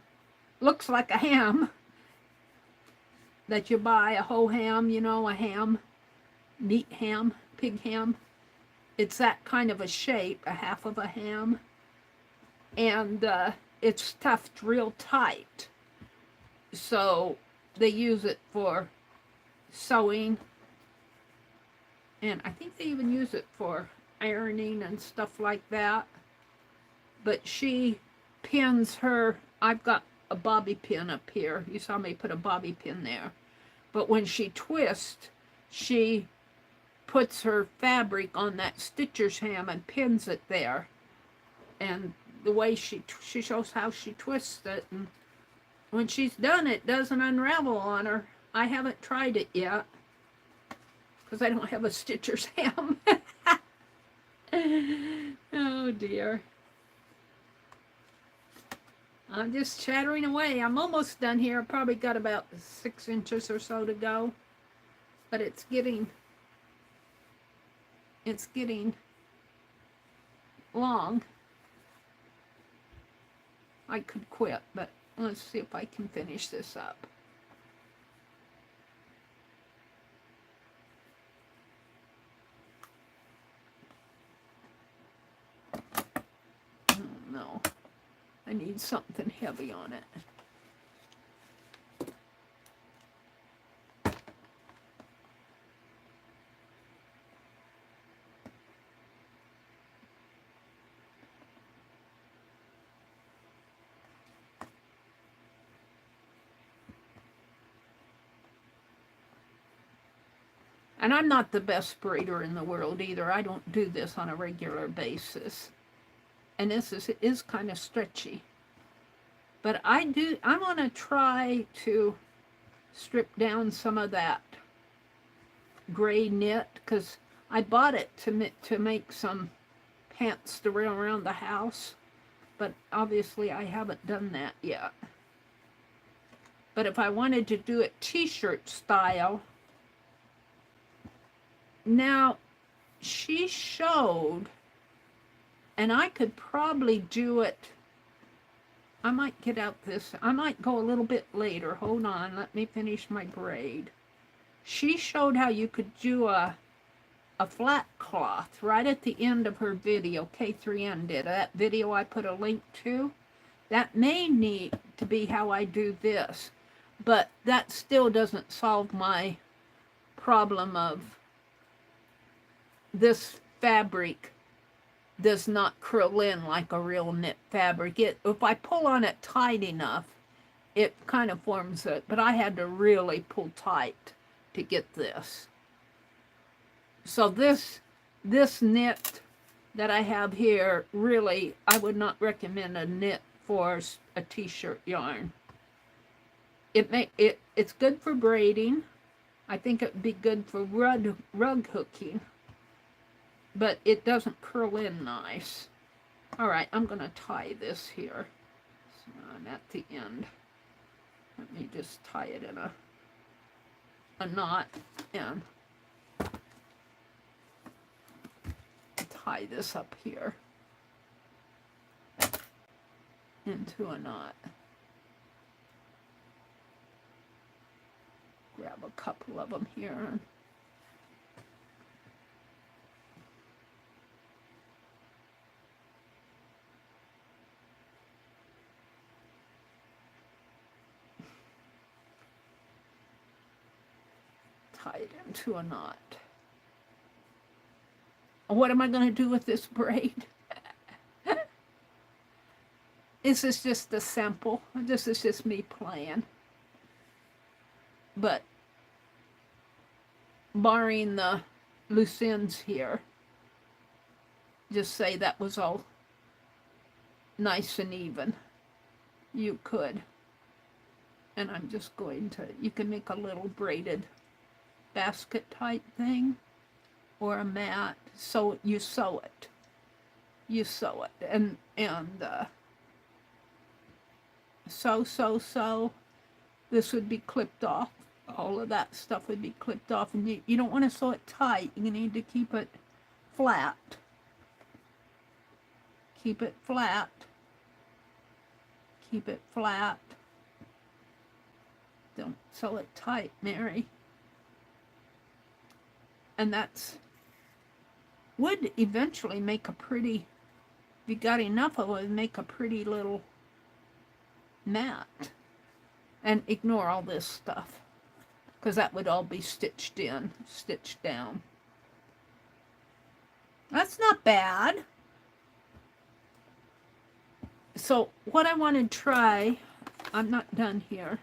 looks like a ham that you buy, a whole ham, you know, a ham, meat ham, pig ham. It's that kind of a shape, a half of a ham. And it's stuffed real tight. So they use it for sewing. And I think they even use it for ironing and stuff like that. But she pins her, I've got a bobby pin up here. You saw me put a bobby pin there. But when she twists, she puts her fabric on that stitcher's ham and pins it there. And the way she shows how she twists it, and when she's done, it doesn't unravel on her. I haven't tried it yet because I don't have a stitcher's ham. Oh dear. I'm just chattering away. I'm almost done here. I've probably got about 6 inches or so to go, but it's getting long. I could quit, but let's see if I can finish this up. Oh, no, I need something heavy on it. And I'm not the best braider in the world either. I don't do this on a regular basis. And this is kind of stretchy. But I want to try to strip down some of that gray knit, because I bought it to make some pants to wear around the house. But obviously I haven't done that yet. But if I wanted to do it t-shirt style, now she showed, and I could probably do it. I might get out this, I might go a little bit later. Hold on, let me finish my braid. She showed how you could do a flat cloth right at the end of her video. K3N did. That video I put a link to. That may need to be how I do this. But that still doesn't solve my problem of this fabric does not curl in like a real knit fabric. If I pull on it tight enough, it kind of forms it. But I had to really pull tight to get this. So this knit that I have here, really, I would not recommend a knit for a t-shirt yarn. It's good for braiding. I think it would be good for rug hooking. But it doesn't curl in nice. All right, I'm going to tie this here. So I'm at the end. Let me just tie it in a knot and tie this up here into a knot. Grab a couple of them here. Tie it into a knot. What am I going to do with this braid? This is just a sample. This is just me playing. But barring the loose ends here, just say that was all nice and even. You could. And I'm just going to, you can make a little braided basket type thing or a mat. So you sew it. You sew it. And sew. This would be clipped off. All of that stuff would be clipped off. And you don't want to sew it tight. You need to keep it flat. Keep it flat. Keep it flat. Don't sew it tight, Mary. And that's would eventually make a pretty, if you got enough of it, would make a pretty little mat. And ignore all this stuff, because that would all be stitched in, stitched down. That's not bad. So what I want to try, I'm not done here.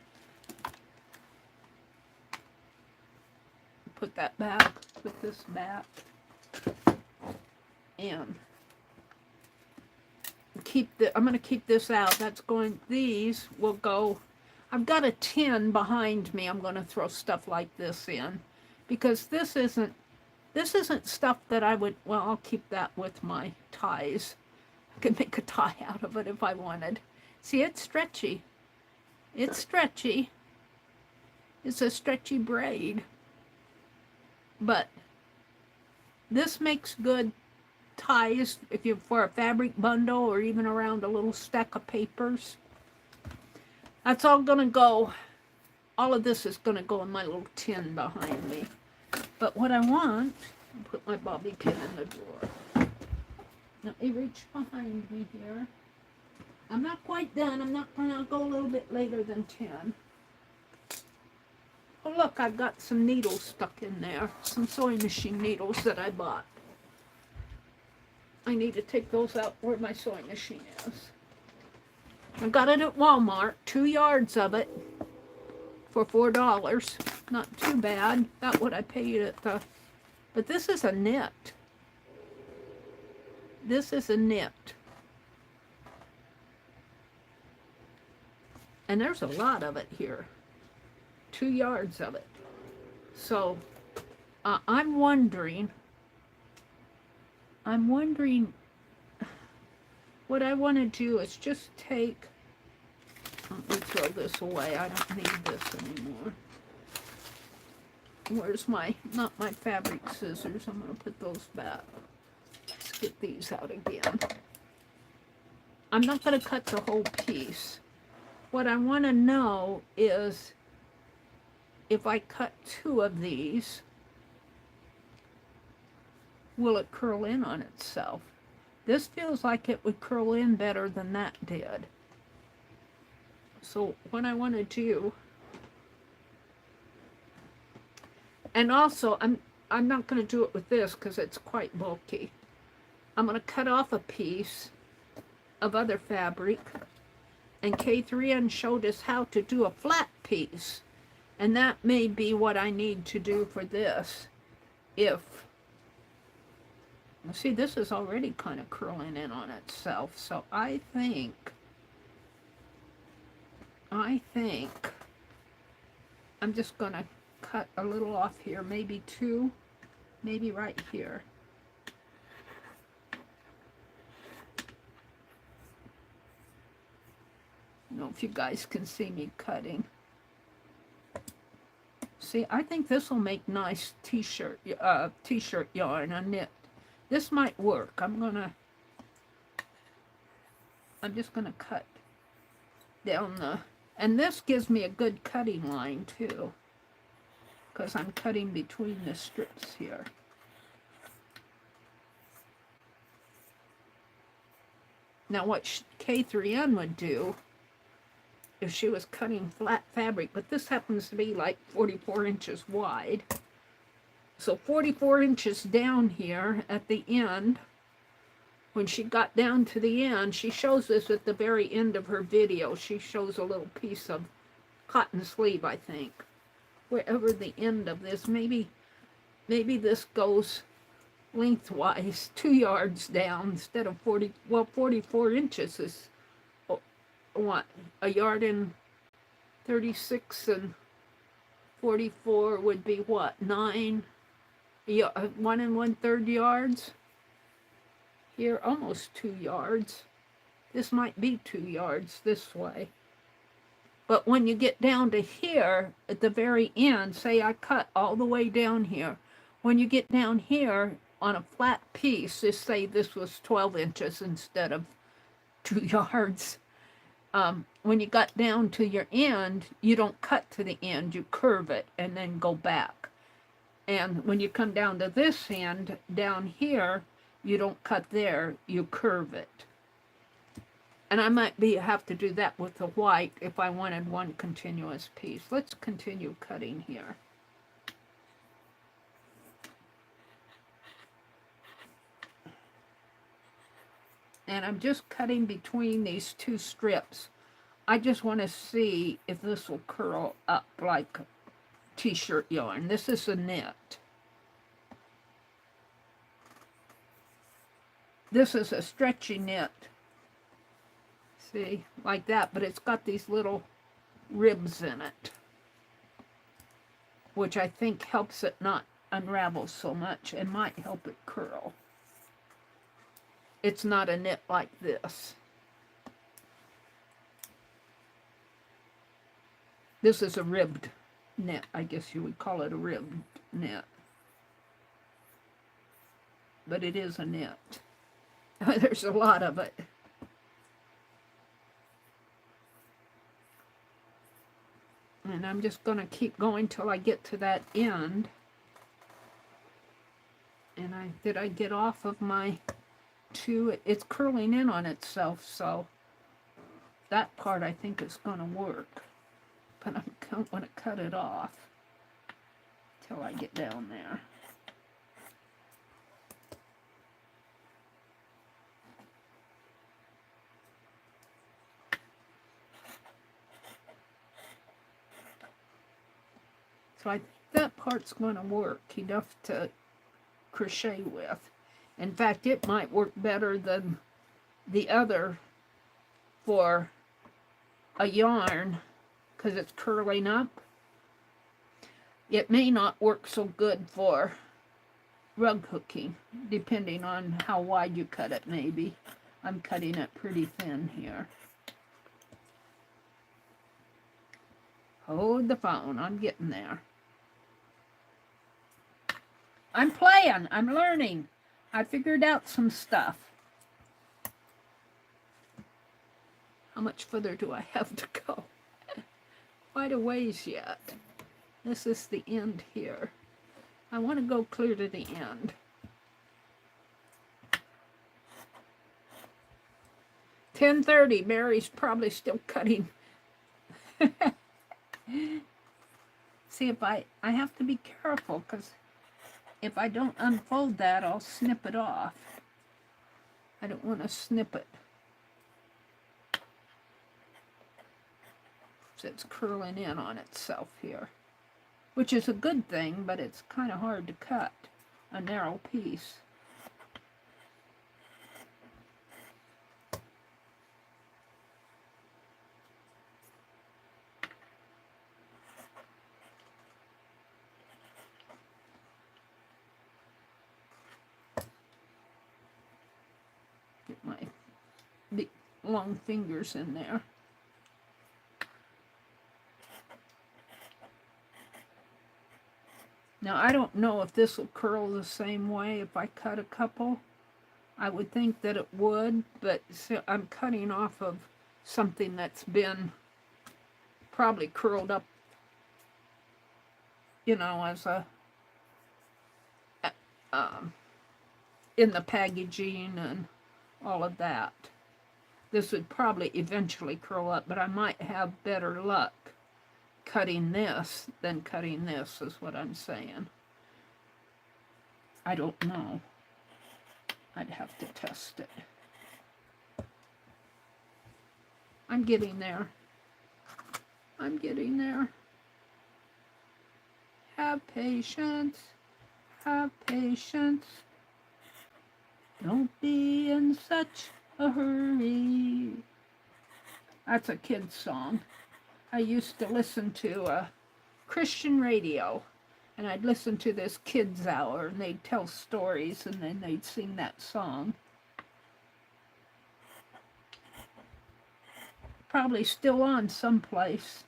Put that back, put this back, and I'm going to keep this out. That's going, these will go, I've got a tin behind me. I'm going to throw stuff like this in, because this isn't stuff that I would, well, I'll keep that with my ties. I could make a tie out of it if I wanted. See, it's stretchy. It's stretchy. It's a stretchy braid. But this makes good ties if you're for a fabric bundle or even around a little stack of papers. That's all gonna go, all of this is gonna go in my little tin behind me. But what I want, I'll put my bobby pin in the drawer. Let me reach behind me here. I'm not quite done. I'm not gonna go a little bit later than 10. Oh look, I've got some needles stuck in there. Some sewing machine needles that I bought. I need to take those out where my sewing machine is. I got it at Walmart, 2 yards of it for $4. Not too bad. About what I paid at the... But this is a knit. This is a knit. And there's a lot of it here. 2 yards of it. So, I'm wondering, what I want to do is just take, let me throw this away. I don't need this anymore. Where's my, not my fabric scissors. I'm going to put those back. Let's get these out again. I'm not going to cut the whole piece. What I want to know is if I cut 2 of these, will it curl in on itself? This feels like it would curl in better than that did. So what I want to do, and also I'm not going to do it with this because it's quite bulky. I'm going to cut off a piece of other fabric, and K3N showed us how to do a flat piece, and that may be what I need to do for this. If, see, this is already kind of curling in on itself, so I think I'm just going to cut a little off here, maybe 2, maybe right here. I don't know if you guys can see me cutting. See, I think this will make nice t-shirt yarn, a knit. This might work. I'm just gonna cut down the, and this gives me a good cutting line too, because I'm cutting between the strips here. Now what K3N would do if she was cutting flat fabric, but this happens to be like 44 inches wide. So 44 inches down here at the end, when she got down to the end, she shows this at the very end of her video. She shows a little piece of cotton sleeve, I think. Wherever the end of this, maybe this goes lengthwise 2 yards down instead of 44 inches is what, a yard and 36 and 44 would be what, 9, 1 1/3 yards. Here, almost 2 yards. This might be 2 yards this way. But when you get down to here, at the very end, say I cut all the way down here. When you get down here on a flat piece, just say this was 12 inches instead of 2 yards. When you got down to your end, you don't cut to the end, you curve it and then go back. And when you come down to this end, down here, you don't cut there, you curve it. And I might have to do that with the white if I wanted one continuous piece. Let's continue cutting here. And I'm just cutting between these 2 strips. I just want to see if this will curl up like t-shirt yarn. This is a knit. This is a stretchy knit. See, like that, but it's got these little ribs in it, which I think helps it not unravel so much and might help it curl. It's not a knit like this. This is a ribbed knit. I guess you would call it a ribbed knit. But it is a knit. There's a lot of it. And I'm just going to keep going till I get to that end. And did I get off of my 2? It's curling in on itself, so that part I think is going to work. But I don't want to cut it off till I get down there. So I think that part's going to work enough to crochet with. In fact, it might work better than the other for a yarn because it's curling up. It may not work so good for rug hooking, depending on how wide you cut it, maybe. I'm cutting it pretty thin here. Hold the phone, I'm getting there. I'm playing, I'm learning. I figured out some stuff. How much further do I have to go? Quite a ways yet. This is the end here. I want to go clear to the end. 10:30, Mary's probably still cutting. See, if I have to be careful, because if I don't unfold that, I'll snip it off. I don't want to snip it. So it's curling in on itself here, which is a good thing, but it's kind of hard to cut a narrow piece. Get my big long fingers in there. Now, I don't know if this will curl the same way if I cut a couple. I would think that it would, but I'm cutting off of something that's been probably curled up, you know, as a, in the packaging and all of that. This would probably eventually curl up, but I might have better luck cutting this than cutting this, is what I'm saying. I don't know. I'd have to test it. I'm getting there. I'm getting there. Have patience. Have patience. Don't be in such a hurry. That's a kid's song. I used to listen to Christian radio, and I'd listen to this kids hour, and they'd tell stories, and then they'd sing that song. Probably still on someplace.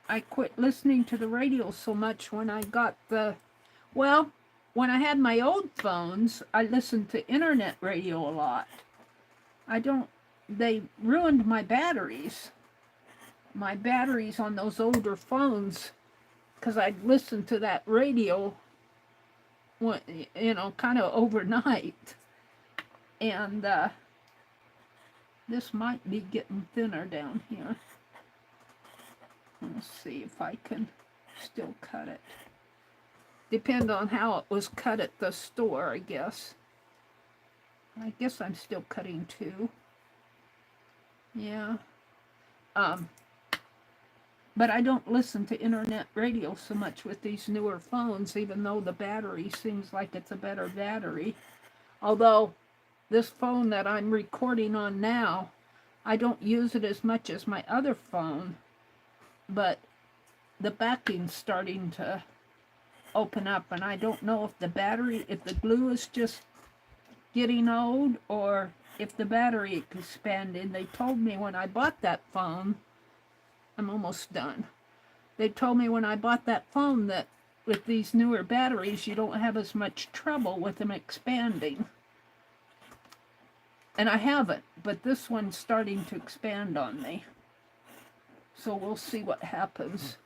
I quit listening to the radio so much when I got the, well, when I had my old phones, I listened to internet radio a lot. They ruined my batteries. My batteries on those older phones, because I'd listen to that radio, you know, kind of overnight. And this might be getting thinner down here. Let's see if I can still cut it. Depend on how it was cut at the store, I guess. I guess I'm still cutting too. Yeah. But I don't listen to internet radio so much with these newer phones, even though the battery seems like it's a better battery. Although this phone that I'm recording on now, I don't use it as much as my other phone, but the backing's starting to open up, and I don't know if the battery, if the glue is just getting old or if the battery expanded. They told me when I bought that phone, I'm almost done. They told me when I bought that phone that with these newer batteries, you don't have as much trouble with them expanding. And I haven't, but this one's starting to expand on me. So we'll see what happens.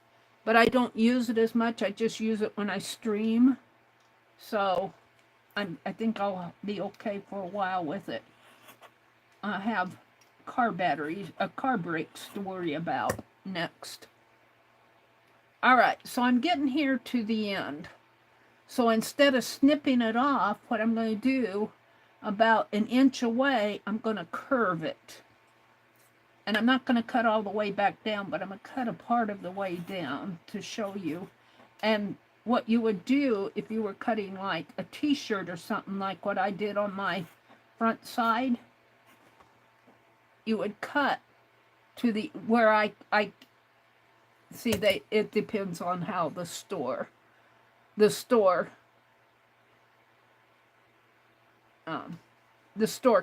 But I don't use it as much. I just use it when I stream. So I think I'll be okay for a while with it. I have car batteries, car brakes to worry about next. All right, so I'm getting here to the end. So instead of snipping it off, what I'm going to do, about an inch away, I'm going to curve it. And I'm not going to cut all the way back down, but I'm going to cut a part of the way down to show you. And what you would do if you were cutting like a t-shirt or something like what I did on my front side, you would cut to the where I see it depends on how the store the store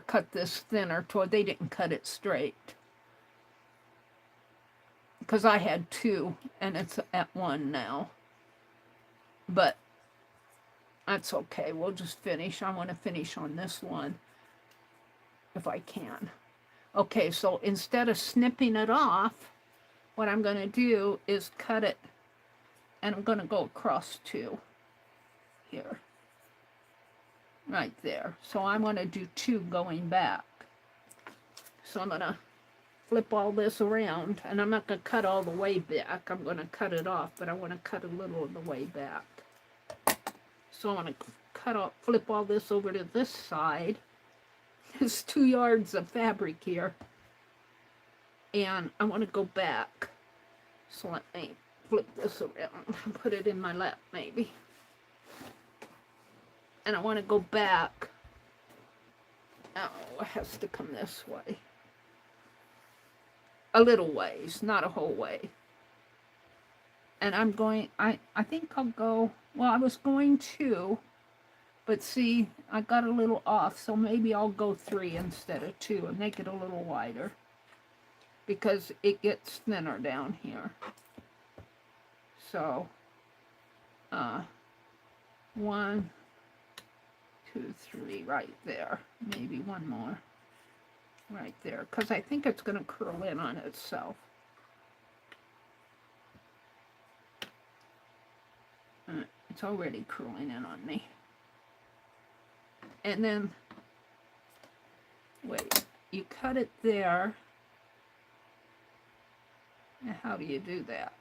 cut this thinner toward, they didn't cut it straight because I had 2 and it's at 1 now, but that's okay. We'll just finish. I want to finish on this one if I can. Okay, so instead of snipping it off, what I'm going to do is cut it, and I'm going to go across 2 here, right there. So I'm going to do 2 going back. So I'm going to flip all this around, and I'm not going to cut all the way back. I'm going to cut it off, but I want to cut a little of the way back. So I'm going to flip all this over to this side. There's 2 yards of fabric here, and I want to go back. So let me flip this around and put it in my lap maybe. And I want to go back. Oh, it has to come this way. A little ways, not a whole way. And I'm going, I think I'll go, well, I was going to, but see, I got a little off, so maybe I'll go 3 instead of 2 and make it a little wider, because it gets thinner down here. So, 1, 2, 3, right there. Maybe 1 more. Right there, because I think it's going to curl in on itself. It's already curling in on me. And then, wait, you cut it there. And how do you do that?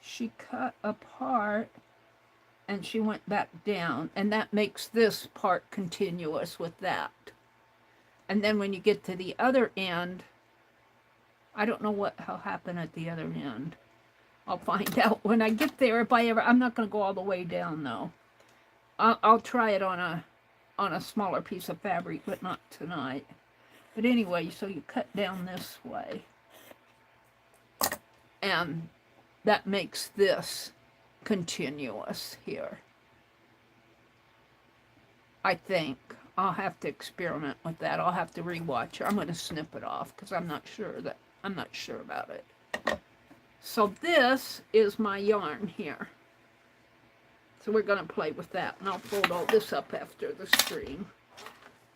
She cut a part and she went back down, and that makes this part continuous with that. And then when you get to the other end, I don't know what'll happen at the other end. I'll find out when I get there. If I ever, I'm not going to go all the way down though. I'll try it on a smaller piece of fabric, but not tonight. But anyway, so you cut down this way, and that makes this continuous here. I think I'll have to experiment with that. I'll have to rewatch it. I'm going to snip it off because I'm not sure about it. So this is my yarn here. So we're going to play with that, and I'll fold all this up after the stream.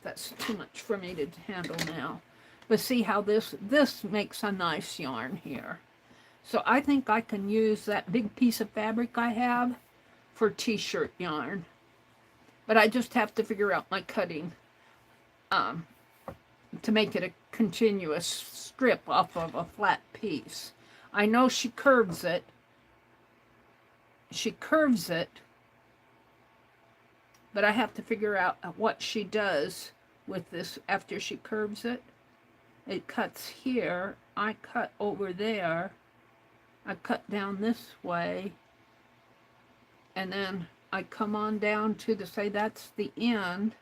That's too much for me to handle now. But see how this makes a nice yarn here. So I think I can use that big piece of fabric I have for t-shirt yarn. But I just have to figure out my cutting to make it a continuous strip off of a flat piece. I know she curves it. She curves it. But I have to figure out what she does with this after she curves it. It cuts here. I cut over there. I cut down this way. And then I come on down to say that's the end.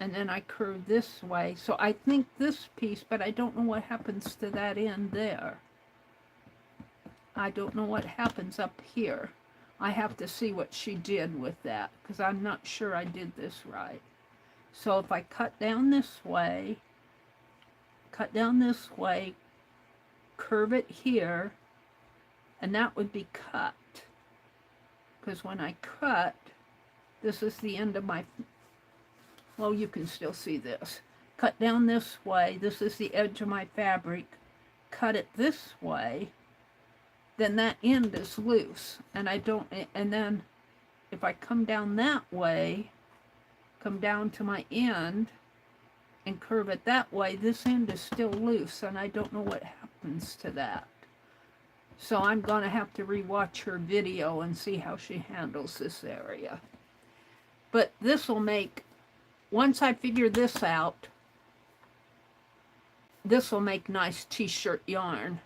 And then I curve this way. So I think this piece, but I don't know what happens to that end there. I don't know what happens up here. I have to see what she did with that, because I'm not sure I did this right. So if I cut down this way, curve it here, and that would be cut. Because when I cut, this is the end of my, well, you can still see this. Cut down this way, this is the edge of my fabric. Cut it this way, then that end is loose, and I don't, and then if I come down that way, come down to my end and curve it that way, this end is still loose, and I don't know what happens to that. So I'm going to have to rewatch her video and see how she handles this area. But this will make, once I figure this out, this will make nice t-shirt yarn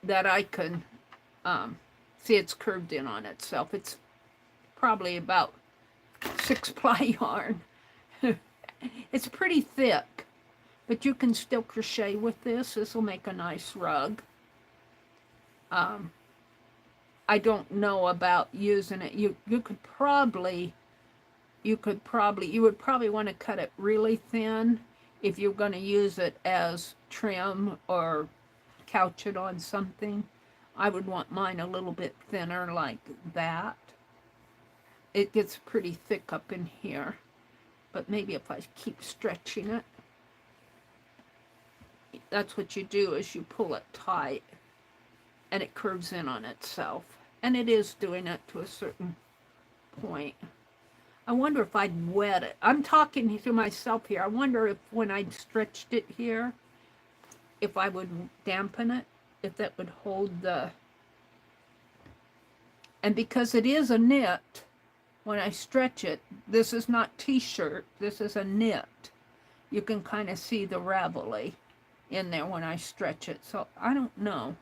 that I can, see it's curved in on itself. It's probably about 6-ply yarn. It's pretty thick, but you can still crochet with this. This will make a nice rug. I don't know about using it. You would probably want to cut it really thin if you're going to use it as trim or couch it on something. I would want mine a little bit thinner like that. It gets pretty thick up in here, but maybe if I keep stretching it, that's what you do, is you pull it tight and it curves in on itself. And it is doing it to a certain point. I wonder if I'd wet it. I'm talking to myself here. I wonder if when I stretched it here, if I would dampen it, if that would hold the... And because it is a knit, when I stretch it, this is not t-shirt, this is a knit. You can kind of see the ravelly in there when I stretch it. So I don't know.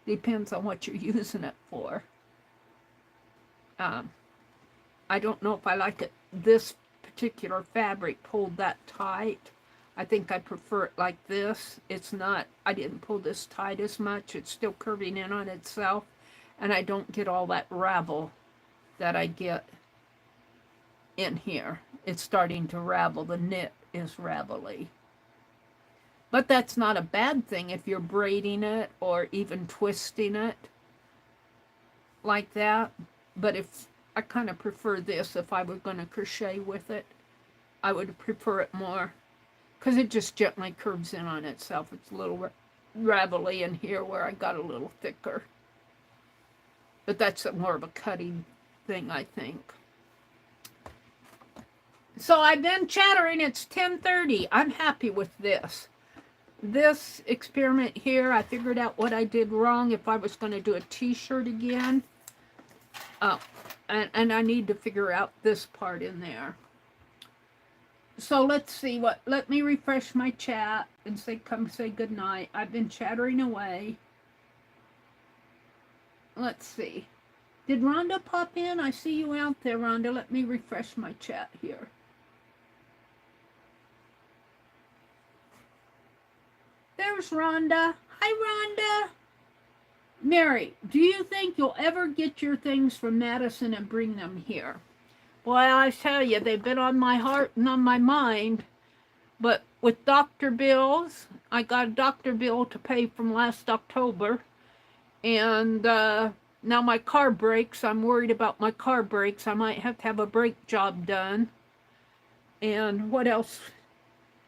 Depends on what you're using it for. I don't know if I like it, this particular fabric pulled that tight. I think I prefer it like this. It's not, I didn't pull this tight as much. It's still curving in on itself. And I don't get all that ravel that I get in here. It's starting to ravel. The knit is ravelly. But that's not a bad thing if you're braiding it or even twisting it like that. But if I kind of prefer this, if I were going to crochet with it, I would prefer it more because it just gently curves in on itself. It's a little ravelly in here where I got a little thicker. But that's more of a cutting thing, I think. So I've been chattering. It's 10:30. I'm happy with this. This experiment here, I figured out what I did wrong if I was going to do a t-shirt again. And I need to figure out this part in there. So let's see what, let me refresh my chat and come say goodnight. I've been chattering away. Let's see. Did Rhonda pop in? I see you out there, Rhonda. Let me refresh my chat here. There's Rhonda. Hi, Rhonda. Mary, do you think you'll ever get your things from Madison and bring them here? Boy, I tell you, they've been on my heart and on my mind. But with doctor bills, I got a doctor bill to pay from last October. And now my car breaks. I'm worried about my car brakes. I might have to have a brake job done. And what else?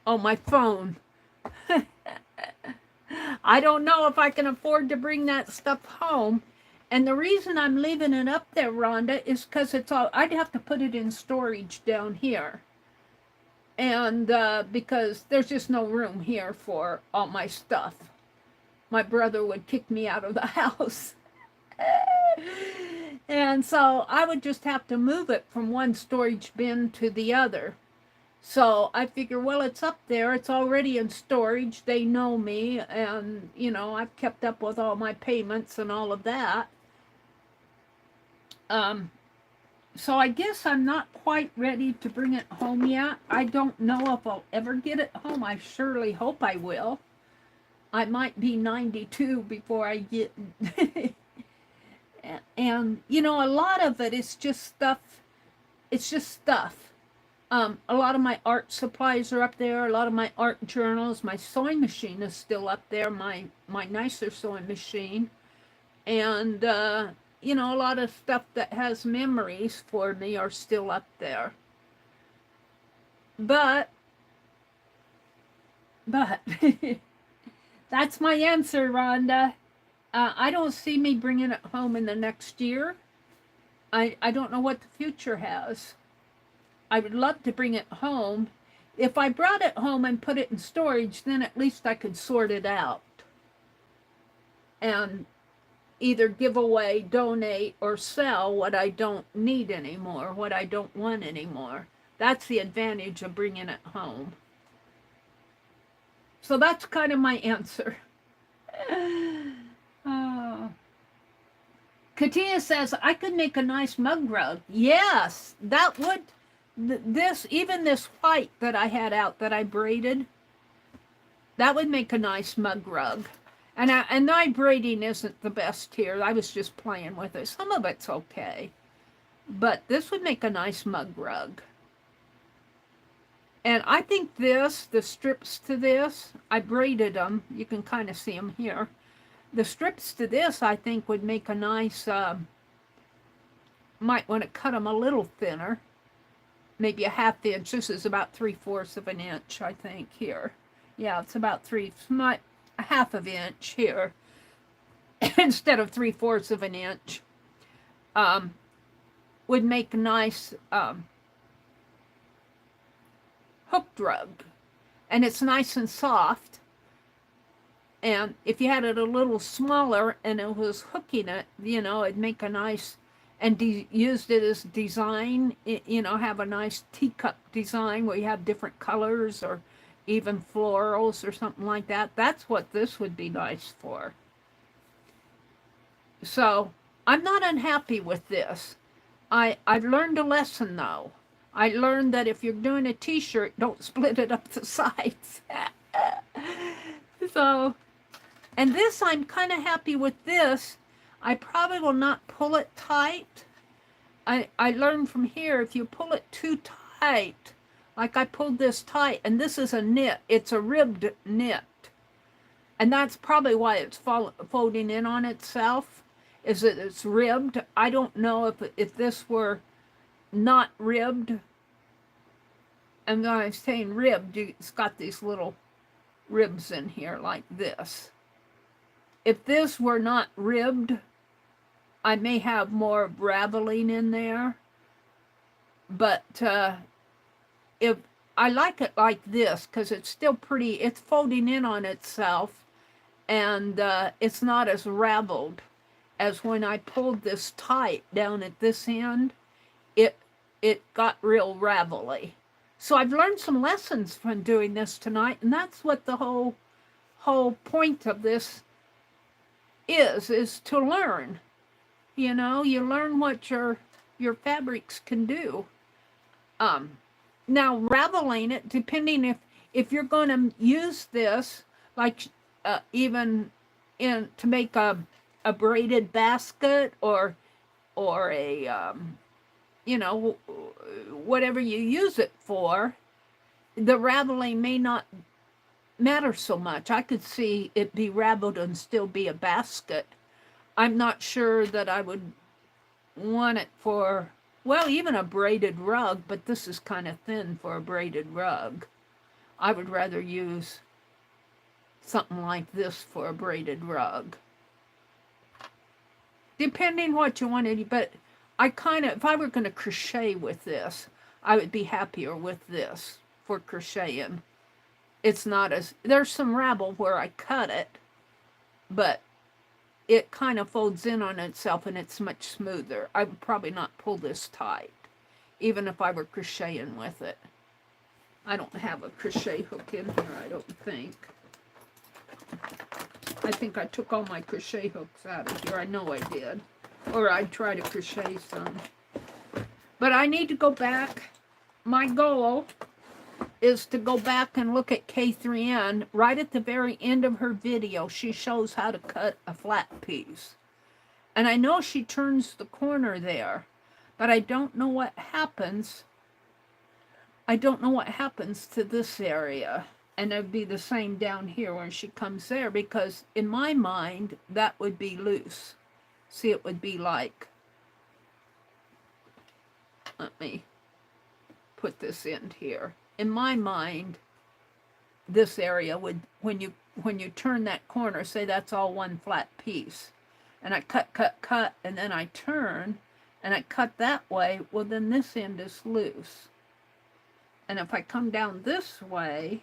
Oh, my phone. I don't know if I can afford to bring that stuff home. And the reason I'm leaving it up there, Rhonda, is because it's all, I'd have to put it in storage down here. And because there's just no room here for all my stuff. My brother would kick me out of the house. And so I would just have to move it from one storage bin to the other. So I figure, well, it's up there. It's already in storage. They know me. And, you know, I've kept up with all my payments and all of that. So I guess I'm not quite ready to bring it home yet. I don't know if I'll ever get it home. I surely hope I will. I might be 92 before I get... And, you know, a lot of it is just stuff. It's just stuff. A lot of my art supplies are up there. A lot of my art journals. My sewing machine is still up there. My nicer sewing machine. And, you know, a lot of stuff that has memories for me are still up there. But, that's my answer, Rhonda. I don't see me bringing it home in the next year. I don't know what the future has. I would love to bring it home. If I brought it home and put it in storage, then at least I could sort it out. And either give away, donate, or sell what I don't need anymore, what I don't want anymore. That's the advantage of bringing it home. So that's kind of my answer. Katia says, I could make a nice mug rug. Yes, that would, even this white that I had out that I braided, that would make a nice mug rug. And my braiding isn't the best here. I was just playing with it. Some of it's okay. But this would make a nice mug rug. And I think this, the strips to this, I braided them. You can kind of see them here. The strips to this, I think, would make a nice, might want to cut them a little thinner. Maybe a ½ inch. This is about 3/4 of an inch, I think, here. Yeah, it's about a ½ of an inch here. Instead of 3/4 of an inch. Would make a nice hooked rug. And it's nice and soft. And if you had it a little smaller and it was hooking it, you know, it'd make a nice, and used it as design, you know, have a nice teacup design where you have different colors or even florals or something like that. That's what this would be nice for. So I'm not unhappy with this. I've learned a lesson though. I learned that if you're doing a t-shirt, don't split it up the sides. So, and this, I'm kind of happy with this. I probably will not pull it tight. I learned from here, if you pull it too tight, like I pulled this tight, and this is a knit. It's a ribbed knit. And that's probably why it's folding in on itself, is that it's ribbed. I don't know if this were not ribbed. And when I'm saying ribbed, it's got these little ribs in here like this. If this were not ribbed, I may have more raveling in there. But if I like it like this, because it's still pretty, it's folding in on itself, and it's not as raveled as when I pulled this tight down at this end. It got real ravelly. So I've learned some lessons from doing this tonight, and that's what the whole point of this is to learn. You know, you learn what your fabrics can do. Now raveling it, depending if you're going to use this, like even to make a braided basket or a you know, whatever you use it for, the raveling may not matter so much. I could see it be raveled and still be a basket. I'm not sure that I would want it for, well, even a braided rug, but this is kind of thin for a braided rug. I would rather use something like this for a braided rug. Depending what you wanted, but I kind of, if I were going to crochet with this, I would be happier with this for crocheting. It's not as, there's some ravel where I cut it, but it kind of folds in on itself and it's much smoother. I would probably not pull this tight, even if I were crocheting with it. I don't have a crochet hook in here, I don't think. I think I took all my crochet hooks out of here. I know I did. Or I'd try to crochet some. But I need to go back. My goal is to go back and look at K3N. Right at the very end of her video, she shows how to cut a flat piece. And I know she turns the corner there, but I don't know what happens. I don't know what happens to this area. And it'd be the same down here when she comes there, because in my mind, that would be loose. See, it would be like, let me put this in here. In my mind, this area would, when you turn that corner, say that's all one flat piece. And I cut, and then I turn, and I cut that way, well then this end is loose. And if I come down this way,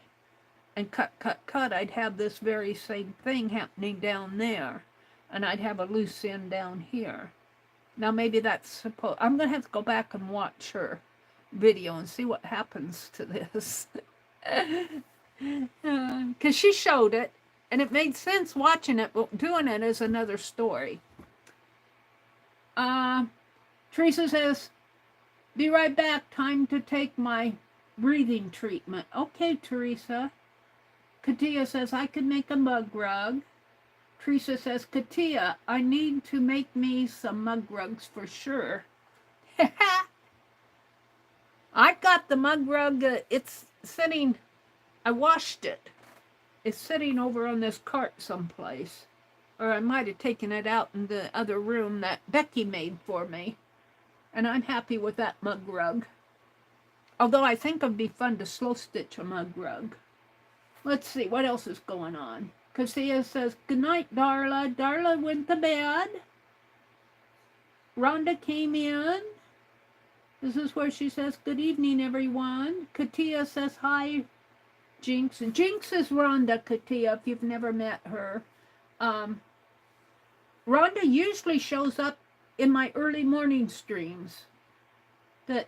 and cut, I'd have this very same thing happening down there. And I'd have a loose end down here. Now maybe that's supposed, I'm going to have to go back and watch her video and see what happens to this. Because she showed it, and it made sense watching it, but doing it is another story. Teresa says, be right back. Time to take my breathing treatment. Okay, Teresa. Katia says, I could make a mug rug. Teresa says, Katia, I need to make me some mug rugs for sure. I got the mug rug. It's sitting, I washed it. It's sitting over on this cart someplace. Or I might have taken it out in the other room that Becky made for me. And I'm happy with that mug rug. Although I think it'd be fun to slow stitch a mug rug. Let's see, what else is going on? Cassia says, good night, Darla. Darla went to bed. Rhonda came in. This is where she says, good evening, everyone. Katia says, hi, Jinx. And Jinx is Rhonda, Katia, if you've never met her. Rhonda usually shows up in my early morning streams. But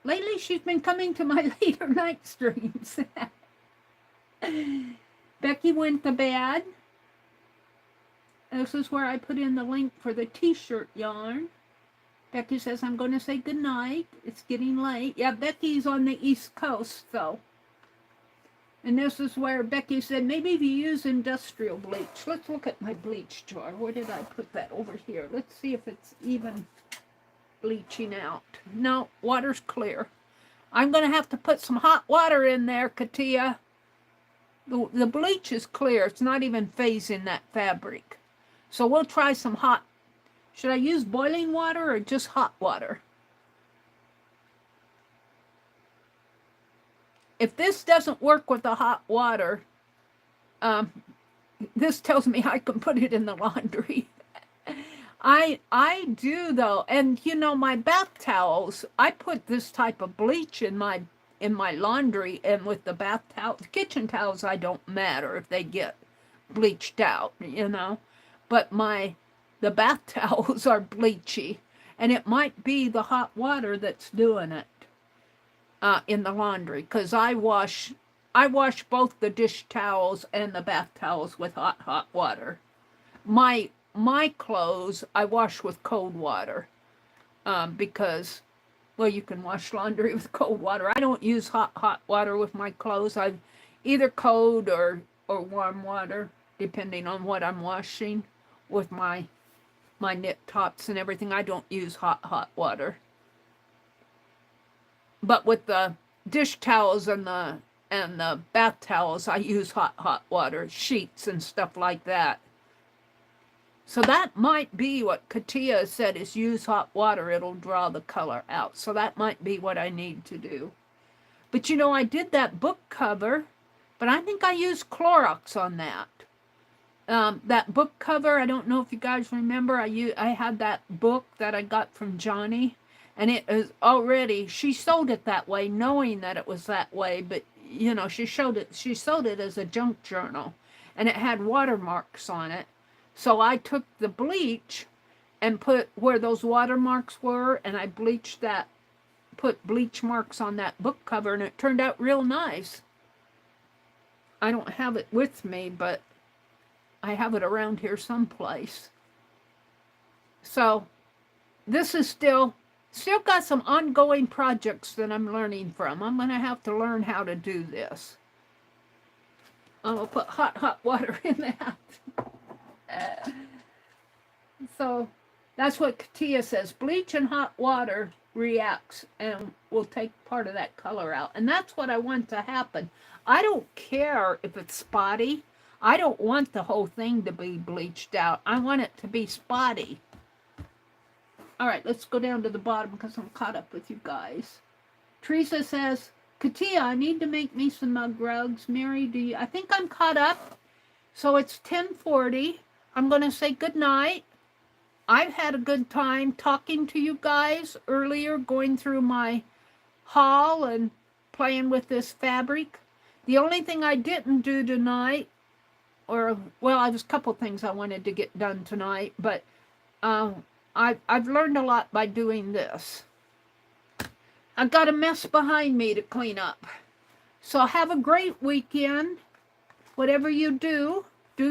lately she's been coming to my later night streams. Becky went to bed. This is where I put in the link for the t-shirt yarn. Becky says, I'm going to say goodnight. It's getting late. Yeah, Becky's on the East Coast, though. And this is where Becky said, maybe if you use industrial bleach. Let's look at my bleach jar. Where did I put that? Over here. Let's see if it's even bleaching out. No, water's clear. I'm going to have to put some hot water in there, Katia. The bleach is clear. It's not even phasing that fabric. So we'll try some hot. Should I use boiling water or just hot water? If this doesn't work with the hot water, this tells me I can put it in the laundry. I do though, and you know my bath towels, I put this type of bleach in my laundry, and with the bath towels, kitchen towels, I don't matter if they get bleached out, you know, but the bath towels are bleachy, and it might be the hot water that's doing it. In the laundry, because I wash both the dish towels and the bath towels with hot water. My clothes I wash with cold water, because, well, you can wash laundry with cold water. I don't use hot water with my clothes. I either cold or warm water, depending on what I'm washing. With my knit tops and everything, I don't use hot water. But with the dish towels and the bath towels, I use hot water, sheets and stuff like that. So that might be what Katia said, is use hot water. It'll draw the color out. So that might be what I need to do. But you know, I did that book cover, but I think I used Clorox on that. That book cover, I don't know if you guys remember, I had that book that I got from Johnny. And it is already, she sold it that way, knowing that it was that way. But, you know, she sold it as a junk journal. And it had watermarks on it. So I took the bleach and put where those watermarks were. And I bleached that, put bleach marks on that book cover. And it turned out real nice. I don't have it with me, but I have it around here someplace. So this is still got some ongoing projects that I'm learning from. I'm going to have to learn how to do this. I'm going to put hot water in that. So that's what Katia says. Bleach and hot water reacts and will take part of that color out. And that's what I want to happen. I don't care if it's spotty. I don't want the whole thing to be bleached out. I want it to be spotty. All right, let's go down to the bottom because I'm caught up with you guys. Teresa says, Katia, I need to make me some mug rugs. Meri, I think I'm caught up. So it's 10:40. I'm going to say good night. I've had a good time talking to you guys earlier, going through my haul and playing with this fabric. The only thing I didn't do tonight, well, there's a couple things I wanted to get done tonight, but I've learned a lot by doing this. I've got a mess behind me to clean up. So have a great weekend. Whatever you do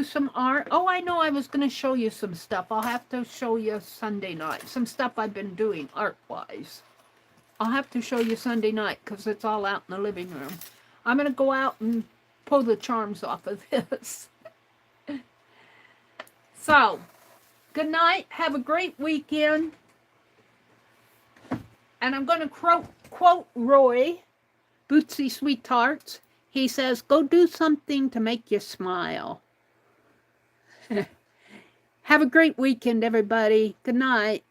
some art. Oh, I know I was going to show you some stuff. I'll have to show you Sunday night. Some stuff I've been doing art-wise. I'll have to show you Sunday night because it's all out in the living room. I'm going to go out and pull the charms off of this. So, good night. Have a great weekend. And I'm going to quote Roy, Bootsy Sweethearts. He says, go do something to make you smile. Have a great weekend, everybody. Good night.